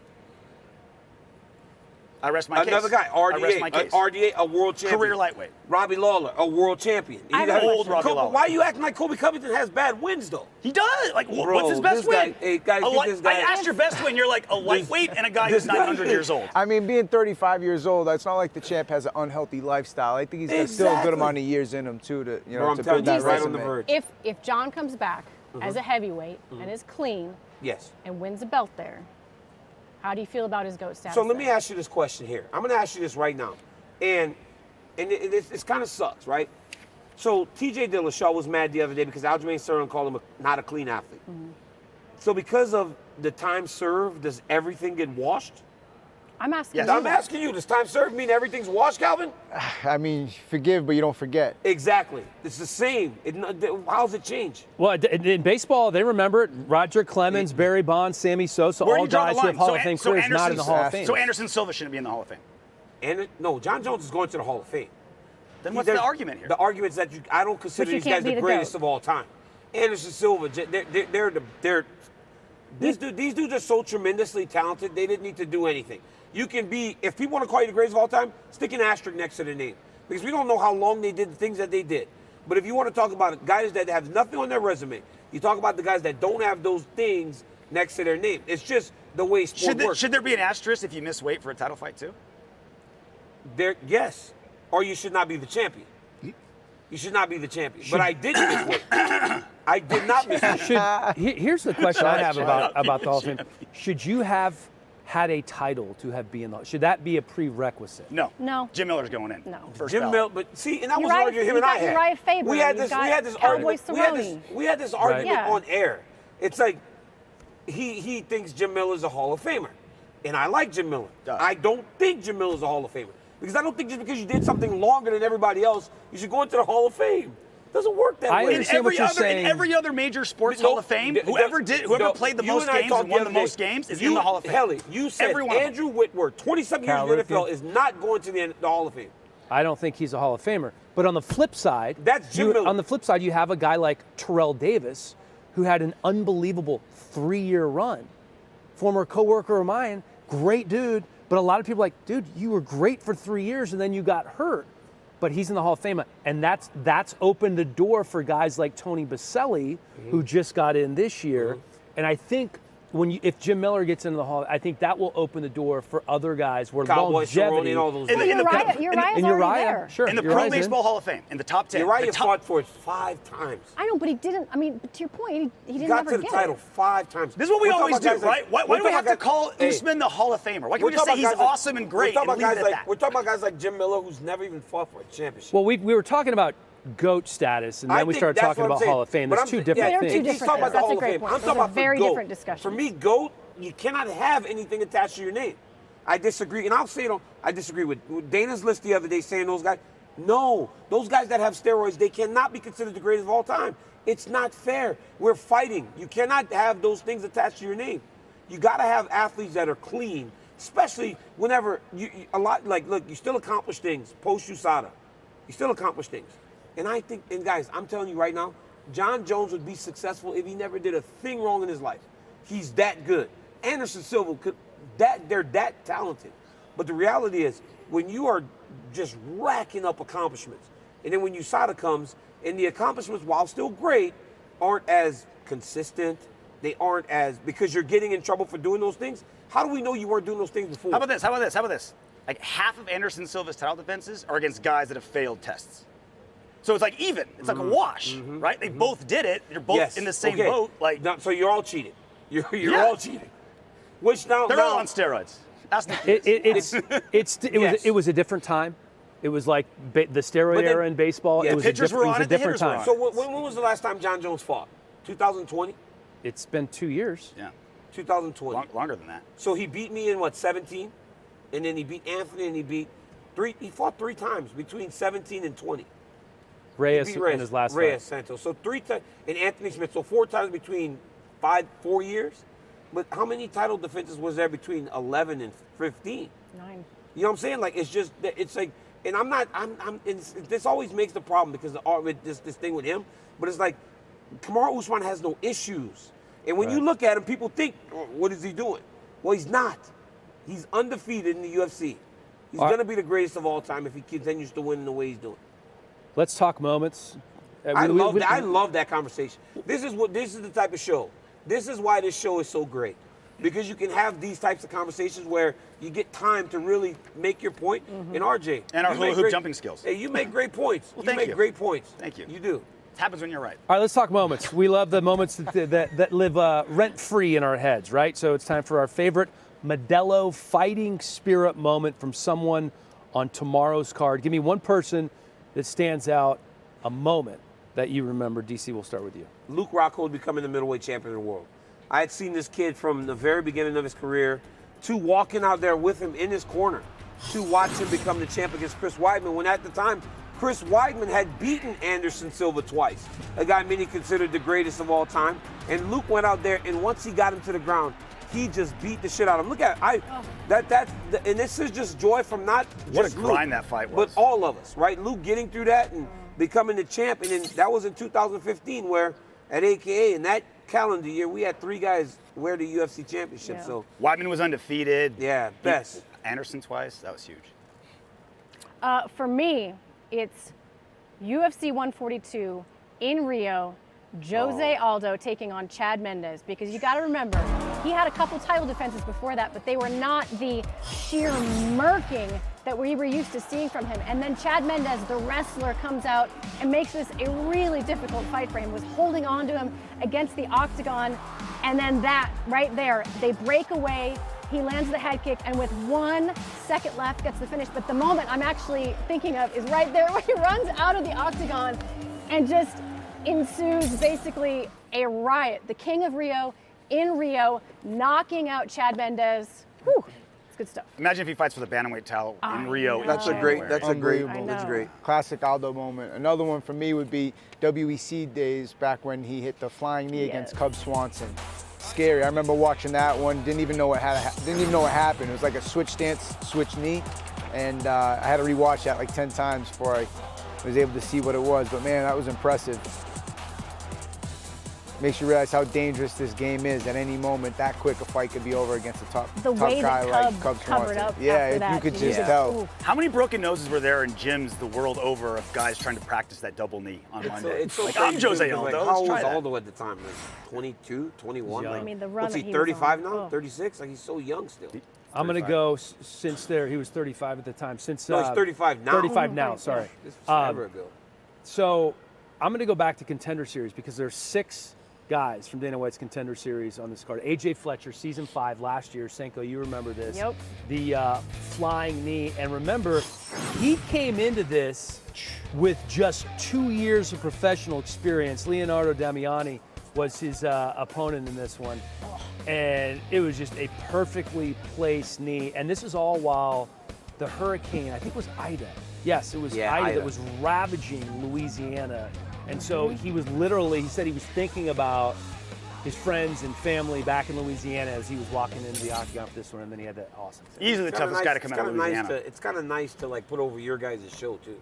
I rest my case. Another guy, I rest my RDA, case. RDA, a world champion. Career lightweight. Robbie Lawler, a world champion. Old Robbie Lawler. Why are you acting like Colby Covington has bad wins, though? He does. Like, Bro, what's his best this guy- win? hey, guys, get this guy- I asked your best win. You're like a lightweight and a guy who's 900 years old. I mean, being 35 years old, it's not like the champ has an unhealthy lifestyle. I think he's got still a good amount of years in him too to Bro, I'm to telling build you, that right on the resume. verge. If John comes back as a heavyweight and is clean Yes. and wins a belt there, how do you feel about his GOAT status? So let me there? ask you this question here. I'm going to ask you this right now. And it kind of sucks, right? So TJ Dillashaw was mad the other day because Aljamain Sterling called him not a clean athlete. So because of the time served, does everything get washed? I'm asking Yes. you. I'm asking you, does time served mean everything's washed, Calvin? I mean, forgive, but you don't forget. Exactly. It's the same. How's it change? Well, in baseball, they remember it. Roger Clemens, Barry Bonds, Sammy Sosa, Where do all you draw guys the who line? have Hall of Fame careers, not in the Hall of Fame. So Anderson Silva shouldn't be in the Hall of Fame. And no, John Jones is going to the Hall of Fame. Then what's the argument here? The argument is that I don't consider you these can't guys be the the greatest GOAT. of all time. Anderson Silva, these dudes are so tremendously talented. They didn't need to do anything. You can be, if people want to call you the greatest of all time, stick an asterisk next to their name because we don't know how long they did the things that they did. But if you want to talk about guys that have nothing on their resume, you talk about the guys that don't have those things next to their name. It's just the way sport works. Should there be an asterisk if you miss weight for a title fight too? Yes, or you should not be the champion. You should not be the champion. But I did miss weight. I did not miss weight. Here's the question I have about the Hall of Fame. Should you have had a title to have been in the, should that be a prerequisite? No. No. Jim Miller's going in. No. First Jim ballot. Miller, but see, and that was Uriah- an argument him you and I got had. Uriah Faber, We had you this got argument. Cowboy We had this argument Yeah. on air. It's like he thinks Jim Miller's a Hall of Famer, and I like Jim Miller. I don't think Jim Miller's a Hall of Famer because I don't think just because you did something longer than everybody else, you should go into the Hall of Fame. Doesn't work that way. In every other major sports Hall of Fame, whoever played the most games and won the most games is in the Hall of Fame. Helly, you said Every one of them. Andrew Whitworth, 27 years in the NFL, is not going to the Hall of Fame. I don't think he's a Hall of Famer. But on the flip side, That's Jim Miller. on the flip side, you have a guy like Terrell Davis, who had an unbelievable 3-year run. Former coworker of mine, great dude, but a lot of people are like, dude, you were great for 3 years and then you got hurt. But he's in the Hall of Fame, and that's opened the door for guys like Tony Baselli, who just got in this year. And I think if Jim Miller gets into the Hall, I think that will open the door for other guys where Cowboys, longevity. Cerrone, and all those Uriah's already there. Sure. In the Pro Uriah's Baseball Hall of Fame, in the top 10. Uriah fought for it 5 times. I know, but he didn't. I mean, to your point, he didn't Got ever to the get title it. 5 times. This is what we We're always talking do, about guys right? Why do we have to call Usman the Hall of Famer? Why can't we just say he's awesome and great and leave it at that? We're talking about guys like Jim Miller, who's never even fought for a championship. Well, we were talking about GOAT status, and then we started talking about Hall of Fame. There's two different things. He's talking about the Hall of Fame. I'm talking about very GOAT. different discussion. For me, GOAT, you cannot have anything attached to your name. I disagree, and I'll say it on. I disagree with Dana's list the other day saying those guys. No, those guys that have steroids, they cannot be considered the greatest of all time. It's not fair. We're fighting. You cannot have those things attached to your name. You got to have athletes that are clean, especially whenever look, you still accomplish things post USADA. You still accomplish things. And I think, and guys, I'm telling you right now, John Jones would be successful if he never did a thing wrong in his life. He's that good. Anderson Silva, they're that talented. But the reality is, when you are just racking up accomplishments, and then when USADA comes, and the accomplishments, while still great, aren't as consistent, they aren't as, because you're getting in trouble for doing those things. How do we know you weren't doing those things before? How about this? Like half of Anderson Silva's title defenses are against guys that have failed tests. So it's like even. It's like a wash, right? They both did it. You're both in the same boat. Like, so you're all cheating. You're all cheating. Which now they're all on steroids. That's the it was a different time. It was like the steroid era in baseball. It was a different time. So when was the last time John Jones fought? 2020? It's been 2 years. Yeah. 2020. Longer than that. So he beat me in what, 17? And then he beat Anthony, and he fought 3 times between 17 and 20. Reyes in his last fight. Santos. So 3 times, and Anthony Smith. So 4 times between 4 years. But how many title defenses was there between 11 and 15? 9. You know what I'm saying? Like, it's like, and this always makes the problem because this thing with him. But it's like, Kamaru Usman has no issues. And when you look at him, people think, oh, what is he doing? Well, he's not. He's undefeated in the UFC. He's going to be the greatest of all time if he continues to win the way he's doing. Let's talk moments. I love that conversation. This is the type of show. This is why this show is so great. Because you can have these types of conversations where you get time to really make your point. And RJ. And our hula hoop jumping skills. Hey, you make great points. Well, you make great points. Thank you. You do. It happens when you're right. All right, let's talk moments. We love the moments that live rent-free in our heads, right? So it's time for our favorite Modelo fighting spirit moment from someone on tomorrow's card. Give me one person that stands out, a moment that you remember. DC, we'll start with you. Luke Rockhold becoming the middleweight champion of the world. I had seen this kid from the very beginning of his career to walking out there with him in his corner to watch him become the champ against Chris Weidman, when at the time, Chris Weidman had beaten Anderson Silva twice, a guy many considered the greatest of all time. And Luke went out there, and once he got him to the ground, he just beat the shit out of him. Look at and this is just joy from not what just a grind Luke, that fight was. but all of us, right? Luke getting through that and becoming the champ, and then that was in 2015, where at AKA in that calendar year we had 3 guys wear the UFC championship. Yeah. So Weidman was undefeated. Yeah, best. Anderson twice. That was huge. For me, it's UFC 142 in Rio, Jose Aldo taking on Chad Mendes, because you got to remember, he had a couple title defenses before that, but they were not the sheer murking that we were used to seeing from him. And then Chad Mendes, the wrestler, comes out and makes this a really difficult fight for him, was holding on to him against the octagon, and then that right there, they break away. He lands the head kick, and with 1 second left, gets the finish. But the moment I'm actually thinking of is right there, where he runs out of the octagon and just ensues basically a riot. The King of Rio in Rio, knocking out Chad Mendes. Whew, it's good stuff. Imagine if he fights for the bantamweight title in Rio. That's great. Classic Aldo moment. Another one for me would be WEC days, back when he hit the flying knee against Cub Swanson. Scary. I remember watching that one. Didn't even know what happened. It was like a switch stance, switch knee, and I had to rewatch that like 10 times before I was able to see what it was. But man, that was impressive. Makes you realize how dangerous this game is. At any moment, that quick a fight could be over against a top guy like Cub Swanson. Yeah, you could just tell. Ooh. How many broken noses were there in gyms the world over of guys trying to practice that double knee on Monday? It's so like, I'm Jose Aldo. Like, how old was Aldo at the time? Like 22, 21? I mean, the run what's he, that he 35 was on. now? 36? Like, he's so young still. I'm going to go since he was 35 at the time. Since no, he's 35 now. 35 now, sorry. This was forever ago. So I'm going to go back to Contender Series, because there's 6 guys from Dana White's Contender Series on this card. AJ Fletcher, season 5 last year. Senko, you remember this. Yep. The flying knee. And remember, he came into this with just 2 years of professional experience. Leonardo Damiani was his opponent in this one. And it was just a perfectly placed knee. And this is all while the hurricane, I think it was Ida. Yes, it was Ida that was ravaging Louisiana. And so he said he was thinking about his friends and family back in Louisiana as he was walking into the octagon for this one, and then he had that awesome thing. Easily the toughest guy to come out of Louisiana. It's kind of nice to like put over your guys' show too.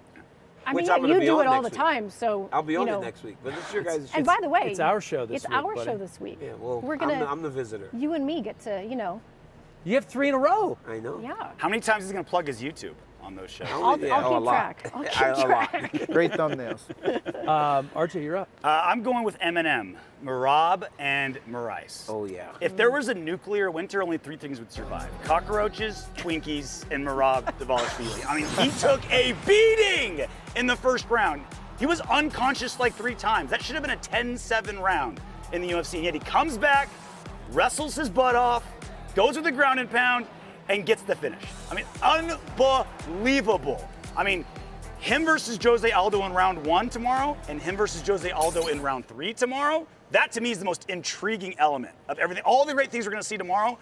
I mean, you do it all the time, so I'll be on it next week, but it's your guys' show. And by the way, it's our show this week. It's our show this week. Yeah, well, I'm the visitor. You and me get to, You have 3 in a row. I know. Yeah. How many times is he going to plug his YouTube? on those shows. I'll keep track. I'll keep track. Great thumbnails. RJ, you're up. I'm going with Eminem, Merab, and Marais. Oh, yeah. If there was a nuclear winter, only 3 things would survive. Cockroaches, Twinkies, and Merab Dvalishvili. I mean, he took a beating in the first round. He was unconscious like 3 times. That should have been a 10-7 round in the UFC. And yet he comes back, wrestles his butt off, goes with the ground and pound, and gets the finish. I mean, unbelievable. I mean, him versus Jose Aldo in round 1 tomorrow, and him versus Jose Aldo in round 3 tomorrow, that to me is the most intriguing element of everything. All the great things we're gonna see tomorrow,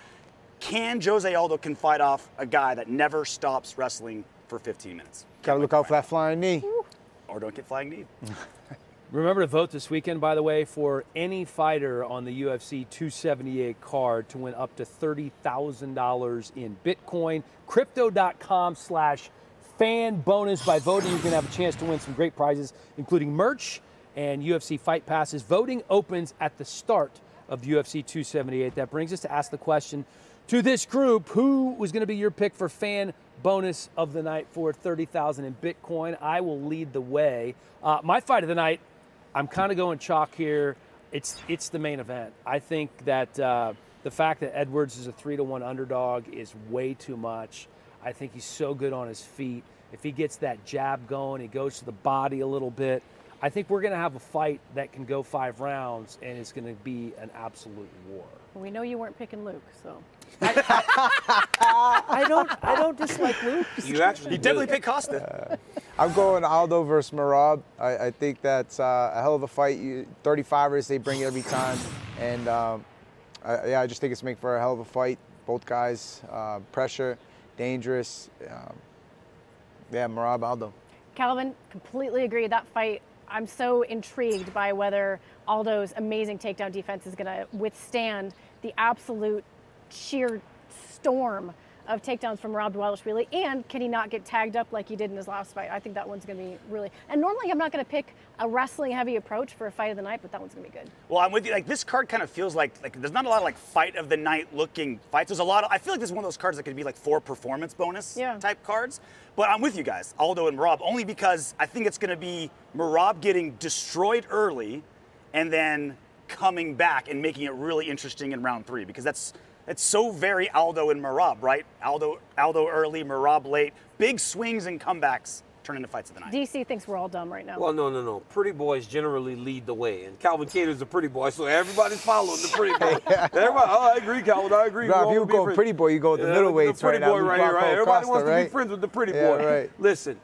Jose Aldo can fight off a guy that never stops wrestling for 15 minutes. Gotta look out for that flying knee. Or don't get flying knee. Remember to vote this weekend, by the way, for any fighter on the UFC 278 card to win up to $30,000 in Bitcoin. Crypto.com/fan bonus. By voting, you can have a chance to win some great prizes, including merch and UFC fight passes. Voting opens at the start of UFC 278. That brings us to ask the question to this group, who was going to be your pick for fan bonus of the night for $30,000 in Bitcoin? I will lead the way. My fight of the night, I'm kind of going chalk here. It's the main event. I think that the fact that Edwards is a 3-1 underdog is way too much. I think he's so good on his feet. If he gets that jab going, he goes to the body a little bit. I think we're going to have a fight that can go 5 rounds, and it's going to be an absolute war. We know you weren't picking Luke, so. I don't dislike Luke. You definitely picked Costa. I'm going Aldo versus Merab. I think that's a hell of a fight. 35ers, they bring it every time. And I just think it's making for a hell of a fight. Both guys, pressure, dangerous. Merab, Aldo. Calvin, completely agree. That fight, I'm so intrigued by whether Aldo's amazing takedown defense is going to withstand the absolute sheer storm of takedowns from Rob Dvalishvili, and can he not get tagged up like he did in his last fight? I think that one's going to be really. And normally I'm not going to pick a wrestling heavy approach for a fight of the night, but that one's going to be good. Well, I'm with you. Like, this card kind of feels like there's not a lot of like fight of the night looking fights. There's a lot of. I feel like this is one of those cards that could be like 4 performance bonus type cards. But I'm with you guys, Aldo and Merab, only because I think it's going to be Merab getting destroyed early, and then coming back and making it really interesting in round 3, because it's so very Aldo and Merab, right? Aldo early, Merab late. Big swings and comebacks turn into fights of the night. DC thinks we're all dumb right now. Well, no. Pretty boys generally lead the way, and Calvin Cater's a pretty boy, so everybody's following the pretty boy. I agree, Calvin. I agree. No, if you go pretty boy, you go with the middleweights right now. The pretty boy right here, right? Everybody Costa, wants to right? be friends with the pretty boy. Yeah, right. Listen,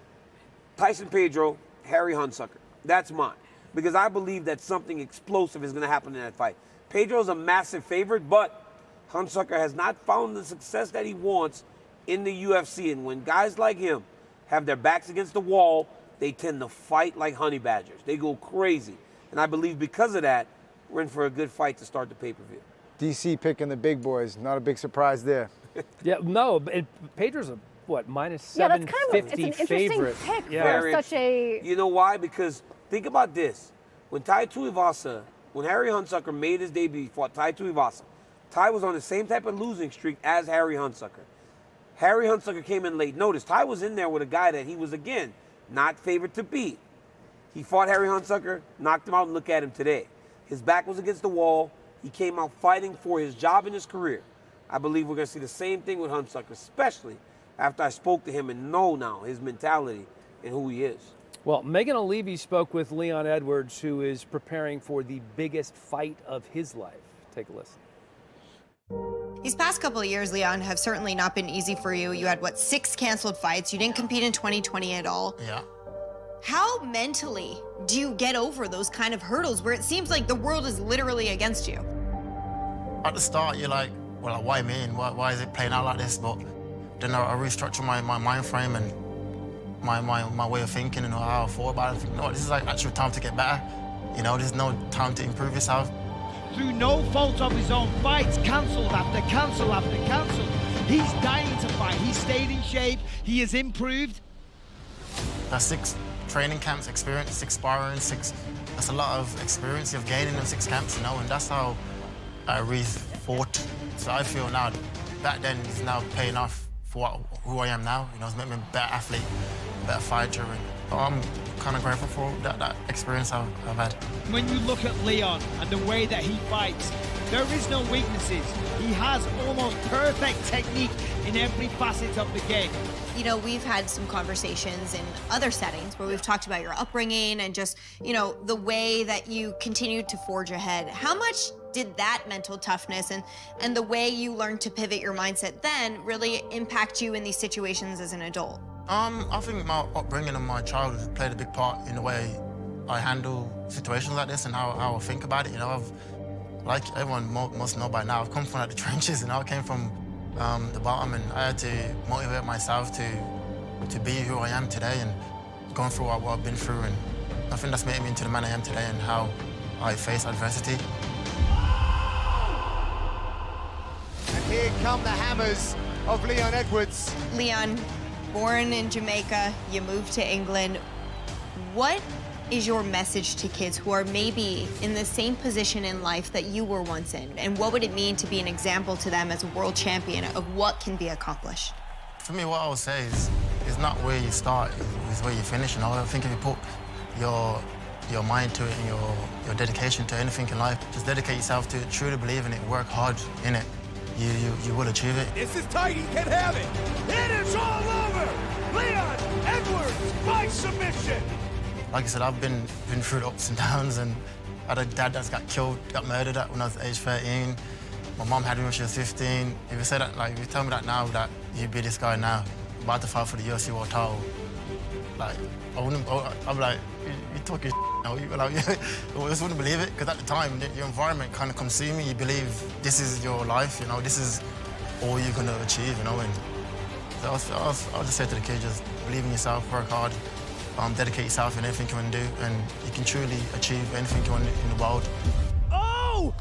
Tyson Pedro, Harry Hunsucker. That's mine, because I believe that something explosive is going to happen in that fight. Pedro's a massive favorite, but Hunsucker has not found the success that he wants in the UFC. And when guys like him have their backs against the wall, they tend to fight like honey badgers. They go crazy. And I believe because of that, we're in for a good fight to start the pay-per-view. DC picking the big boys. Not a big surprise there. Pedro's a, minus Yeah, that's 750 it's an interesting favorite. pick for such a. You know why? Because think about this. When Harry Hunsucker made his debut, he fought Tai Tuivasa. Tai was on the same type of losing streak as Harry Hunsucker. Harry Hunsucker came in late. Notice, Tai was in there with a guy that he was, again, not favored to beat. He fought Harry Hunsucker, knocked him out, and look at him today. His back was against the wall. He came out fighting for his job and his career. I believe we're going to see the same thing with Hunsucker, especially after I spoke to him and know now his mentality and who he is. Well, Megan O'Leary spoke with Leon Edwards, who is preparing for the biggest fight of his life. Take a listen. These past couple of years, Leon, have certainly not been easy for you. You had, 6 canceled fights. You didn't compete in 2020 at all. Yeah. How mentally do you get over those kind of hurdles where it seems like the world is literally against you? At the start, you're like, well, why me? And why is it playing out like this? But then I restructure my mind frame and my way of thinking and how I thought about it. I think, no, this is like actual time to get better. There's no time to improve yourself. Through no fault of his own, fights cancelled after cancel after cancel. He's dying to fight. He stayed in shape. He has improved. That's 6 training camps experience, 6 sparring, 6. That's a lot of experience you've gained in those 6 camps, and that's how I really fought. So I feel now that then is now paying off for who I am now. You know, it's made me a better athlete, a better fighter. And I'm kind of grateful for that experience I've had. When you look at Leon and the way that he fights, there is no weaknesses. He has almost perfect technique in every facet of the game. You know, we've had some conversations in other settings where we've talked about your upbringing and just, you know, the way that you continued to forge ahead. How much did that mental toughness and the way you learned to pivot your mindset then really impact you in these situations as an adult? I think my upbringing and my childhood played a big part in the way I handle situations like this and how I think about it. You know, like everyone must know by now, I've come from like the trenches, and I came from the bottom, and I had to motivate myself to be who I am today and going through what I've been through, and I think that's made me into the man I am today and how I face adversity. And here come the hammers of Leon Edwards. Leon, born in Jamaica, you moved to England. What is your message to kids who are maybe in the same position in life that you were once in? And what would it mean to be an example to them as a world champion of what can be accomplished? For me, what I would say is not where you start, it's where you finish. You know, I think if you put your mind to it and your dedication to anything in life, just dedicate yourself to it, truly believe in it, work hard in it, you will achieve it. This is tight, he can have it. It is all over. Leon Edwards by submission. Like I said, I've been through the ups and downs, and I had a dad that's got murdered when I was age 13. My mom had me when she was 15. If you say that, like, if you tell me that now, that you'd be this guy now, about to fight for the UFC world title, like, I'd be like, you talking now, I just wouldn't believe it, because at the time, your environment kind of consumed me. You believe this is your life, you know, this is all you're going to achieve, you know, and so I'll just say to the kids, just believe in yourself, work hard, dedicate yourself in anything you want to do, and you can truly achieve anything you want in the world. Oh,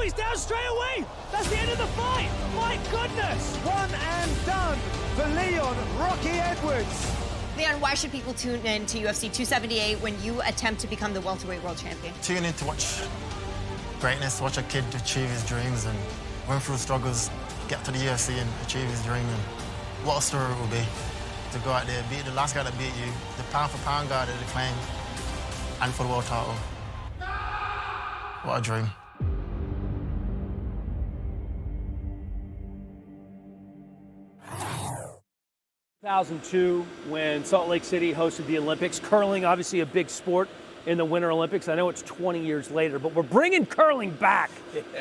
he's down straight away. That's the end of the fight. My goodness. One and done for Leon Rocky Edwards. Leon, why should people tune in to UFC 278 when you attempt to become the welterweight world champion? Tune in to watch greatness, watch a kid achieve his dreams and run through struggles, get to the UFC and achieve his dream, and what a story it will be to go out there, beat the last guy that beat you, the pound-for-pound guy that they claim, and for the world title. What a dream. 2002, when Salt Lake City hosted the Olympics. Curling, obviously a big sport in the Winter Olympics. I know it's 20 years later, but we're bringing curling back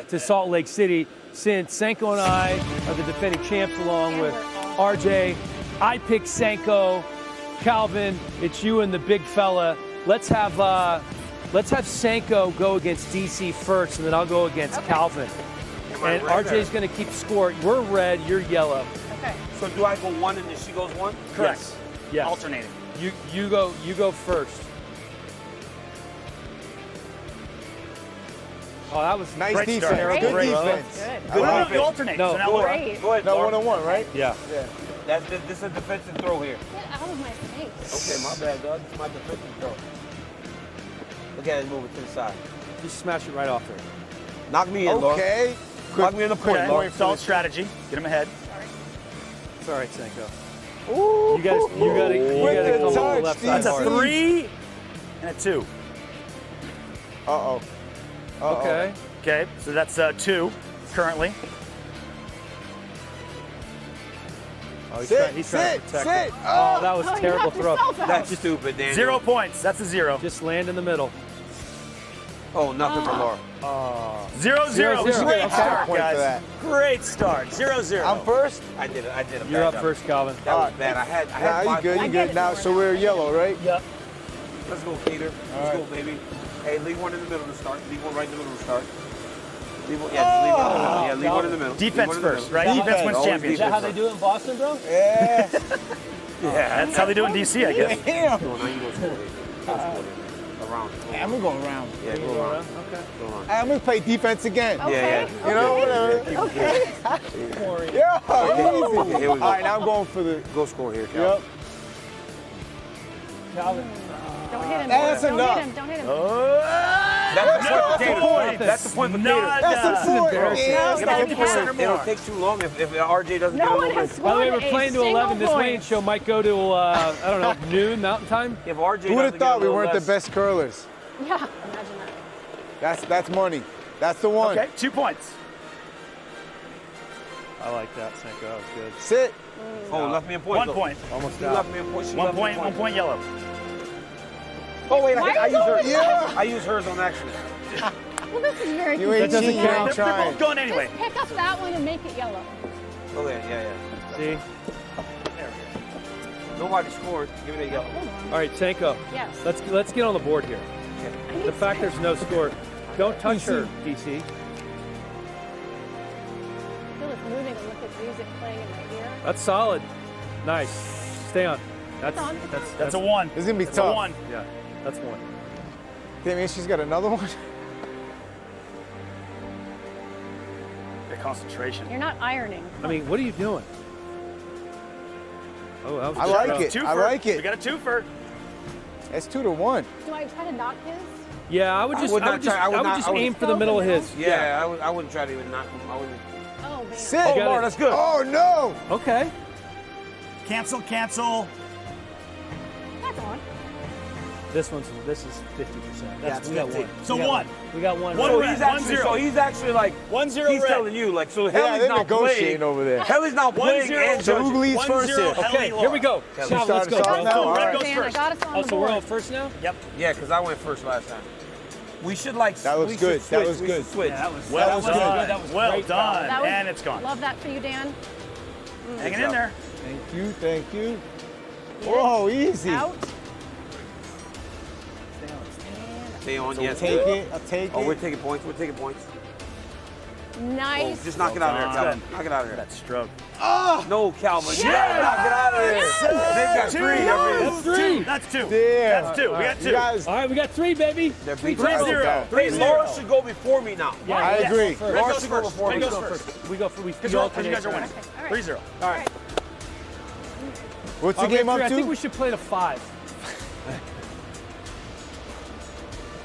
to Salt Lake City since Senko and I are the defending champs along with RJ. I picked Senko. Calvin, it's you and the big fella. Let's have Senko go against DC first, and then I'll go against Calvin. And RJ's going to keep score. We're red, you're yellow. Okay. So do I go one and then she goes one? Correct. Yes. Alternating. You go first. Oh, that was nice great defense. Start. Good Great defense. Good. Good defense. You alternate. No, so now go ahead. No, Laura. 1-on-1, right? Yeah. This is a defensive throw here. Get out of my face. Okay, my bad, dog. This is my defensive throw. Look at it, move it to the side. Just smash it right off there. Knock me in, Laura. Okay. Knock me in the point, Okay. Laura. Solid strategy. Get him ahead. It's all right, Senko. Ooh. You gotta come on the left side. That's a hard. 3 and a 2. Uh-oh. Okay. Okay, so that's 2 currently. Oh, he's trying to protect it. Oh, that was a terrible throw. That's stupid, Dan. 0 points. That's a 0. Just land in the middle. Oh, nothing for Laura. 0-0. Great Okay. start, Point for guys. that. Great start. 0-0. I'm first? I did it. You're up first, Calvin. That was bad. I had Nah, you good. Now, so we're yellow, right? Yep. Let's go, Peter. Let's go, baby. Hey, leave one in the middle to start. Leave one right in the middle to start. Leave one, leave one in the middle. Defense first, right? Defense. Defense wins Always championship. Is that how they do it in Boston, bro? Yeah. Yeah, that's how they do it in DC, I guess. Damn. Now you go score here. Go score here. Around. I'm going to go around. Yeah, go around. Okay. Go around. I'm going to play defense again. Okay. Yeah. You know, whatever. Okay. Yeah, Okay, easy. here we go. All right, now I'm going for the... Go score here, Cal. Yep. Calvin. Don't hit him. That's Don't enough. hit him. Don't hit him. That's the point potato. That's the point potato. That's the point. It'll take too long if RJ doesn't get it over. By the way, we're playing to 11. This weigh-in show might go to, I don't know, noon Mountain Time. If RJ Who would have thought we weren't the best curlers? Yeah, imagine that. That's money. That's the one. Okay, 2 points. I like that, Senko. That was good. Sit. Oh, left me a point. 1 point. Almost She out. left me a point. She 1 left me a point. 1 point yellow. Oh wait, I use hers. Yeah. I use hers on accident. Well, this is very You ain't confusing. cheating. You ain't They're trying. both going anyway. Just pick up that one and make it yellow. Oh yeah. See? Nobody scored. Give it a yellow. All right, Senko. Yes. Let's get on the board here. The fact there's no score. Don't touch her, DC. I feel it's moving and look at music playing in my ear. That's solid. Nice. Stay on. That's a 1. This is gonna be That's tough. a 1. Yeah, that's 1. That means she's got another one. Good concentration. You're not ironing. I mean, what are you doing? Oh, that was I like it. Twofer. I like it. We got a twofer. It's 2-1. Do I try to knock his? Yeah, I would just aim for the middle of his. Yeah, I wouldn't try to even knock him. I wouldn't. Oh, man. Sit. Oh, Laura, that's good. Oh, no. Okay. Cancel. That's on. This is 50%. We got 50. one. So We got 1. We got one. One So red, he's actually like 1-0 he's red. telling you like so. Yeah, Helly's they're now negotiating playing over there. Helly's now playing 1-0. and So who judging. leads first here? 1-0 Okay, Helly here we go. Laura. Now, let's go. Start now? All Red right. goes Dan, I first. got us on Oh, the so we're board. on first now? Yep. Yeah, because I went first last time. We should like. That looks we good. should That switch. was We good. should switch. Yeah, that was Well good. done. That was Well great. done. That was- And it's gone. Love that for you, Dan. Hanging in there. Thank you. Thank you. Whoa, easy. Out. Stay on. So Yes. take it. I'll take it. Oh, we're taking points. We're taking points. Nice. Oh, just knock it out of there, Well Calvin. done. Knock it out of there. That stroke. Oh no, Calvin. Yeah, knock it out of there. They've got 3. That's 3. That's 2. Damn. That's 2. We got 2. You guys, All right, we got 3, baby. They're big 3-0. Hey, Laura should go before me now. Yeah, I yes. agree. First. Laura goes should go first. before Red me. goes first. We go for we Because you guys are winning. All right. 3-0. All right. what's the game up I think to? we should play to 5.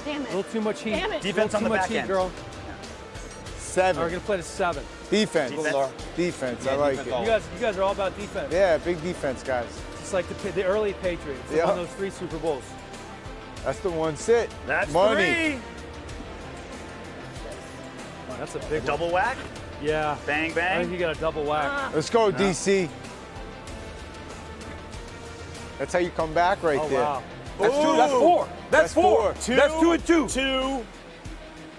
Damn A it. little too much heat. Damn it. Defense on the too much back heat, end. girl. 7. We're gonna play to 7. Defense. Defense. Defense. Yeah, I like defense it. all. You guys are all about defense. Yeah, big defense, guys. Just like the early Patriots. They Yeah. won those 3 Super Bowls. That's the one. Sit. That's money. 3. Wow, that's a big one. Double whack. Yeah. Bang, I bang. think you got a double whack. Let's go, DC. That's how you come back right Oh there. wow. That's 2. That's 4. That's 4. 2. That's 2 and 2. 2.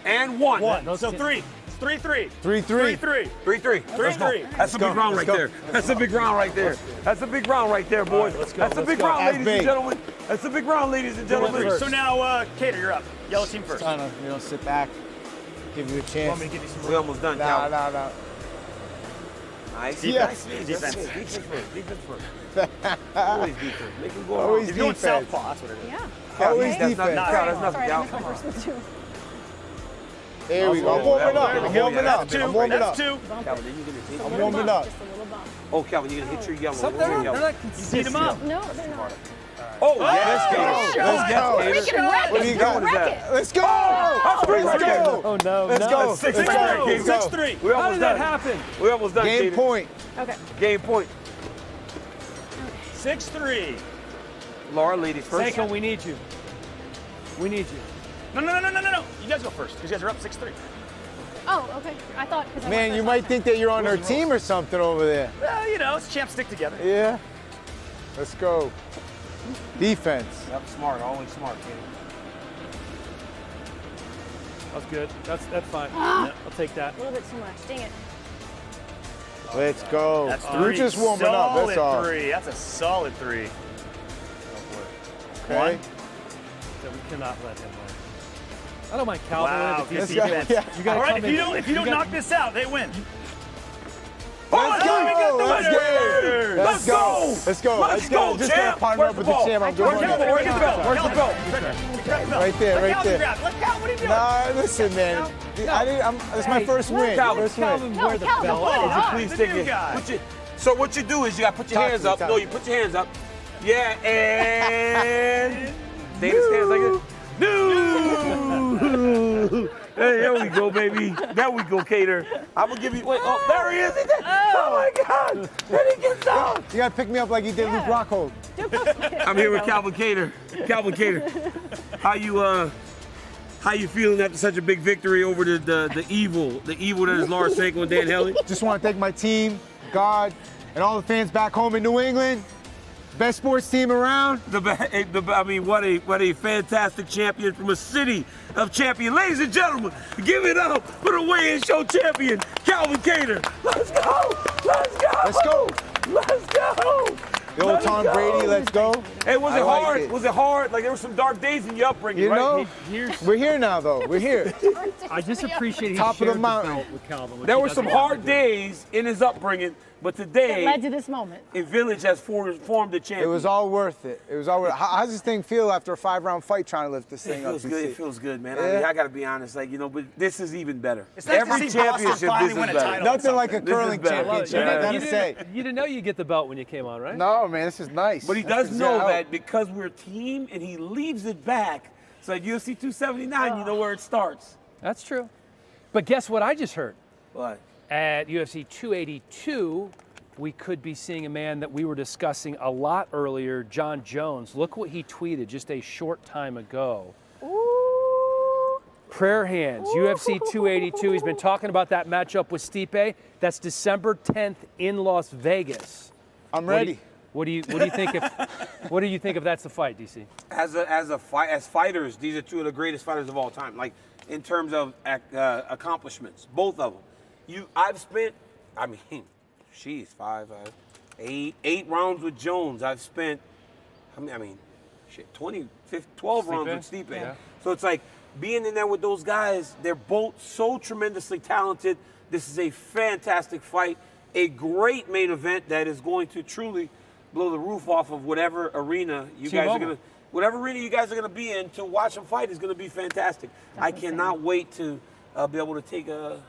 And 1. 1. So 3. It's 3-3. 3-3. 3-3. 3-3. 3-3. That's a big round right there. That's a big round right there. That's a big round right there, boys. Let's go, That's a let's big go. round, As ladies big. and gentlemen. That's a big round, ladies and gentlemen. So now, Cater, you're up. Yellow team first. Trying to, sit back, give you a chance. Want me to give you some We almost done, Nah, Calvin. nah. Nice. Yes. Defense. Defense first. Defense first. Always defense. Make him go around. Always If you want defense. southpaw, that's what it is. Yeah. Always That's defense. not Cal, that's nothing, Sorry, I Cal. meant the first one too. There we go. I'm Oh, warming that up. was- I'm yeah, warming that's up. 2. I'm warming up. That's 2. Calvin, then you get a hit. I'm warming up. Just a little bump. Oh, Calvin, you're going to hit your yellow. Something Your they're yellow. not Beat consistent. him up. No, they're not. Oh, yes, Gator. Let's go. We can wreck What do it. you got? Wreck it. Let's go. three Let's right there. go. Oh no. Let's no. go. Six, Let's six, go. three. Let's go. 6-3. We How almost did that done. happen? We almost done, Game Gator. point. Okay. Game point. 6-3. Laura, ladies first. Seiko, we need you. We need you. No. You guys go first, because you guys are up 6-3. Oh, okay. I thought because I Man, went you first might last think that you're on her team or something over there. Well, it's champs stick together. Yeah. Let's go. Defense. Yep, smart. Always smart, Gator. That's good. That's fine. Ah. I'll take that. A little bit too much. Dang it. Let's go. That's 3. We're just warming up. That's Solid all. 3. That's a solid 3. Okay. 1. So we cannot let him win. I don't mind Calvin Wow, winning, but good you defense. gotta All right, come if you in. don't knock this out, they win. Let's go. we got the Let's winner. go. Let's go. Let's go. Let's go, Just champ. gonna partner Where's up the with the ball? champ. I'm Where's doing the ball? it. Where's the ball? Where's the ball? Right there, right there. Let Cal, what are you doing? Nah, listen, man. It's my first win. Calvin, First win. Calvin wear the Calvin, belt. what? Would you Ah, please the take new it? guy. So what you do is you got to put your Talk hands to me, up. talk No, to you me. put your hands up. Yeah, and Dana's hands like this. No. Hey, there we go, baby. There we go, Cater. I'm gonna give you. Wait, oh, there he is. Oh my God! Then he gets out. You gotta pick me up like you did Luke Rockhold. I'm here with Calvin Cater. Calvin Cater, how you feeling after such a big victory over the evil that is Lars Sanko and Dan Hellie? Just want to thank my team, God, and all the fans back home in New England. Best sports team around. I mean, what a fantastic champion from a city of champions. Ladies and gentlemen, give it up for the weigh-in show champion, Calvin Cater. Let's go! Let's go! Let's go! Let's go! The old Tom Brady, let's go. Hey, was it hard? Was it hard? Like, there were some dark days in your upbringing, you right? know, we're here now, though. We're here. I just appreciate he Top of the shared mountain belt with Calvin. There were some hard days in his upbringing, but today, It led to this moment. a village has formed a champion. It was all worth it. It was all worth it. How's this thing feel after a 5-round fight trying to lift this thing up? It feels good. It feels good, man. I Yeah. mean, I gotta be honest, like, you know, but this is even better. It's nice to Every see Boston championship, finally this is win a better. title. Nothing like a This is curling better. championship, I gotta say. You didn't know you'd get the belt when you came on, right? No, man, this is nice. But he That's does know exactly- that because we're a team and he leaves it back. So at UFC 279, you know where it starts. That's true. But guess what I just heard? What? At UFC 282, we could be seeing a man that we were discussing a lot earlier, John Jones. Look what he tweeted just a short time ago. Prayer hands, UFC 282. He's been talking about that matchup with Stipe. That's December 10th in Las Vegas. I'm ready. What do you think if that's the fight, DC? As fighters, these are two of the greatest fighters of all time. Like in terms of accomplishments, both of them. I've spent, I mean, she's 8 rounds with Jones. I've spent, I mean, shit, 12 rounds with Stipe. Yeah. So it's like being in there with those guys. They're both so tremendously talented. This is a fantastic fight, a great main event that is going to truly blow the roof off of whatever arena you guys are gonna be in to watch them fight is gonna be fantastic. I cannot wait to be able to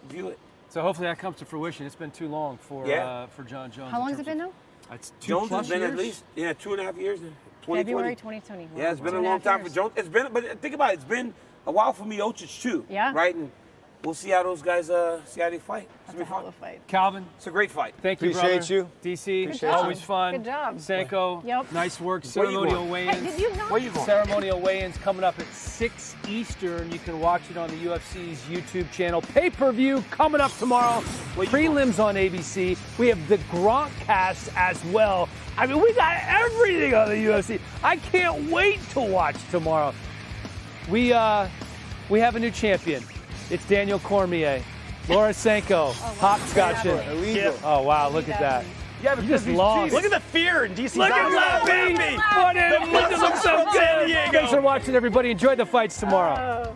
view it. So hopefully that comes to fruition. It's been too long for John Jones. How long has it been now? It's Jones has been years? at least 2.5 years. February 2020. Yeah, it's been a long time for Jones. It's been, but think about it. It's been a while for Miocic too. Yeah. Right, and we'll see how those guys see how they fight. That's a hell of a fight. Calvin, it's a great fight. thank you, Appreciate brother. you. DC, Appreciate always you. fun. Good job. Sanko, Yep. nice work. Where you Ceremonial going? weigh-ins. Hey, did you not? Where you going? Ceremonial weigh-ins coming up at 6 Eastern. You can watch it on the UFC's YouTube channel. Pay-per-view coming up tomorrow. Prelims on ABC. We have the Gronkcast as well. I mean, we got everything on the UFC. I can't wait to watch tomorrow. We have a new champion. It's Daniel Cormier. Laura Sanko, hopscotching. Illegal. Oh, wow, look at that. Yeah, You because just he's lost. cheating. Look at the fear in DC's Look eyes. at Lappy! What The in? Look at muscles so from San good. Diego. Thanks for watching, everybody. Enjoy the fights tomorrow.